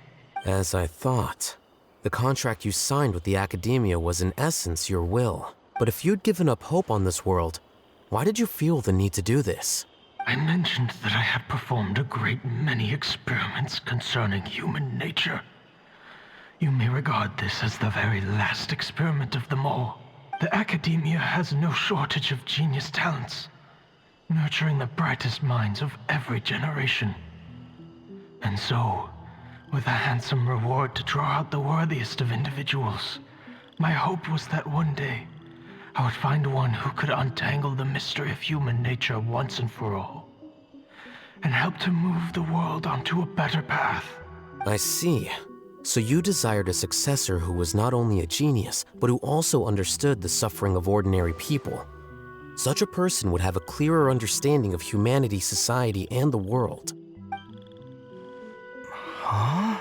N: As I thought, the contract you signed with the Academia was in essence your will. But if you'd given up hope on this world, why did you feel the need to do this?
F: I mentioned that I had performed a great many experiments concerning human nature. You may regard this as the very last experiment of them all. The Academia has no shortage of genius talents, nurturing the brightest minds of every generation. And so, with a handsome reward to draw out the worthiest of individuals, my hope was that one day, I would find one who could untangle the mystery of human nature once and for all, and help to move the world onto a better path.
N: I see. So you desired a successor who was not only a genius, but who also understood the suffering of ordinary people. Such a person would have a clearer understanding of humanity, society, and the world.
H: Huh?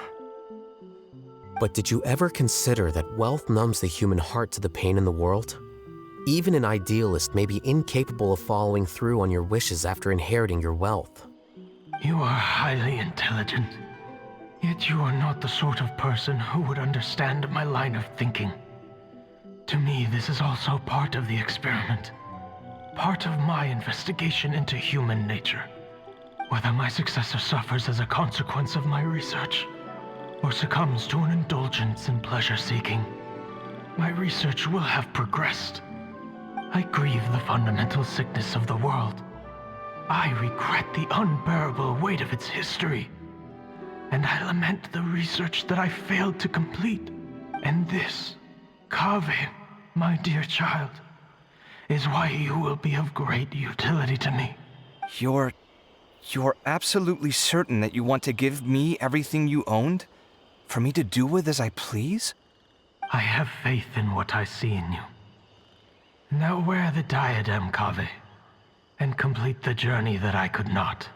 N: But did you ever consider that wealth numbs the human heart to the pain in the world? Even an idealist may be incapable of following through on your wishes after inheriting your wealth.
F: You are highly intelligent, yet you are not the sort of person who would understand my line of thinking. To me, this is also part of the experiment. Part of my investigation into human nature. Whether my successor suffers as a consequence of my research, or succumbs to an indulgence in pleasure-seeking, my research will have progressed. I grieve the fundamental sickness of the world. I regret the unbearable weight of its history. And I lament the research that I failed to complete. And this, Kaveh, my dear child, is why you will be of great utility to me.
H: You're absolutely certain that you want to give me everything you owned? For me to do with as I please?
F: I have faith in what I see in you. Now wear the diadem, Kaveh, and complete the journey that I could not.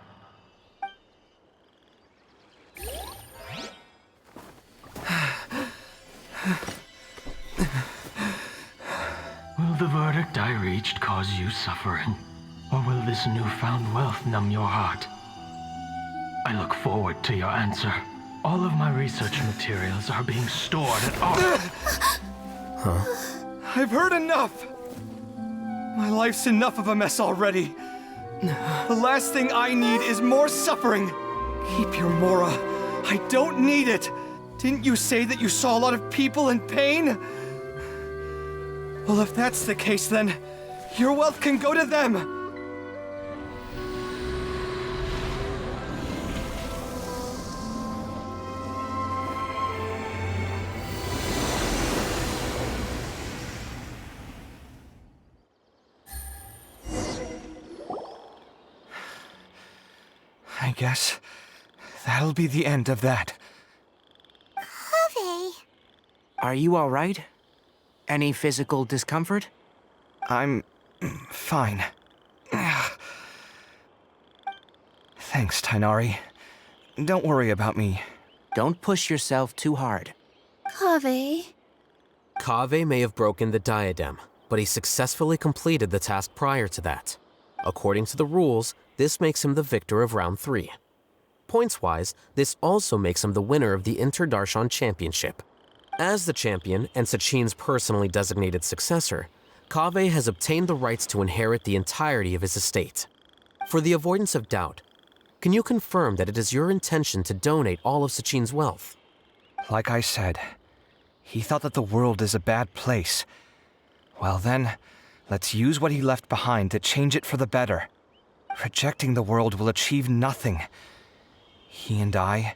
F: Will the verdict I reached cause you suffering? Or will this newfound wealth numb your heart? I look forward to your answer. All of my research materials are being stored at our...
N: Huh?
H: I've heard enough! My life's enough of a mess already. The last thing I need is more suffering. Keep your Mora. I don't need it. Didn't you say that you saw a lot of people in pain? Well, if that's the case, then your wealth can go to them. I guess that'll be the end of that.
B: Kaveh.
G: Are you all right? Any physical discomfort?
H: I'm fine. Thanks, Tainari. Don't worry about me.
G: Don't push yourself too hard.
O: Kaveh.
N: Kaveh may have broken the diadem, but he successfully completed the task prior to that. According to the rules, this makes him the victor of round 3. Points-wise, this also makes him the winner of the Inter-Darshan Championship. As the champion and Sachin's personally designated successor, Kaveh has obtained the rights to inherit the entirety of his estate. For the avoidance of doubt, can you confirm that it is your intention to donate all of Sachin's wealth?
H: Like I said, he thought that the world is a bad place. Well then, let's use what he left behind to change it for the better. Rejecting the world will achieve nothing. He and I,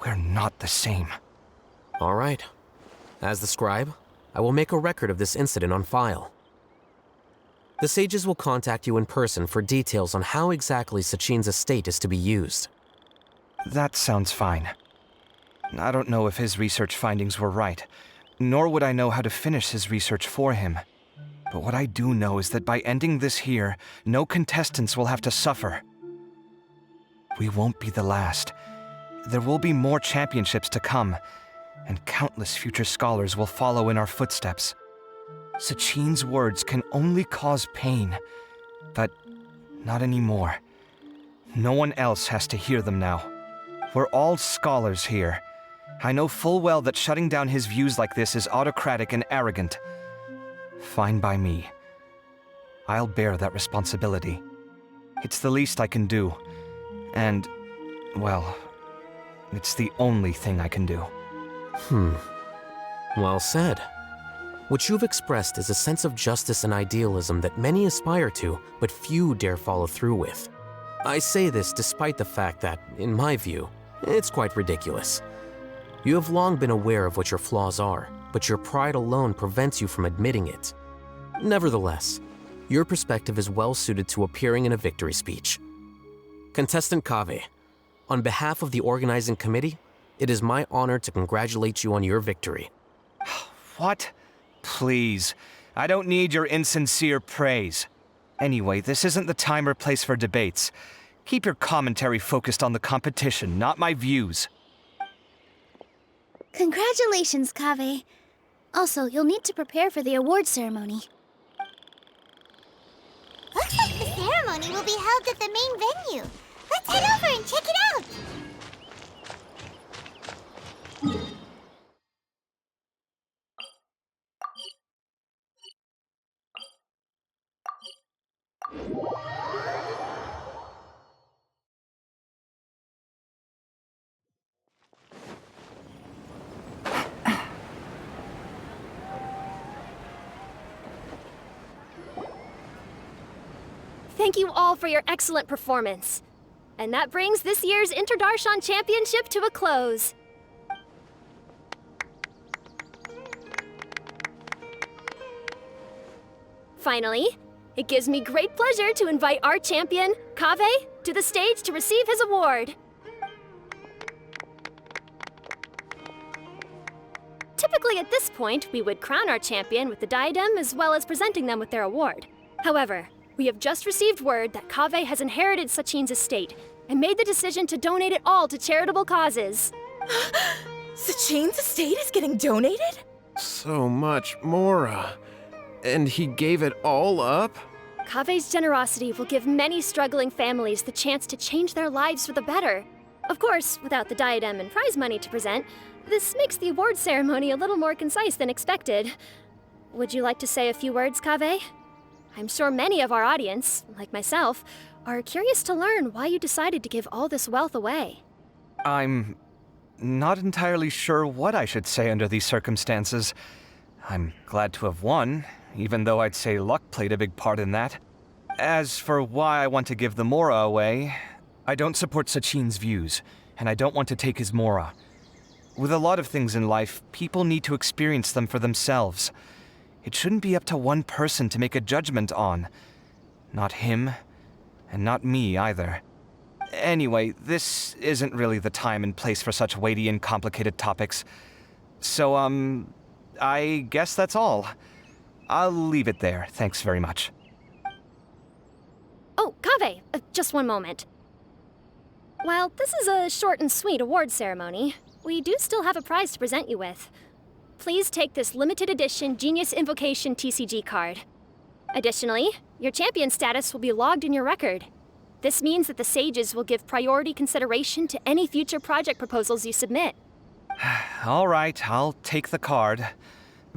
H: we're not the same.
N: All right. As the scribe, I will make a record of this incident on file. The sages will contact you in person for details on how exactly Sachin's estate is to be used.
H: That sounds fine. I don't know if his research findings were right, nor would I know how to finish his research for him. But what I do know is that by ending this here, no contestants will have to suffer. We won't be the last. There will be more championships to come, and countless future scholars will follow in our footsteps. Sachin's words can only cause pain, but not anymore. No one else has to hear them now. We're all scholars here. I know full well that shutting down his views like this is autocratic and arrogant. Fine by me. I'll bear that responsibility. It's the least I can do. And, well, it's the only thing I can do.
N: Well said. What you've expressed is a sense of justice and idealism that many aspire to, but few dare follow through with. I say this despite the fact that, in my view, it's quite ridiculous. You have long been aware of what your flaws are, but your pride alone prevents you from admitting it. Nevertheless, your perspective is well suited to appearing in a victory speech. Contestant Kaveh, on behalf of the organizing committee, it is my honor to congratulate you on your victory.
H: What? Please. I don't need your insincere praise. Anyway, this isn't the time or place for debates. Keep your commentary focused on the competition, not my views.
Q: Congratulations, Kaveh. Also, you'll need to prepare for the award ceremony.
B: Looks like the ceremony will be held at the main venue. Let's head over and check it out.
C: Thank you all for your excellent performance. And that brings this year's Interdarshan Championship to a close. Finally, it gives me great pleasure to invite our champion, Kaveh, to the stage to receive his award. Typically at this point, we would crown our champion with the diadem as well as presenting them with their award. However, we have just received word that Kaveh has inherited Sachin's estate and made the decision to donate it all to charitable causes.
A: Sachin's estate is getting donated?
R: So much, Mora. And he gave it all up?
C: Kaveh's generosity will give many struggling families the chance to change their lives for the better. Of course, without the diadem and prize money to present, this makes the award ceremony a little more concise than expected. Would you like to say a few words, Kaveh? I'm sure many of our audience, like myself, are curious to learn why you decided to give all this wealth away.
H: I'm not entirely sure what I should say under these circumstances. I'm glad to have won, even though I'd say luck played a big part in that. As for why I want to give the Mora away, I don't support Sachin's views, and I don't want to take his Mora. With a lot of things in life, people need to experience them for themselves. It shouldn't be up to one person to make a judgment on. Not him, and not me either. Anyway, this isn't really the time and place for such weighty and complicated topics. So, I guess that's all. I'll leave it there. Thanks very much.
C: Oh, Kaveh, just one moment. While this is a short and sweet award ceremony, we do still have a prize to present you with. Please take this limited edition Genius Invocation TCG card. Additionally, your champion status will be logged in your record. This means that the Sages will give priority consideration to any future project proposals you submit.
H: All right, I'll take the card.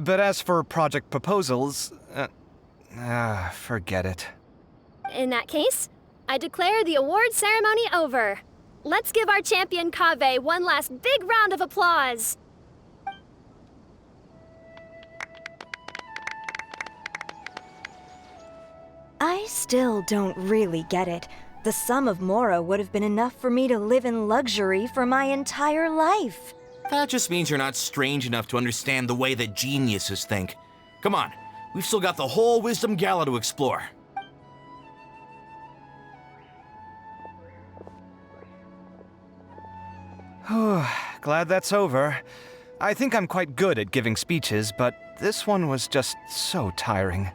H: But as for project proposals, forget it.
C: In that case, I declare the award ceremony over. Let's give our champion Kaveh one last big round of applause.
E: I still don't really get it. The sum of Mora would have been enough for me to live in luxury for my entire life.
D: That just means you're not strange enough to understand the way that geniuses think. Come on, we've still got the whole Wisdom Gala to explore.
H: Glad that's over. I think I'm quite good at giving speeches, but this one was just so tiring.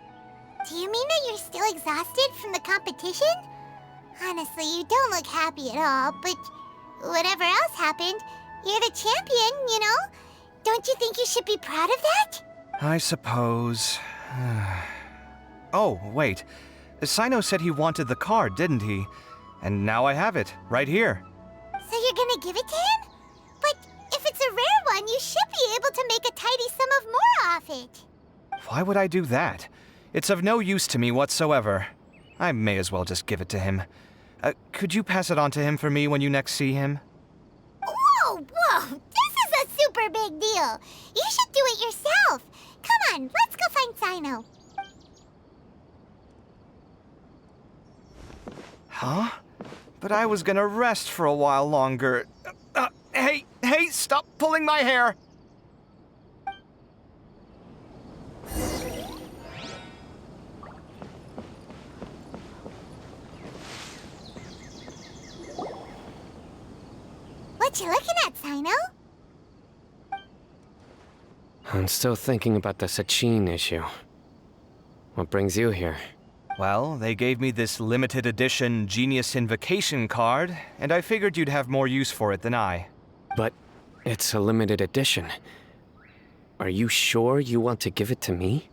B: Do you mean that you're still exhausted from the competition? Honestly, you don't look happy at all, but whatever else happened, you're the champion, you know? Don't you think you should be proud of that?
H: I suppose. Oh, wait. Sino said he wanted the card, didn't he? And now I have it, right here.
B: So you're gonna give it to him? But if it's a rare one, you should be able to make a tidy sum of more off it.
H: Why would I do that? It's of no use to me whatsoever. I may as well just give it to him. Could you pass it on to him for me when you next see him?
B: Whoa! This is a super big deal. You should do it yourself. Come on, let's go find Sino.
H: Huh? But I was gonna rest for a while longer. Hey, stop pulling my hair!
B: What you looking at, Sino?
I: I'm still thinking about the Sachin issue. What brings you here?
H: Well, they gave me this limited edition Genius Invocation card, and I figured you'd have more use for it than I.
I: But it's a limited edition. Are you sure you want to give it to me?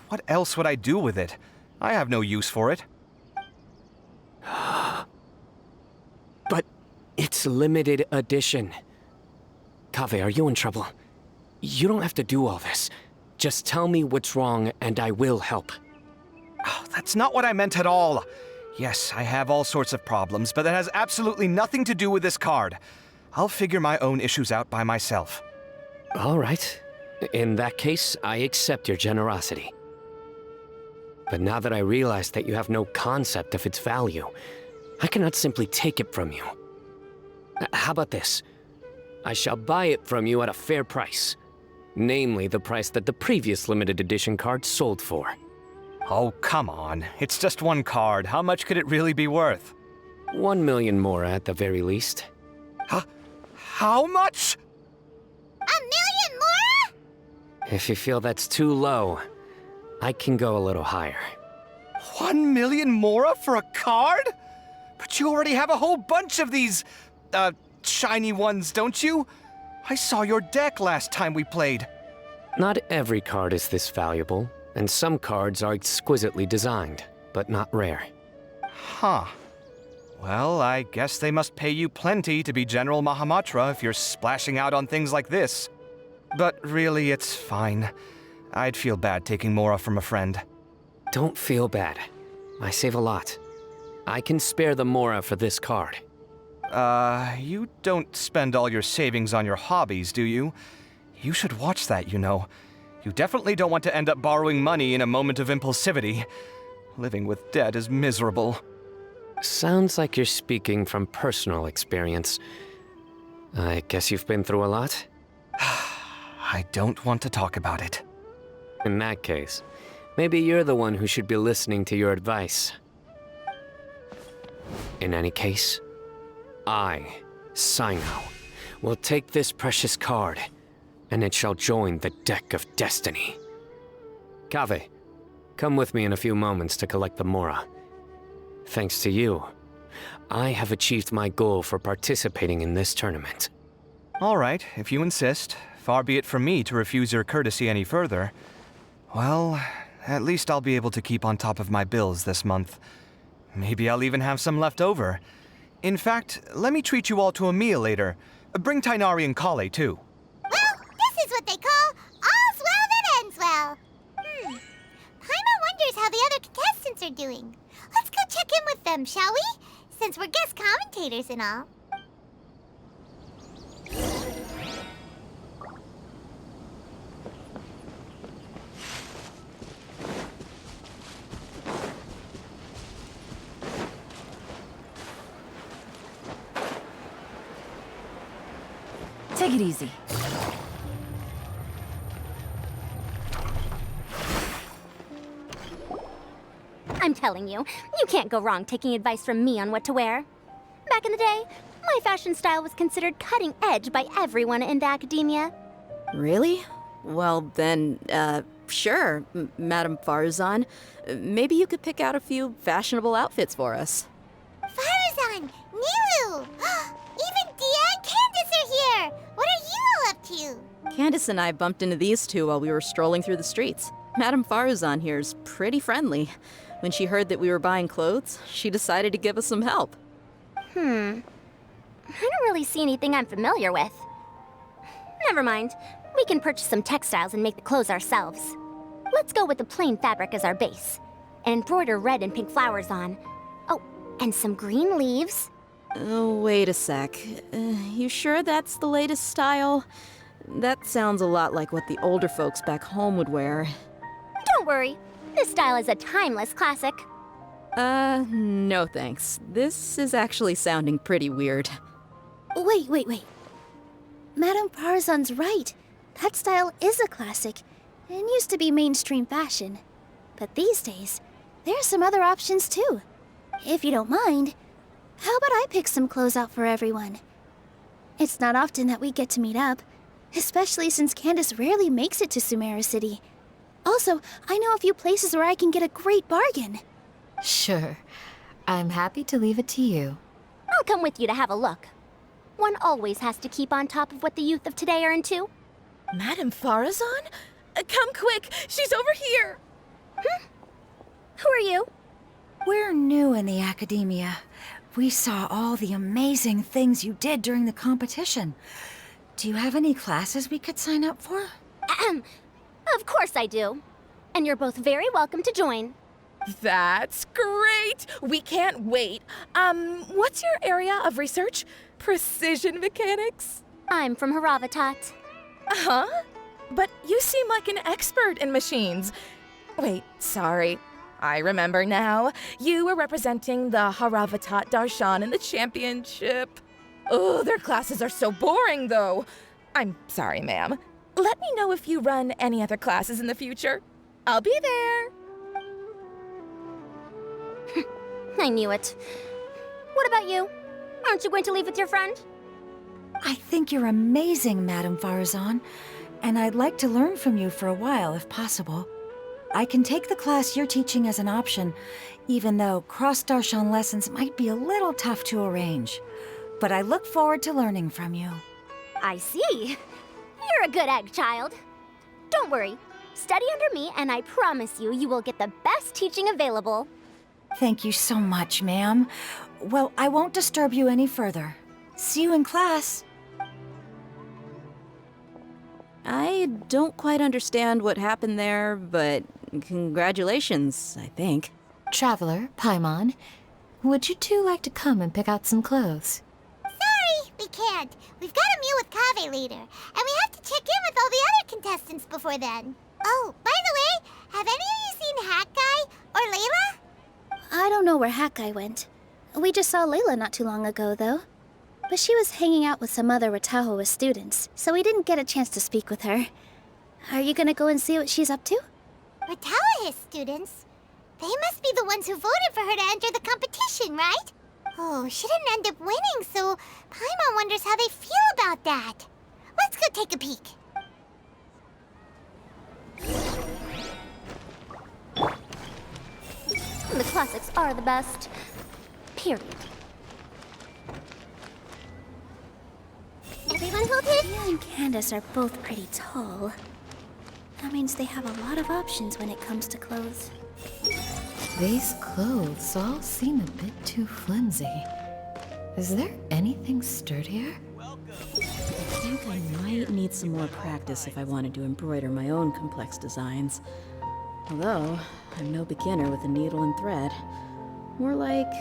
H: What else would I do with it? I have no use for it.
I: But it's limited edition. Kaveh, are you in trouble? You don't have to do all this. Just tell me what's wrong and I will help.
H: Oh, that's not what I meant at all. Yes, I have all sorts of problems, but that has absolutely nothing to do with this card. I'll figure my own issues out by myself.
I: All right. In that case, I accept your generosity. But now that I realize that you have no concept of its value, I cannot simply take it from you. How about this? I shall buy it from you at a fair price. Namely, the price that the previous limited edition card sold for.
H: Oh, come on. It's just one card. How much could it really be worth?
I: 1 million more at the very least.
H: How much?
B: 1 million more?
I: If you feel that's too low, I can go a little higher.
H: 1 million mora for a card? But you already have a whole bunch of these, shiny ones, don't you? I saw your deck last time we played.
I: Not every card is this valuable, and some cards are exquisitely designed, but not rare.
H: Huh. Well, I guess they must pay you plenty to be General Mahamatra if you're splashing out on things like this. But really, it's fine. I'd feel bad taking mora from a friend.
I: Don't feel bad. I save a lot. I can spare the mora for this card.
H: You don't spend all your savings on your hobbies, do you? You should watch that, you know. You definitely don't want to end up borrowing money in a moment of impulsivity. Living with debt is miserable.
I: Sounds like you're speaking from personal experience. I guess you've been through a lot?
H: I don't want to talk about it.
I: In that case, maybe you're the one who should be listening to your advice. In any case, I, Sino, will take this precious card, and it shall join the deck of destiny. Kaveh, come with me in a few moments to collect the mora. Thanks to you, I have achieved my goal for participating in this tournament.
H: All right, if you insist. Far be it from me to refuse your courtesy any further. Well, at least I'll be able to keep on top of my bills this month. Maybe I'll even have some left over. In fact, let me treat you all to a meal later. Bring Tainari and Kale, too.
B: Well, this is what they call all's well that ends well. Paimon wonders how the other contestants are doing. Let's go check in with them, shall we? Since we're guest commentators and all.
S: Take it easy.
C: I'm telling you, you can't go wrong taking advice from me on what to wear. Back in the day, my fashion style was considered cutting edge by everyone in the academia.
L: Really? Well, then, sure, Madame Farazan. Maybe you could pick out a few fashionable outfits for us.
B: Farazan! Nilu! Even Dia and Candace are here! What are you all up to?
L: Candace and I bumped into these two while we were strolling through the streets. Madame Farazan here's pretty friendly. When she heard that we were buying clothes, she decided to give us some help.
C: I don't really see anything I'm familiar with. Never mind. We can purchase some textiles and make the clothes ourselves. Let's go with the plain fabric as our base. And embroider red and pink flowers on. Oh, and some green leaves.
L: Oh, wait a sec. You sure that's the latest style? That sounds a lot like what the older folks back home would wear.
C: Don't worry. This style is a timeless classic.
L: No thanks. This is actually sounding pretty weird.
Q: Wait. Madame Farazan's right. That style is a classic and used to be mainstream fashion. But these days, there are some other options too. If you don't mind, how about I pick some clothes out for everyone? It's not often that we get to meet up, especially since Candace rarely makes it to Sumeru City. Also, I know a few places where I can get a great bargain.
M: Sure. I'm happy to leave it to you.
C: I'll come with you to have a look. One always has to keep on top of what the youth of today are into.
A: Madame Farazan? Come quick, she's over here!
C: Who are you?
J: We're new in the academia. We saw all the amazing things you did during the competition. Do you have any classes we could sign up for?
C: Of course I do. And you're both very welcome to join.
A: That's great! We can't wait. What's your area of research? Precision mechanics?
C: I'm from Haravatat.
A: Huh? But you seem like an expert in machines. Wait, sorry. I remember now. You were representing the Haravatat Darshan in the championship. Oh, their classes are so boring, though. I'm sorry, ma'am. Let me know if you run any other classes in the future. I'll be there.
C: I knew it. What about you? Aren't you going to leave with your friend?
J: I think you're amazing, Madame Farazan, and I'd like to learn from you for a while, if possible. I can take the class you're teaching as an option, even though cross-Darshan lessons might be a little tough to arrange. But I look forward to learning from you.
C: I see. You're a good egg, child. Don't worry. Study under me, and I promise you, you will get the best teaching available.
J: Thank you so much, ma'am. Well, I won't disturb you any further. See you in class.
L: I don't quite understand what happened there, but congratulations, I think.
M: Traveler, Paimon, would you two like to come and pick out some clothes?
B: Sorry, we can't. We've got a meal with Kaveh later, and we have to check in with all the other contestants before then. Oh, by the way, have any of you seen Hat Guy or Layla?
Q: I don't know where Hat Guy went. We just saw Layla not too long ago, though. But she was hanging out with some other Ratahoa students, so we didn't get a chance to speak with her. Are you gonna go and see what she's up to?
B: Ratahoa students? They must be the ones who voted for her to enter the competition, right? Oh, she didn't end up winning, so Paimon wonders how they feel about that. Let's go take a peek.
C: The classics are the best. Period. Everyone hold it?
Q: Tia and Candace are both pretty tall. That means they have a lot of options when it comes to clothes.
M: These clothes all seem a bit too flimsy. Is there anything sturdier?
L: I think I might need some more practice if I wanted to embroider my own complex designs. Although, I'm no beginner with a needle and thread. More like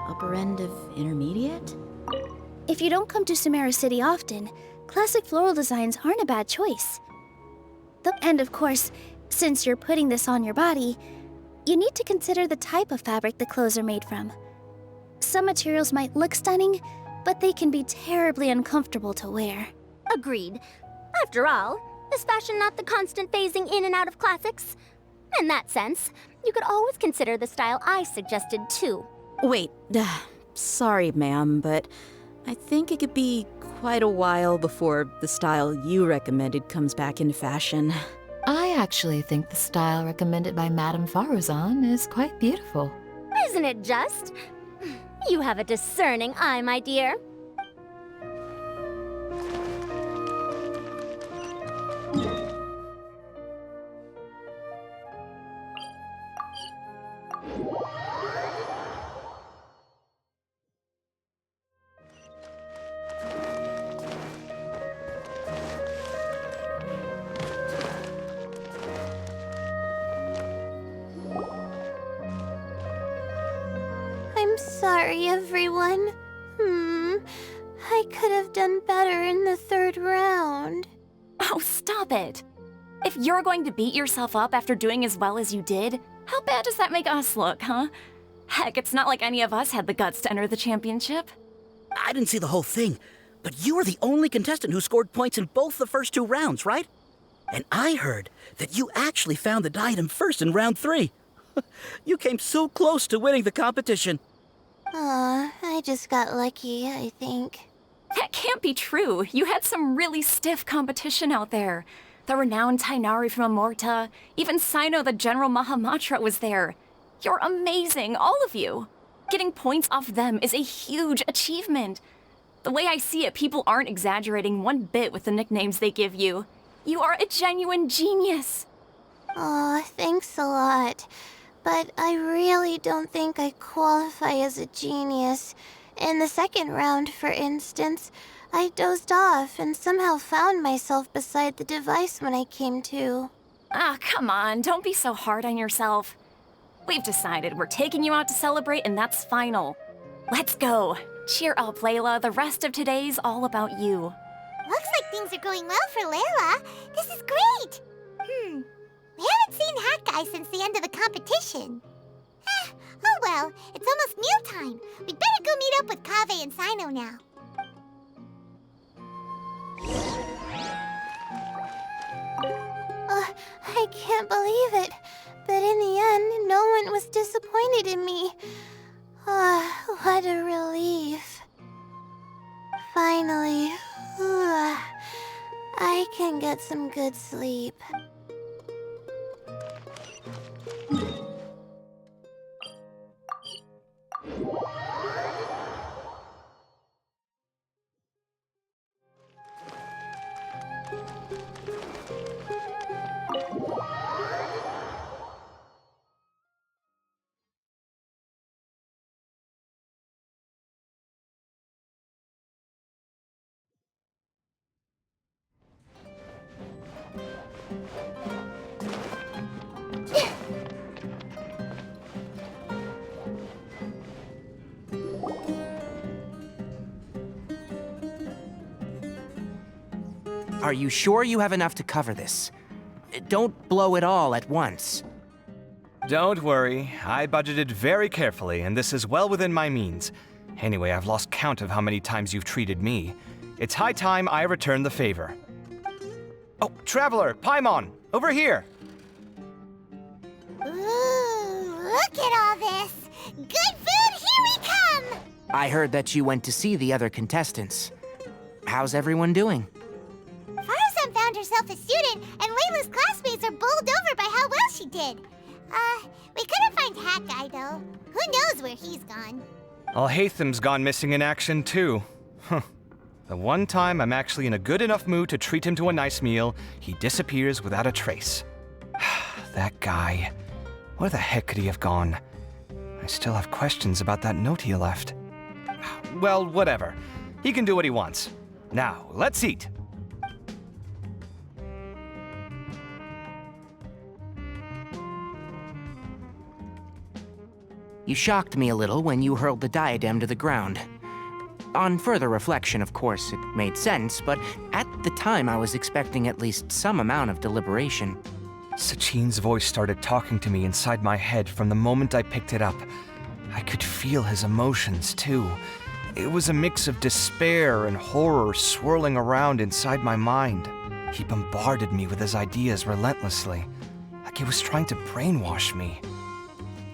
L: upper end of intermediate?
Q: If you don't come to Sumeru City often, classic floral designs aren't a bad choice. And of course, since you're putting this on your body, you need to consider the type of fabric the clothes are made from. Some materials might look stunning, but they can be terribly uncomfortable to wear.
C: Agreed. After all, is fashion not the constant phasing in and out of classics? In that sense, you could always consider the style I suggested too.
L: Wait, sorry, ma'am, but I think it could be quite a while before the style you recommended comes back into fashion.
M: I actually think the style recommended by Madame Farazan is quite beautiful.
C: Isn't it just? You have a discerning eye, my dear.
O: I'm sorry, everyone. I could have done better in the third round.
S: Oh, stop it. If you're going to beat yourself up after doing as well as you did, how bad does that make us look, huh? Heck, it's not like any of us had the guts to enter the championship.
V: I didn't see the whole thing, but you were the only contestant who scored points in both the first two rounds, right? And I heard that you actually found the diadem first in round 3. You came so close to winning the competition.
O: Aw, I just got lucky, I think.
S: That can't be true. You had some really stiff competition out there. The renowned Tainari from Amorta, even Sino the General Mahamatra was there. You're amazing, all of you. Getting points off them is a huge achievement. The way I see it, people aren't exaggerating one bit with the nicknames they give you. You are a genuine genius.
O: Aw, thanks a lot. But I really don't think I qualify as a genius. In the second round, for instance, I dozed off and somehow found myself beside the device when I came to.
S: Ah, come on, don't be so hard on yourself. We've decided we're taking you out to celebrate, and that's final. Let's go. Cheer up, Layla. The rest of today's all about you.
B: Looks like things are going well for Layla. This is great. We haven't seen Hat Guy since the end of the competition. Oh well, it's almost mealtime. We'd better go meet up with Kaveh and Sino now.
O: I can't believe it. But in the end, no one was disappointed in me. What a relief. Finally, I can get some good sleep.
G: Are you sure you have enough to cover this? Don't blow it all at once.
H: Don't worry, I budgeted very carefully, and this is well within my means. Anyway, I've lost count of how many times you've treated me. It's high time I return the favor. Oh, Traveler, Paimon, over here!
B: Ooh, look at all this! Good food, here we come!
G: I heard that you went to see the other contestants. How's everyone doing?
B: Faruzan found herself a student, and Layla's classmates are bowled over by how well she did. We couldn't find Hat Guy, though. Who knows where he's gone?
H: Alhaitham's gone missing in action, too. Huh. The one time I'm actually in a good enough mood to treat him to a nice meal, he disappears without a trace. That guy. Where the heck could he have gone? I still have questions about that note he left. Well, whatever. He can do what he wants. Now, let's eat.
G: You shocked me a little when you hurled the diadem to the ground. On further reflection, of course, it made sense, but at the time I was expecting at least some amount of deliberation.
H: Sachin's voice started talking to me inside my head from the moment I picked it up. I could feel his emotions, too. It was a mix of despair and horror swirling around inside my mind. He bombarded me with his ideas relentlessly, like he was trying to brainwash me.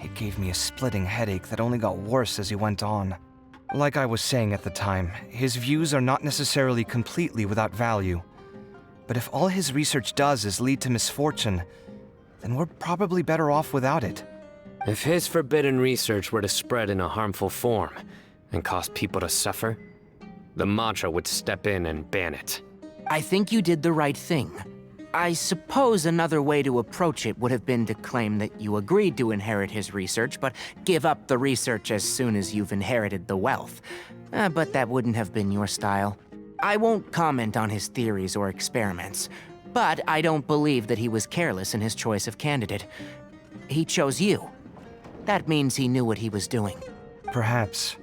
H: It gave me a splitting headache that only got worse as he went on. Like I was saying at the time, his views are not necessarily completely without value. But if all his research does is lead to misfortune, then we're probably better off without it.
I: If his forbidden research were to spread in a harmful form and cause people to suffer, the Matra would step in and ban it.
G: I think you did the right thing. I suppose another way to approach it would have been to claim that you agreed to inherit his research, but give up the research as soon as you've inherited the wealth. But that wouldn't have been your style. I won't comment on his theories or experiments, but I don't believe that he was careless in his choice of candidate. He chose you. That means he knew what he was doing.
H: Perhaps.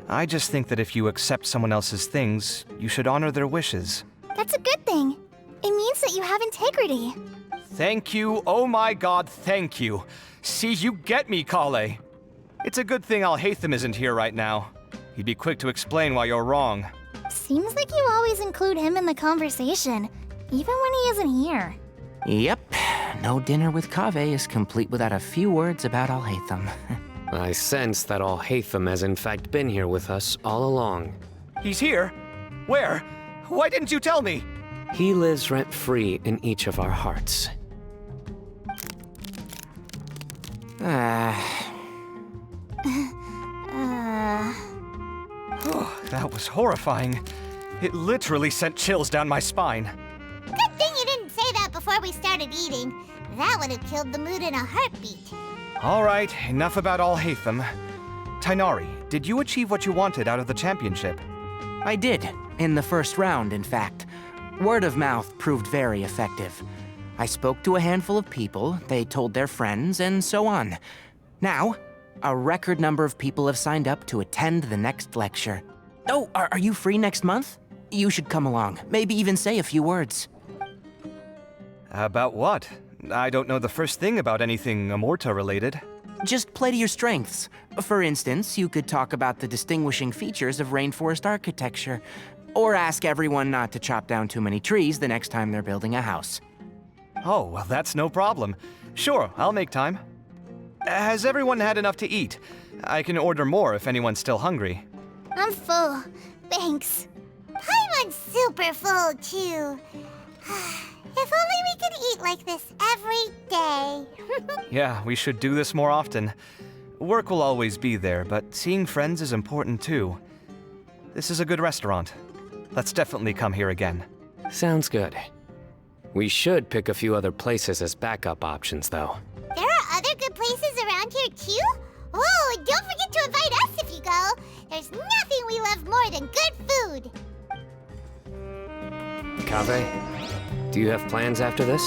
H: I just think that if you accept someone else's things, you should honor their wishes.
Q: That's a good thing. It means that you have integrity.
H: Thank you, oh my god, thank you. See, you get me, Kale. It's a good thing Alhaitham isn't here right now. He'd be quick to explain why you're wrong.
Q: Seems like you always include him in the conversation, even when he isn't here.
G: Yep, no dinner with Kaveh is complete without a few words about Alhaitham.
I: I sense that Alhaitham has in fact been here with us all along.
H: He's here? Where? Why didn't you tell me?
I: He lives rent-free in each of our hearts.
H: That was horrifying. It literally sent chills down my spine.
B: Good thing you didn't say that before we started eating. That would have killed the mood in a heartbeat.
H: All right, enough about all Hatham. Tainari, did you achieve what you wanted out of the championship?
G: I did, in the first round, in fact. Word of mouth proved very effective. I spoke to a handful of people, they told their friends, and so on. Now, a record number of people have signed up to attend the next lecture. Oh, are you free next month? You should come along, maybe even say a few words.
H: About what? I don't know the first thing about anything Amorta-related.
G: Just play to your strengths. For instance, you could talk about the distinguishing features of rainforest architecture, or ask everyone not to chop down too many trees the next time they're building a house.
H: Oh, well, that's no problem. Sure, I'll make time. Has everyone had enough to eat? I can order more if anyone's still hungry.
B: I'm full. Thanks. Paimon's super full, too. If only we could eat like this every day.
H: Yeah, we should do this more often. Work will always be there, but seeing friends is important too. This is a good restaurant. Let's definitely come here again.
I: Sounds good. We should pick a few other places as backup options, though.
B: There are other good places around here, too? Oh, and don't forget to invite us if you go. There's nothing we love more than good food.
I: Kaveh, do you have plans after this?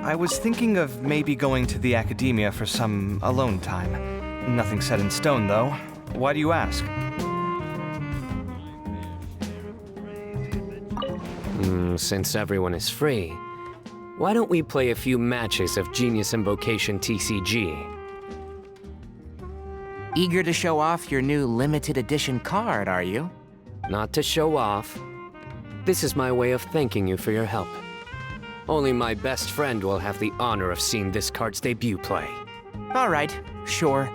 H: I was thinking of maybe going to the academia for some alone time. Nothing set in stone, though. Why do you ask?
I: Since everyone is free, why don't we play a few matches of Genius Invocation TCG?
G: Eager to show off your new limited edition card, are you?
I: Not to show off. This is my way of thanking you for your help. Only my best friend will have the honor of seeing this card's debut play.
G: All right, sure.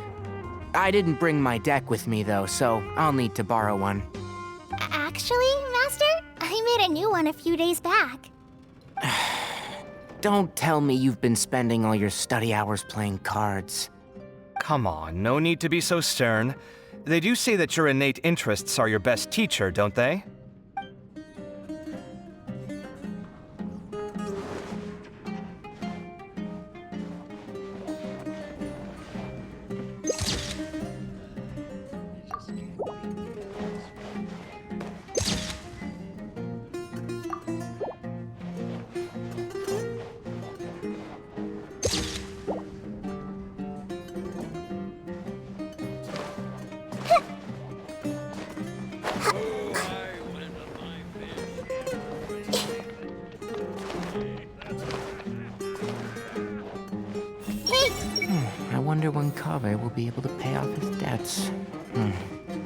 G: I didn't bring my deck with me, though, so I'll need to borrow one.
B: Actually, Master, I made a new one a few days back.
G: Don't tell me you've been spending all your study hours playing cards.
H: Come on, no need to be so stern. They do say that your innate interests are your best teacher, don't they?
G: I wonder when Kaveh will be able to pay off his debts.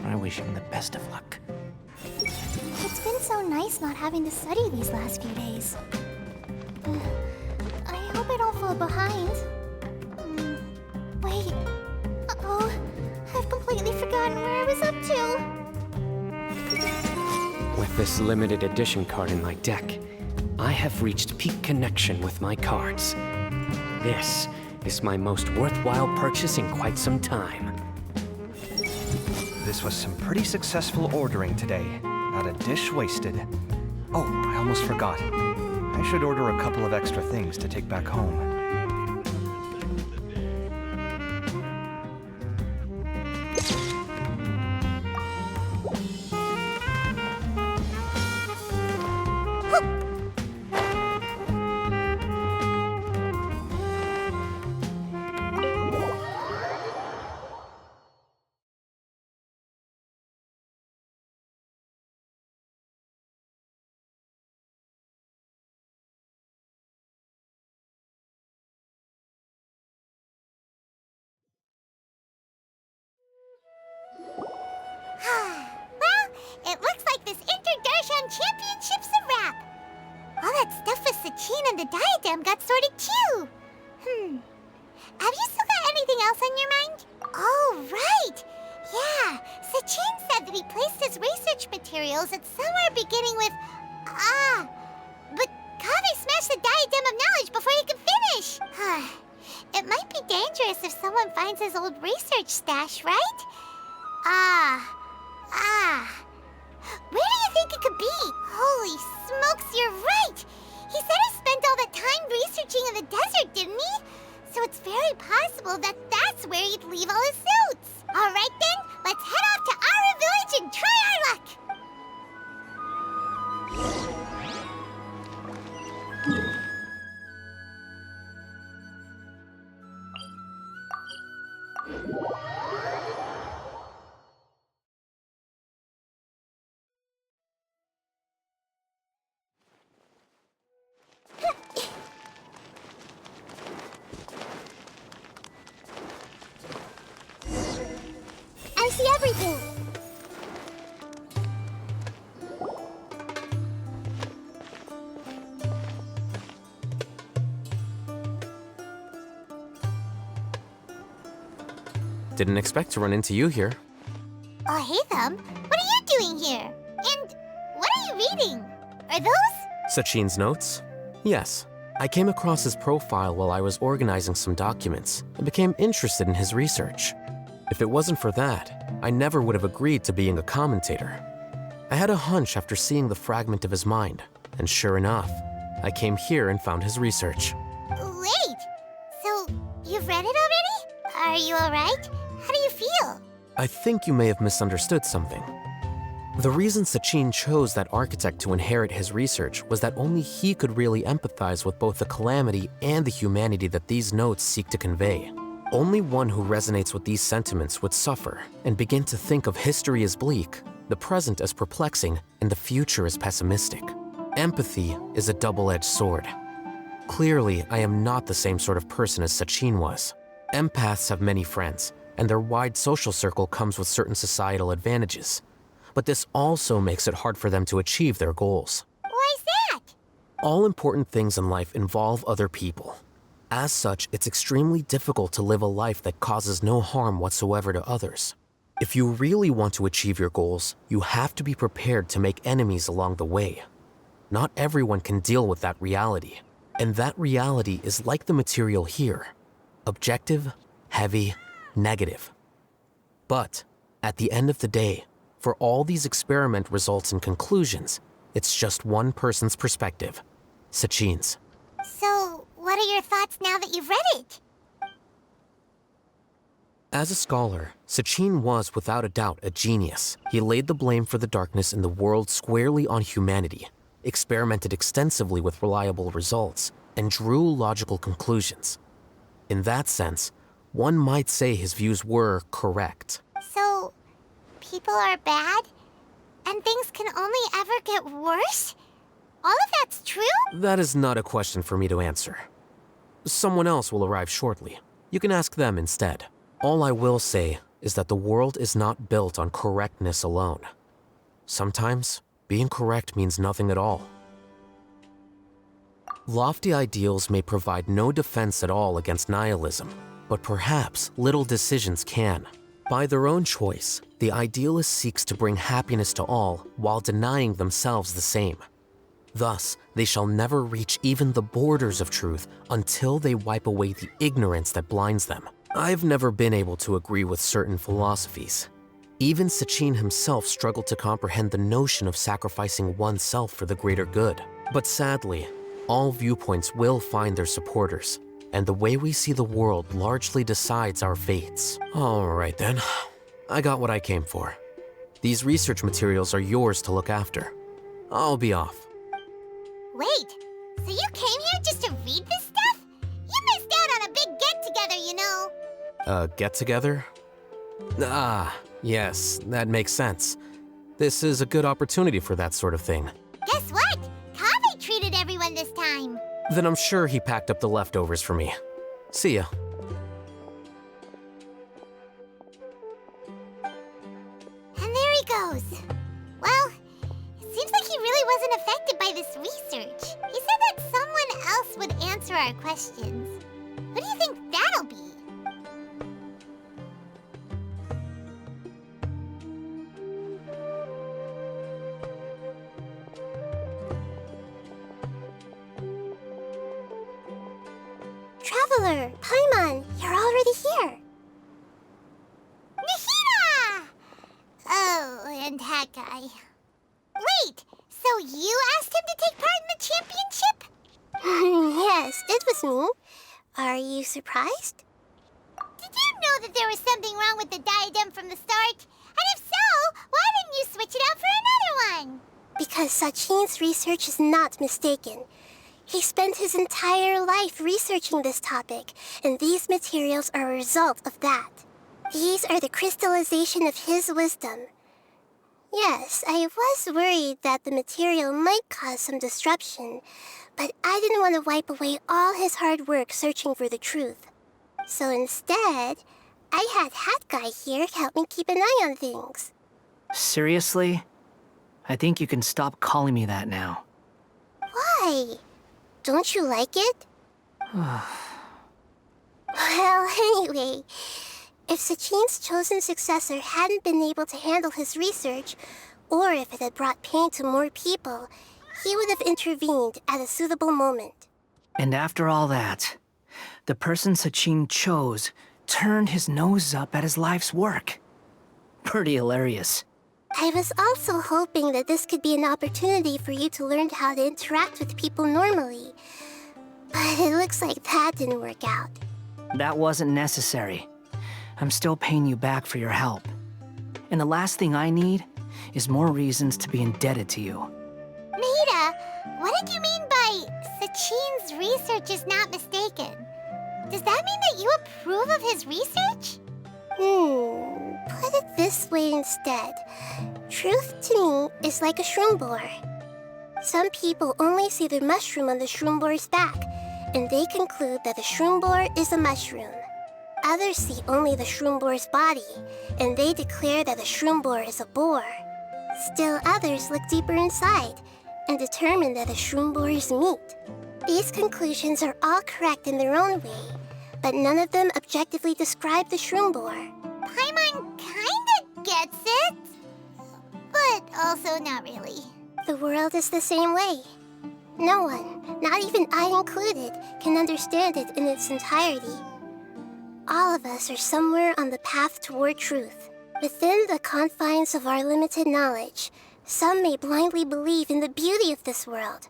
G: I wish him the best of luck.
B: It's been so nice not having to study these last few days. I hope I don't fall behind. Wait. Uh-oh. I've completely forgotten where I was up to.
I: With this limited edition card in my deck, I have reached peak connection with my cards. This is my most worthwhile purchase in quite some time.
H: This was some pretty successful ordering today. Not a dish wasted. Oh, I almost forgot. I should order a couple of extra things to take back home.
B: Well, it looks like this Inter-Darshan Championship's a wrap. All that stuff with Sachin and the diadem got sorted too. Have you still got anything else on your mind? Oh, right! Yeah, Sachin said that he placed his research materials at somewhere beginning with but Kaveh smashed the diadem of knowledge before he could finish. It might be dangerous if someone finds his old research stash, right? Where do you think it could be? Holy smokes, you're right! He said he spent all that time researching in the desert, didn't he? So it's very possible that that's where he'd leave all his suits. All right then, let's head off to our village and try our luck! I see everything.
I: Didn't expect to run into you here.
B: Oh, hey, Thumb. What are you doing here? And what are you reading? Are those?
I: Sachin's notes? Yes. I came across his profile while I was organizing some documents and became interested in his research. If it wasn't for that, I never would have agreed to being a commentator. I had a hunch after seeing the fragment of his mind, and sure enough, I came here and found his research.
B: Wait, so you've read it already? Are you alright? How do you feel?
I: I think you may have misunderstood something. The reason Sachin chose that architect to inherit his research was that only he could really empathize with both the calamity and the humanity that these notes seek to convey. Only one who resonates with these sentiments would suffer and begin to think of history as bleak, the present as perplexing, and the future as pessimistic. Empathy is a double-edged sword. Clearly, I am not the same sort of person as Sachin was. Empaths have many friends, and their wide social circle comes with certain societal advantages. But this also makes it hard for them to achieve their goals.
B: Why's that?
I: All important things in life involve other people. As such, it's extremely difficult to live a life that causes no harm whatsoever to others. If you really want to achieve your goals, you have to be prepared to make enemies along the way. Not everyone can deal with that reality, and that reality is like the material here: objective, heavy, negative. But at the end of the day, for all these experiment results and conclusions, it's just one person's perspective: Sachin's.
B: So, what are your thoughts now that you've read it?
I: As a scholar, Sachin was without a doubt a genius. He laid the blame for the darkness in the world squarely on humanity, experimented extensively with reliable results, and drew logical conclusions. In that sense, one might say his views were correct.
B: So, people are bad? And things can only ever get worse? All of that's true?
I: That is not a question for me to answer. Someone else will arrive shortly. You can ask them instead. All I will say is that the world is not built on correctness alone. Sometimes, being correct means nothing at all. Lofty ideals may provide no defense at all against nihilism, but perhaps little decisions can. By their own choice, the idealist seeks to bring happiness to all while denying themselves the same. Thus, they shall never reach even the borders of truth until they wipe away the ignorance that blinds them. I've never been able to agree with certain philosophies. Even Sachin himself struggled to comprehend the notion of sacrificing oneself for the greater good. But sadly, all viewpoints will find their supporters, and the way we see the world largely decides our fates. All right then, I got what I came for. These research materials are yours to look after. I'll be off.
B: Wait, so you came here just to read this stuff? You missed out on a big get-together, you know.
I: Get-together? Ah, yes, that makes sense. This is a good opportunity for that sort of thing.
B: Guess what? Kaveh treated everyone this time.
I: Then I'm sure he packed up the leftovers for me. See ya.
B: And there he goes. Well, it seems like he really wasn't affected by this research. He said that someone else would answer our questions. Who do you think that'll be? Traveler, Paimon, you're already here. Nahida! Oh, and that guy. Wait, so you asked him to take part in the championship? Yes, it was me. Are you surprised? Did you know that there was something wrong with the diadem from the start? And if so, why didn't you switch it out for another one? Because Sachin's research is not mistaken. He spent his entire life researching this topic, and these materials are a result of that. These are the crystallization of his wisdom. Yes, I was worried that the material might cause some disruption, but I didn't want to wipe away all his hard work searching for the truth. So instead, I had Hat Guy here help me keep an eye on things.
K: Seriously? I think you can stop calling me that now.
B: Why? Don't you like it? Well, anyway, if Sachin's chosen successor hadn't been able to handle his research, or if it had brought pain to more people, he would have intervened at a suitable moment.
K: And after all that, the person Sachin chose turned his nose up at his life's work. Pretty hilarious.
B: I was also hoping that this could be an opportunity for you to learn how to interact with people normally. But it looks like that didn't work out.
K: That wasn't necessary. I'm still paying you back for your help. And the last thing I need is more reasons to be indebted to you.
B: Nahida, what did you mean by Sachin's research is not mistaken? Does that mean that you approve of his research? Put it this way instead. Truth to me is like a shroom borer. Some people only see the mushroom on the shroom borer's back, and they conclude that the shroom borer is a mushroom. Others see only the shroom borer's body, and they declare that the shroom borer is a boar. Still others look deeper inside, and determine that the shroom borer is meat. These conclusions are all correct in their own way, but none of them objectively describe the shroom borer. Paimon kinda gets it, but also not really. The world is the same way. No one, not even I included, can understand it in its entirety. All of us are somewhere on the path toward truth. Within the confines of our limited knowledge, some may blindly believe in the beauty of this world,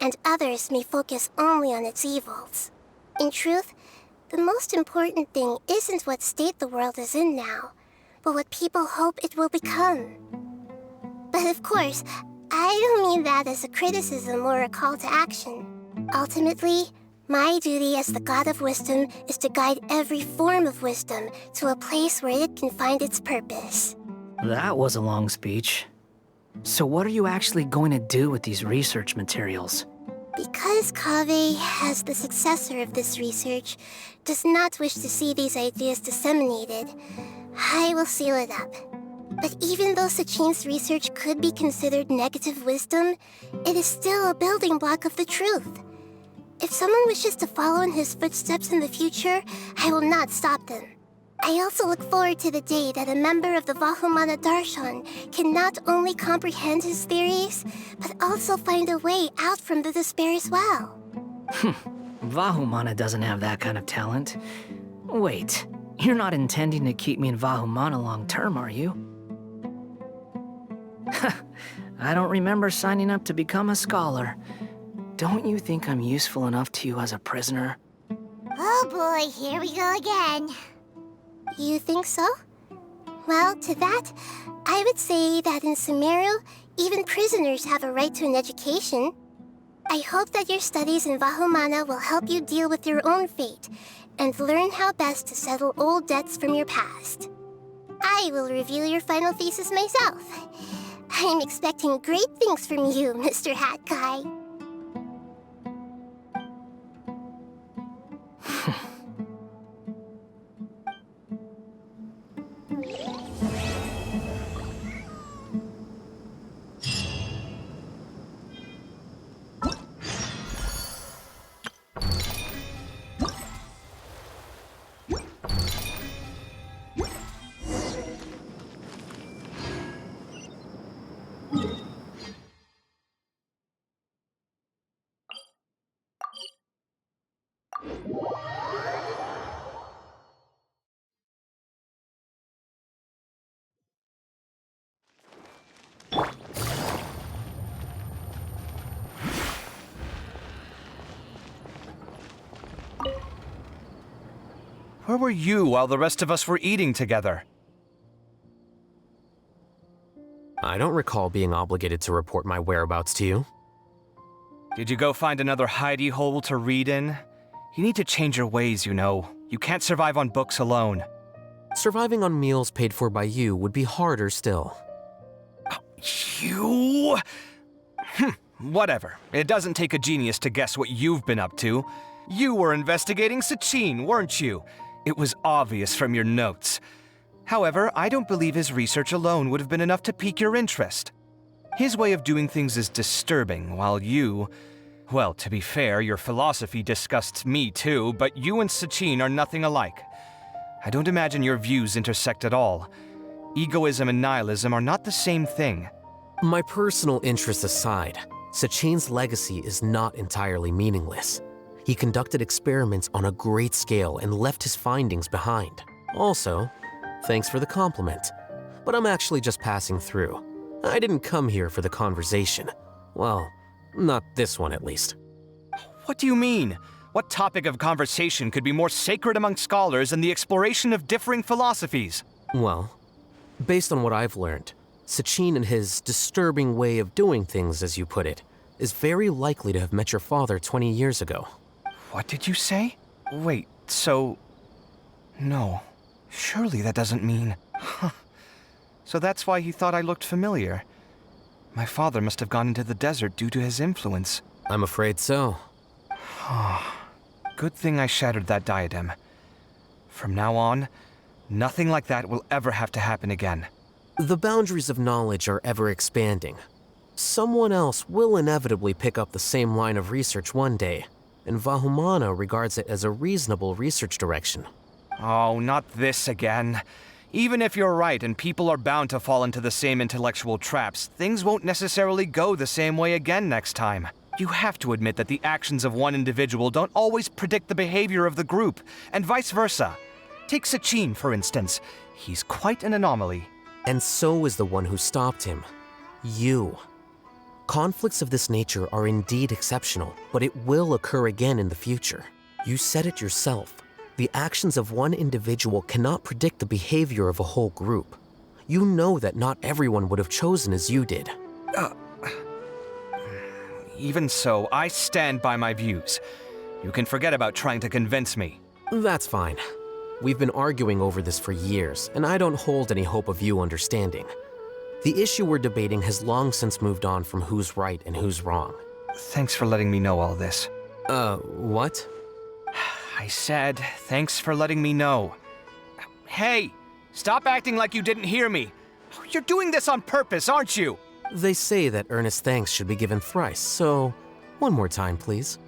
B: and others may focus only on its evils. In truth, the most important thing isn't what state the world is in now, but what people hope it will become. But of course, I don't mean that as a criticism or a call to action. Ultimately, my duty as the God of Wisdom is to guide every form of wisdom to a place where it can find its purpose.
K: That was a long speech. So what are you actually going to do with these research materials?
B: Because Kaveh, as the successor of this research, does not wish to see these ideas disseminated, I will seal it up. But even though Sachin's research could be considered negative wisdom, it is still a building block of the truth. If someone wishes to follow in his footsteps in the future, I will not stop them. I also look forward to the day that a member of the Vahumana Darshan can not only comprehend his theories, but also find a way out from the despair as well.
K: Vahumana doesn't have that kind of talent. Wait, you're not intending to keep me in Vahumana long term, are you? I don't remember signing up to become a scholar. Don't you think I'm useful enough to you as a prisoner?
B: Oh boy, here we go again. You think so? Well, to that, I would say that in Sumeru, even prisoners have a right to an education. I hope that your studies in Vahumana will help you deal with your own fate and learn how best to settle old debts from your past. I will review your final thesis myself. I'm expecting great things from you, Mr. Hat Guy.
H: Where were you while the rest of us were eating together?
I: I don't recall being obligated to report my whereabouts to you.
H: Did you go find another hidey hole to read in? You need to change your ways, you know. You can't survive on books alone.
I: Surviving on meals paid for by you would be harder still.
H: You? Whatever. It doesn't take a genius to guess what you've been up to. You were investigating Sachin, weren't you? It was obvious from your notes. However, I don't believe his research alone would have been enough to pique your interest. His way of doing things is disturbing, while you... Well, to be fair, your philosophy disgusts me too, but you and Sachin are nothing alike. I don't imagine your views intersect at all. Egoism and nihilism are not the same thing.
I: My personal interests aside, Sachin's legacy is not entirely meaningless. He conducted experiments on a great scale and left his findings behind. Also, thanks for the compliment, but I'm actually just passing through. I didn't come here for the conversation. Well, not this one at least.
H: What do you mean? What topic of conversation could be more sacred among scholars than the exploration of differing philosophies?
I: Well, based on what I've learned, Sachin and his disturbing way of doing things, as you put it, is very likely to have met your father 20 years ago.
H: What did you say? Wait, so... No. Surely that doesn't mean... So that's why he thought I looked familiar. My father must have gone into the desert due to his influence.
I: I'm afraid so.
H: Good thing I shattered that diadem. From now on, nothing like that will ever have to happen again.
I: The boundaries of knowledge are ever expanding. Someone else will inevitably pick up the same line of research one day, and Vahumana regards it as a reasonable research direction.
H: Oh, not this again. Even if you're right and people are bound to fall into the same intellectual traps, things won't necessarily go the same way again next time. You have to admit that the actions of one individual don't always predict the behavior of the group, and vice versa. Take Sachin, for instance. He's quite an anomaly.
I: And so is the one who stopped him. You. Conflicts of this nature are indeed exceptional, but it will occur again in the future. You said it yourself. The actions of one individual cannot predict the behavior of a whole group. You know that not everyone would have chosen as you did.
H: Even so, I stand by my views. You can forget about trying to convince me.
I: That's fine. We've been arguing over this for years, and I don't hold any hope of you understanding. The issue we're debating has long since moved on from who's right and who's wrong.
H: Thanks for letting me know all this.
I: What?
H: I said, thanks for letting me know. Hey, stop acting like you didn't hear me. You're doing this on purpose, aren't you?
I: They say that earnest thanks should be given thrice, so one more time, please.